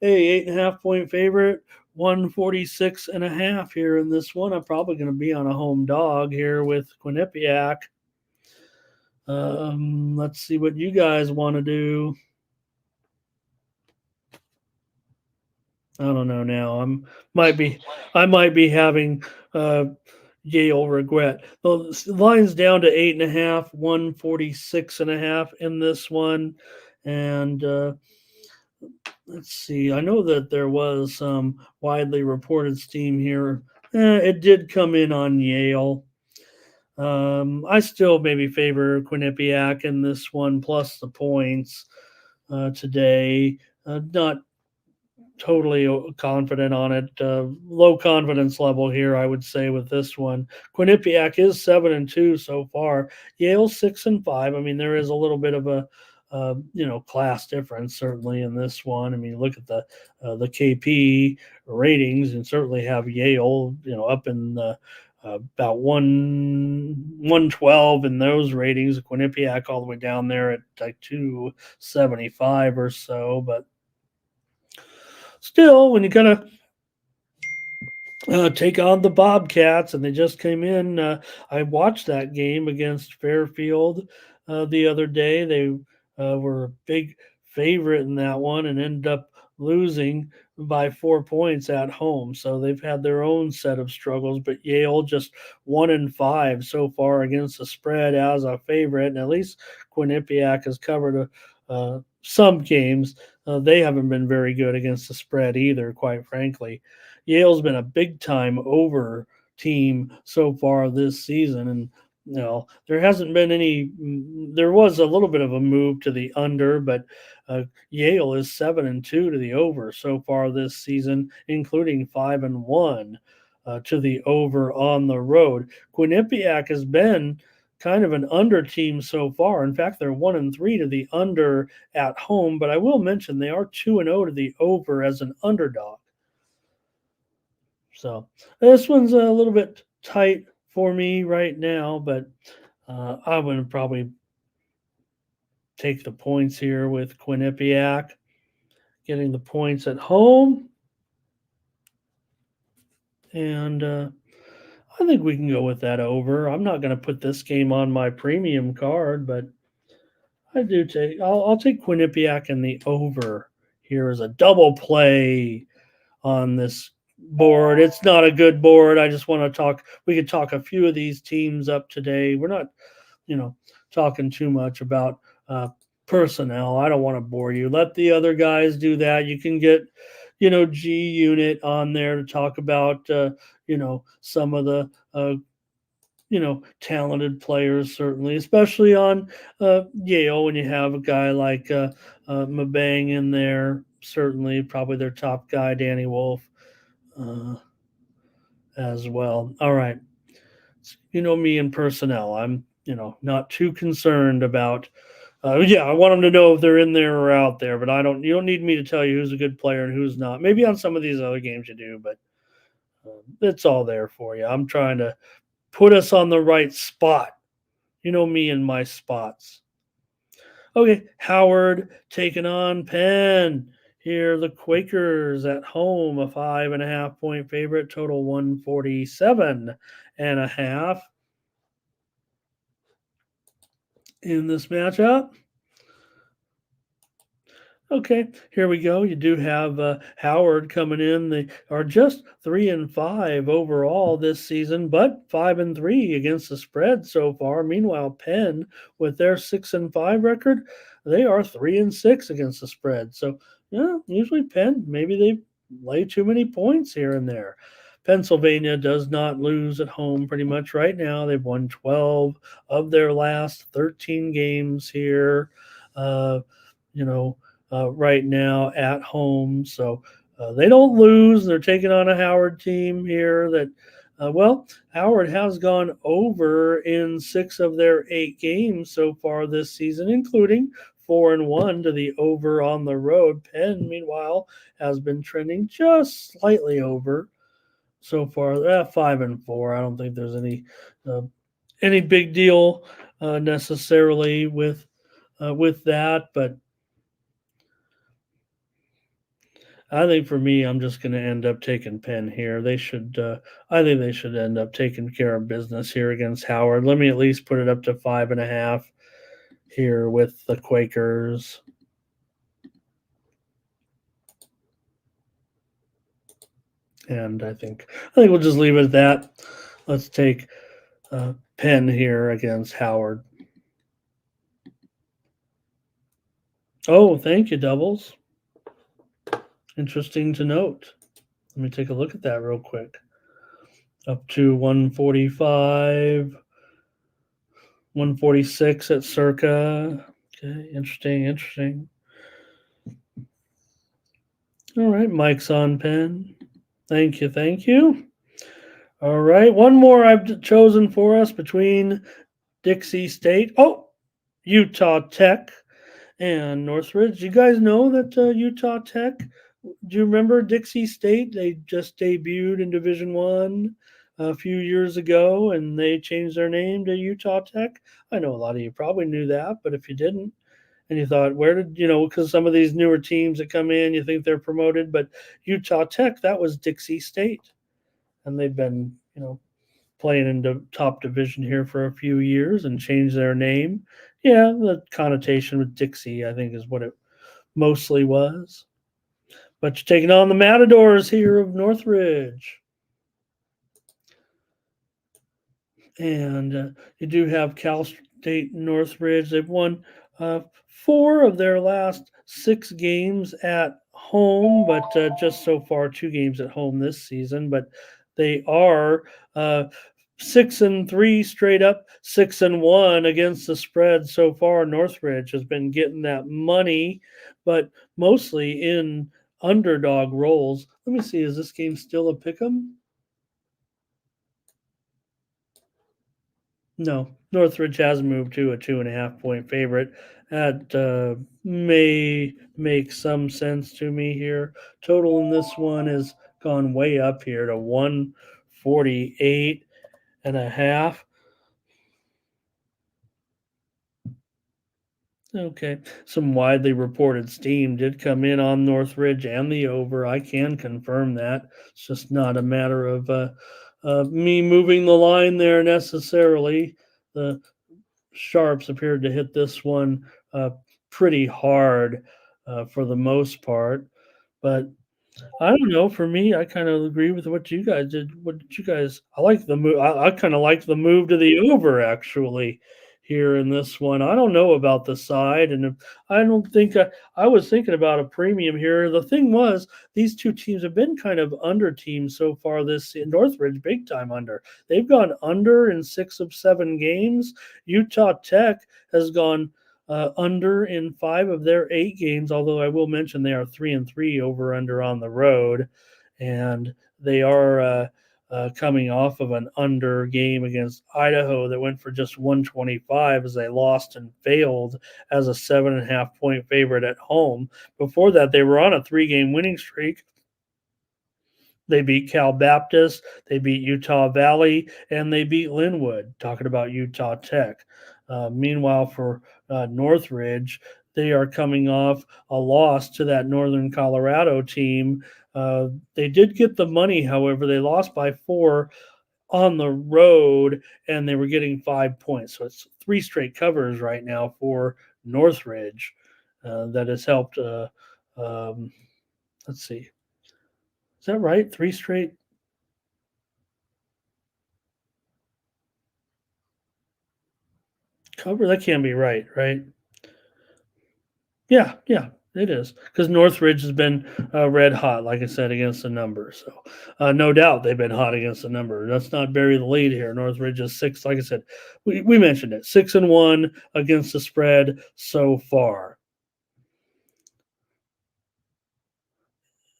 Hey, 8.5 point favorite, 146.5 here in this one. I'm probably going to be on a home dog here with Quinnipiac. Let's see what you guys want to do. I don't know now. I might be having Yale regret. The line's down to 8.5, 146.5 in this one. And let's see. I know that there was some widely reported steam here. It did come in on Yale. I still maybe favor Quinnipiac in this one, plus the points today. Not totally confident on it. Low confidence level here, I would say, with this one. Quinnipiac is 7-2 so far. Yale's 6-5. I mean, there is a little bit of a class difference certainly in this one. I mean, look at the KP ratings, and certainly have Yale, up in the about 112 in those ratings. Quinnipiac all the way down there at like 275 or so, but still, when you kind of take on the Bobcats, and they just came in. I watched that game against Fairfield the other day. They were a big favorite in that one and ended up losing by 4 points at home. So they've had their own set of struggles, but Yale just 1-5 so far against the spread as a favorite. And at least Quinnipiac has covered some games. They haven't been very good against the spread either, quite frankly. Yale's been a big-time over team so far this season, and there hasn't been any. There was a little bit of a move to the under, but Yale is 7-2 to the over so far this season, including 5-1 to the over on the road. Quinnipiac has been kind of an under team so far. In fact, they're 1-3 to the under at home, but I will mention they are 2-0 to the over as an underdog. So this one's a little bit tight for me right now, but I would probably take the points here with Quinnipiac getting the points at home. And I think we can go with that over. I'm not going to put this game on my premium card, but I'll take Quinnipiac and the over here as a double play on this board. It's not a good board. I just want to talk. We could talk a few of these teams up today. We're not, talking too much about personnel. I don't want to bore you. Let the other guys do that. You can get, G Unit on there to talk about, some of the, talented players, certainly, especially on Yale when you have a guy like Mabang in there, certainly, probably their top guy, Danny Wolf, as well. All right. Me and personnel. I'm, not too concerned about. I want them to know if they're in there or out there, but you don't need me to tell you who's a good player and who's not. Maybe on some of these other games you do, but it's all there for you. I'm trying to put us on the right spot. You know me and my spots. Okay, Howard taking on Penn. Here, the Quakers at home, a 5.5 point favorite, total 147.5 in this matchup. Okay, here we go. You do have Howard coming in. They are just 3-5 overall this season, but 5-3 against the spread so far. Meanwhile, Penn, with their 6-5 record, they are 3-6 against the spread. So, usually Penn, maybe they lay too many points here and there. Pennsylvania does not lose at home pretty much right now. They've won 12 of their last 13 games here. Right now at home. So they don't lose. They're taking on a Howard team here that, Howard has gone over in 6 of their 8 games so far this season, including 4-1 to the over on the road. Penn, meanwhile, has been trending just slightly over so far. 5-4. I don't think there's any big deal necessarily with that, but I think for me, I'm just going to end up taking Penn here. I think they should end up taking care of business here against Howard. Let me at least put it up to 5.5 here with the Quakers. And I think we'll just leave it at that. Let's take Penn here against Howard. Oh, thank you, Doubles. Interesting to note. Let me take a look at that real quick. Up to 145, 146 at circa. Okay, interesting. All right, Mike's on Penn. Thank you. All right, one more I've chosen for us between Dixie State. Oh, Utah Tech and Northridge. You guys know that Utah Tech, do you remember Dixie State? They just debuted in Division I a few years ago, and they changed their name to Utah Tech. I know a lot of you probably knew that, but if you didn't, and you thought, because some of these newer teams that come in, you think they're promoted, but Utah Tech, that was Dixie State. And they've been, playing in the top division here for a few years and changed their name. Yeah, the connotation with Dixie, I think, is what it mostly was. But you're taking on the Matadors here of Northridge. And you do have Cal State Northridge. They've won 4 of their last 6 games at home, but just so far 2 games at home this season. But they are 6-3 straight up, 6-1 against the spread so far. Northridge has been getting that money, but mostly in underdog roles. Let me see, is this game still a pick'em? No, Northridge has moved to a 2.5 point favorite. That may make some sense to me here. Total in this one has gone way up here to 148.5. Okay. Some widely reported steam did come in on Northridge and the over. I can confirm that. It's just not a matter of me moving the line there necessarily. The Sharps appeared to hit this one pretty hard for the most part. But I don't know. For me, I kind of agree with what you guys did. What did you guys? I like the move. I kind of like the move to the over actually here in this one. I don't know about the side, and I don't think I was thinking about a premium here. The thing was, these two teams have been kind of under teams so far this in Northridge, big time under. They've gone under in 6 of 7 games. Utah Tech has gone under in 5 of their 8 games. Although I will mention they are 3-3 over under on the road, and they are coming off of an under game against Idaho that went for just 125 as they lost and failed as a 7.5 point favorite at home. Before that, they were on a 3 game winning streak. They beat Cal Baptist, they beat Utah Valley, and they beat Linwood. Talking about Utah Tech. Meanwhile, for Northridge, they are coming off a loss to that Northern Colorado team. They did get the money, however, they lost by 4 on the road, and they were getting 5 points. So it's 3 straight covers right now for Northridge. That has helped. Um, let's see, is that right? 3 straight cover? That can't be right, right? Yeah, yeah, it is because Northridge has been red hot, like I said, against the number. So no doubt they've been hot against the number. Let's not bury the lead here. Northridge is 6, like I said, we mentioned it, 6-1 against the spread so far.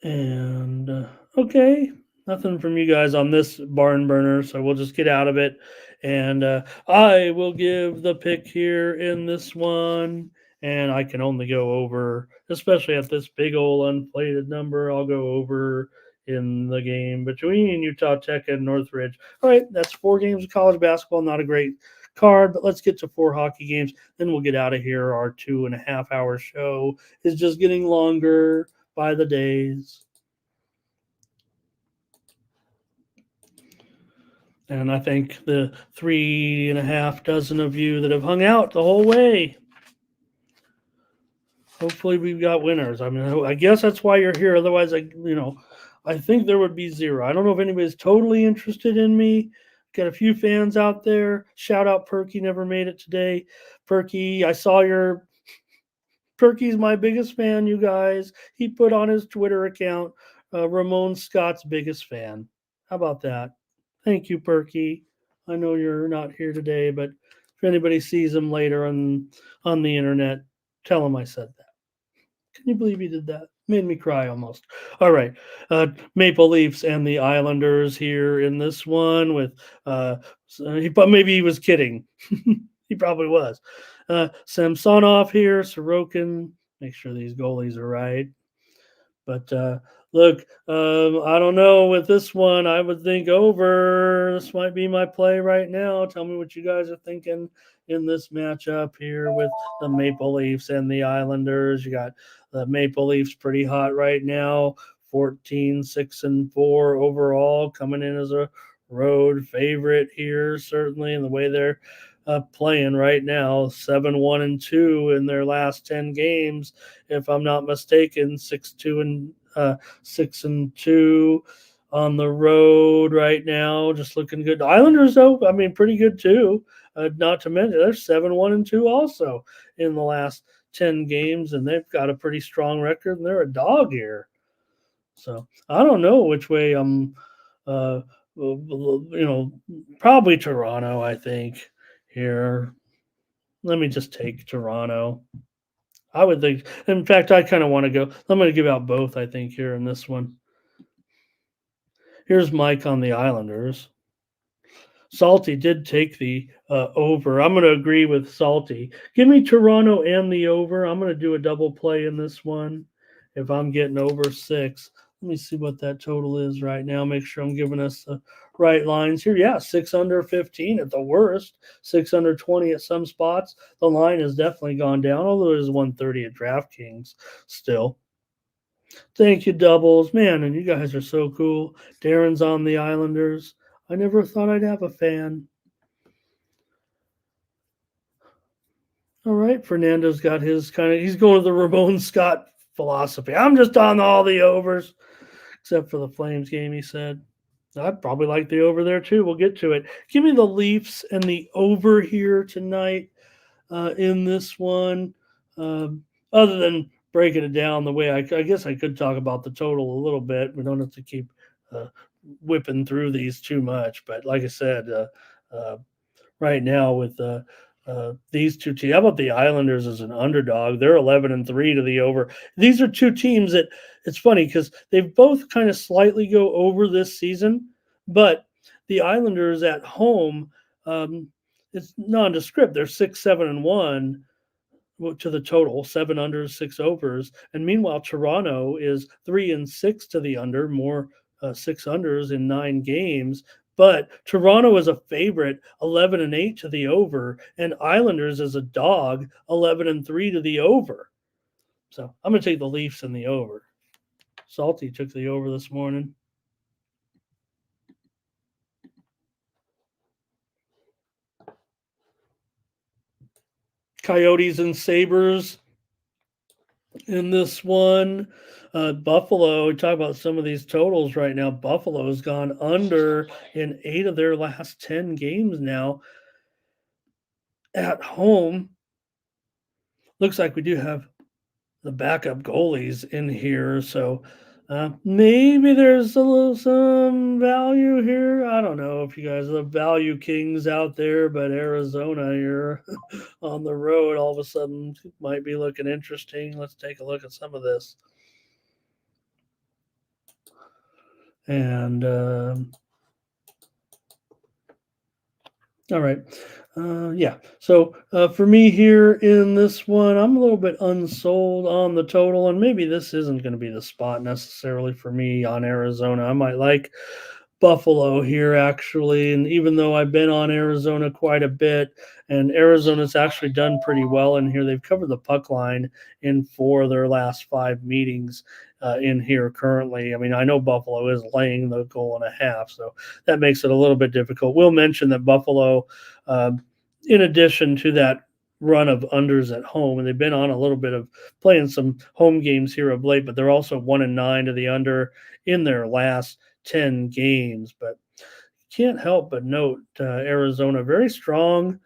And okay, nothing from you guys on this barn burner, so we'll just get out of it. And I will give the pick here in this one, and I can only go over, especially at this big old unplated number. I'll go over in the game between Utah Tech and Northridge. All right, that's 4 games of college basketball. Not a great card, but let's get to 4 hockey games. Then we'll get out of here. Our 2.5 hour show is just getting longer by the days. And I thank the 3.5 dozen of you that have hung out the whole way. Hopefully, we've got winners. I mean, I guess that's why you're here. Otherwise, I think there would be zero. I don't know if anybody's totally interested in me. Got a few fans out there. Shout out Perky, never made it today. Perky, I saw your Perky's my biggest fan, you guys. He put on his Twitter account, Ramon Scott's biggest fan. How about that? Thank you, Perky. I know you're not here today, but if anybody sees him later on the internet, tell him I said that. Can you believe he did that? Made me cry almost. All right. Maple Leafs and the Islanders here in this one with but maybe he was kidding. He probably was. Samsonov here, Sorokin. Make sure these goalies are right. But look, I don't know with this one. I would think over. This might be my play right now. Tell me what you guys are thinking in this matchup here with the Maple Leafs and the Islanders. You got the Maple Leafs pretty hot right now, 14, 6-4 overall, coming in as a road favorite here, certainly in the way they're playing right now, 7-1-2 in their last 10 games, if I'm not mistaken, 6-2 on the road right now, just looking good. The Islanders, though, I mean, pretty good too. Not to mention they're 7-1-2 also in the last 10 games, and they've got a pretty strong record, and they're a dog here. So I don't know which way I'm. Probably Toronto. I think here. Let me just take Toronto. I would think. In fact, I kind of want to go. I'm going to give out both. I think here in this one. Here's Mike on the Islanders. Salty did take the over. I'm going to agree with Salty. Give me Toronto and the over. I'm going to do a double play in this one if I'm getting over 6. Let me see what that total is right now. Make sure I'm giving us the right lines here. Yeah, 6 under 15 at the worst, 6 under 20 at some spots. The line has definitely gone down, although it is 130 at DraftKings still. Thank you, doubles. Man, and you guys are so cool. Darren's on the Islanders. I never thought I'd have a fan. All right, Fernando's got his he's going to the Ramon Scott philosophy. I'm just on all the overs, except for the Flames game, he said. I'd probably like the over there too. We'll get to it. Give me the Leafs and the over here tonight in this one. Other than breaking it down the way I guess I could talk about the total a little bit. We don't have to keep uh, whipping through these too much. But like I said, right now with these two teams. How about the Islanders as an underdog? They're 11-3 to the over. These are two teams that it's funny because they both kind of slightly go over this season, but the Islanders at home, it's nondescript. They're 6-7-1 to the total, 7 unders, 6 overs, and meanwhile Toronto is 3-6 to the under, more 6 unders in 9 games. But Toronto is a favorite, 11-8 to the over, and Islanders is a dog, 11-3 to the over. So I'm going to take the Leafs in the over. Salty took the over this morning. Coyotes and Sabres in this one. Buffalo, we talk about some of these totals right now. Buffalo's gone under in 8 of their last 10 games now at home. Looks like we do have the backup goalies in here, so maybe there's some value here. I don't know if you guys are the value kings out there, but Arizona here on the road all of a sudden might be looking interesting. Let's take a look at some of this. And all right. Yeah. So for me here in this one, I'm a little bit unsold on the total, and maybe this isn't going to be the spot necessarily for me on Arizona. I might like Buffalo here actually, and even though I've been on Arizona quite a bit, and Arizona's actually done pretty well in here. They've covered the puck line in 4 of their last 5 meetings in here currently. I mean, I know Buffalo is laying the goal and a half, so that makes it a little bit difficult. We'll mention that Buffalo, in addition to that run of unders at home, and they've been on a little bit of playing some home games here of late, but they're also 1-9 to the under in their last 10 games. But can't help but note Arizona very strong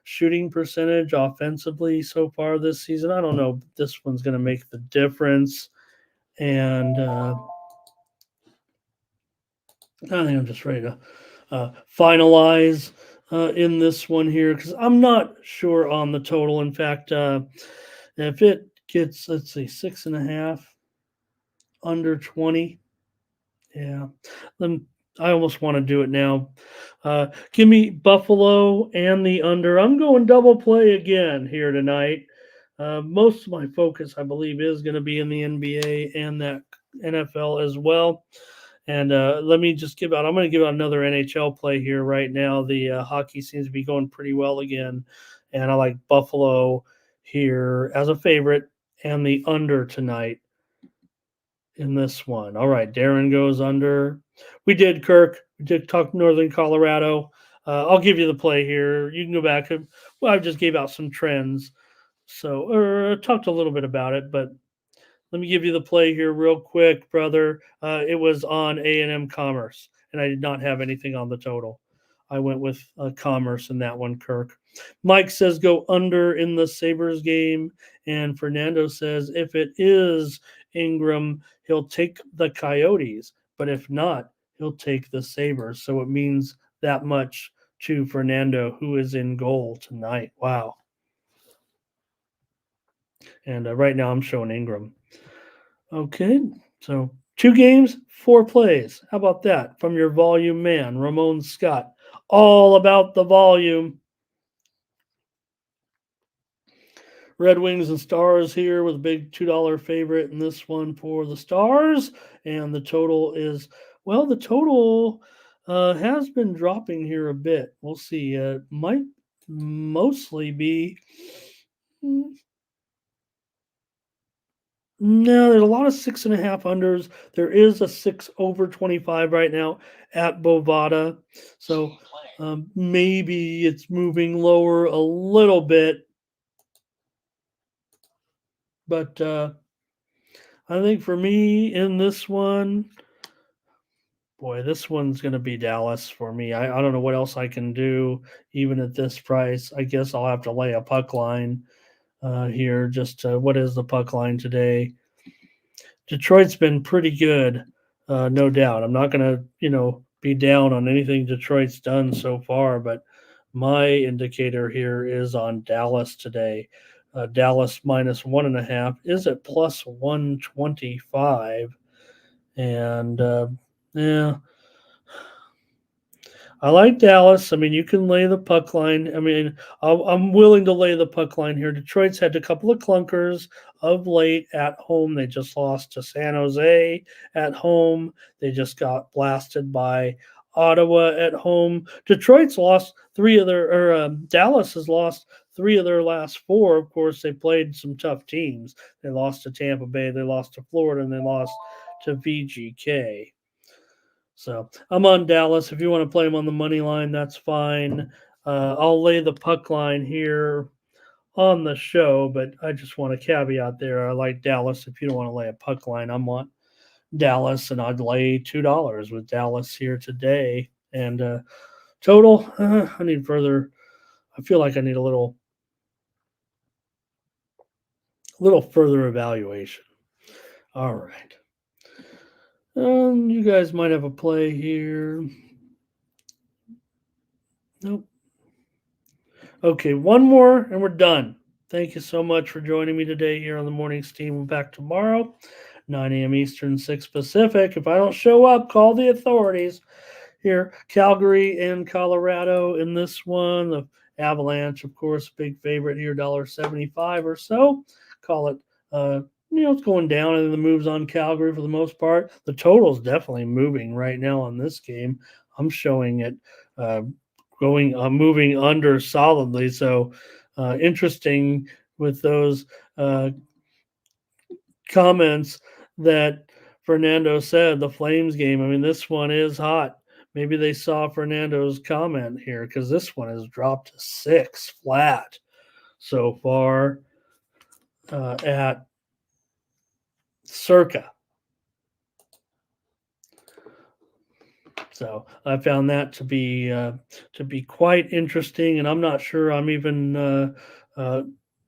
shooting percentage offensively so far this season. I don't know if this one's going to make the difference. And I think I'm just ready to finalize in this one here because I'm not sure on the total. In fact, if it gets, let's see, 6.5 under 20, yeah, then I almost want to do it now. Give me Buffalo and the under. I'm going double play again here tonight. Most of my focus, I believe, is going to be in the NBA and that NFL as well. And let me just I'm going to give out another NHL play here right now. The hockey seems to be going pretty well again. And I like Buffalo here as a favorite and the under tonight in this one. All right, Darren goes under. We did, Kirk. We did talk Northern Colorado. I'll give you the play here. You can go back. Well, I just gave out some trends. So, or talked a little bit about it, but let me give you the play here real quick, brother. It was on A&M Commerce, and I did not have anything on the total. I went with Commerce in that one, Kirk. Mike says go under in the Sabres game, and Fernando says if it is Ingram, he'll take the Coyotes, but if not, he'll take the Sabres. So it means that much to Fernando, who is in goal tonight. Wow. And right now I'm showing Ingram. Okay, so 2 games, 4 plays. How about that from your volume man, Ramon Scott? all about the volume. Red Wings and Stars here with a big $2 favorite in this one for the Stars. And the total is, well, the total has been dropping here a bit. We'll see. It might mostly be. No, there's a lot of 6.5 unders. There is a 6 over 25 right now at Bovada. So maybe it's moving lower a little bit. But I think for me in this one, boy, this one's going to be Dallas for me. I don't know what else I can do, even at this price. I guess I'll have to lay a puck line here. Just what is the puck line today? Detroit's been pretty good, no doubt. I'm not going to, be down on anything Detroit's done so far, but my indicator here is on Dallas today. Dallas minus 1.5 is at plus 125. And yeah, I like Dallas. I mean, you can lay the puck line. I mean, I'm willing to lay the puck line here. Detroit's had a couple of clunkers of late at home. They just lost to San Jose at home. They just got blasted by Ottawa at home. Detroit's lost three of their, or Dallas has lost three of their last four. Of course, they played some tough teams. They lost to Tampa Bay, they lost to Florida, and they lost to VGK. So I'm on Dallas. If you want to play them on the money line, that's fine. I'll lay the puck line here on the show, but I just want to caveat there. I like Dallas. If you don't want to lay a puck line, I'm on Dallas, and I'd lay $2 with Dallas here today. And total, I need further. I feel like I need a little further evaluation. All right. You guys might have a play here. Nope. Okay, one more and we're done. Thank you so much for joining me today here on the Morning Steam. We're back tomorrow, 9 a.m. Eastern, 6 Pacific. If I don't show up, call the authorities. Here, Calgary and Colorado in this one. The Avalanche, of course, big favorite here, $1.75 or so. Call it, it's going down, and the moves on Calgary for the most part. The total's definitely moving right now on this game. I'm showing it moving under solidly. So interesting with those comments that Fernando said, the Flames game. I mean, this one is hot. Maybe they saw Fernando's comment here, because this one has dropped to 6 flat so far at circa. So I found that to be quite interesting, and I'm not sure I'm even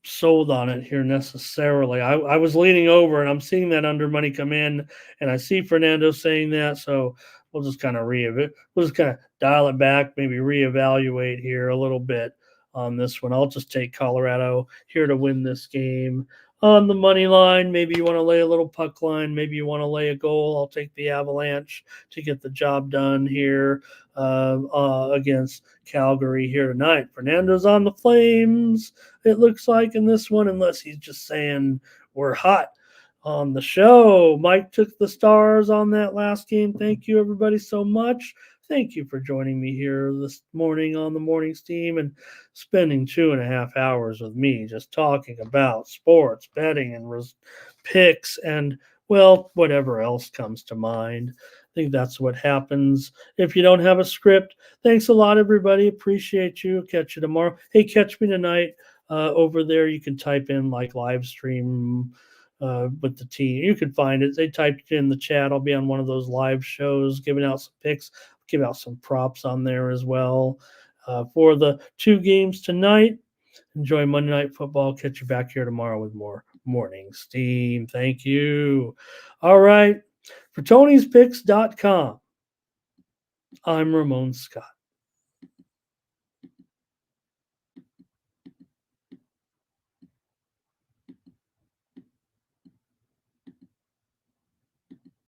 sold on it here necessarily. I was leaning over, and I'm seeing that under money come in, and I see Fernando saying that, so we'll just kind of dial it back, maybe reevaluate here a little bit on this one. I'll just take Colorado here to win this game. On the money line, maybe you want to lay a little puck line, maybe you want to lay a goal. I'll take the Avalanche to get the job done here against Calgary here tonight. Fernando's on the Flames, it looks like, in this one, unless he's just saying we're hot on the show. Mike took the Stars on that last game. Thank you, everybody, so much. Thank you for joining me here this morning on the Morning Steam and spending 2.5 hours with me just talking about sports, betting, and picks, and, well, whatever else comes to mind. I think that's what happens if you don't have a script. Thanks a lot, everybody. Appreciate you. Catch you tomorrow. Hey, catch me tonight over there. You can type in like live stream with the team. You can find it. They typed it in the chat. I'll be on one of those live shows giving out some picks, give out some props on there as well for the 2 games tonight. Enjoy Monday Night Football. Catch you back here tomorrow with more Morning Steam. Thank you. All right. For Tony'sPicks.com, I'm Ramon Scott.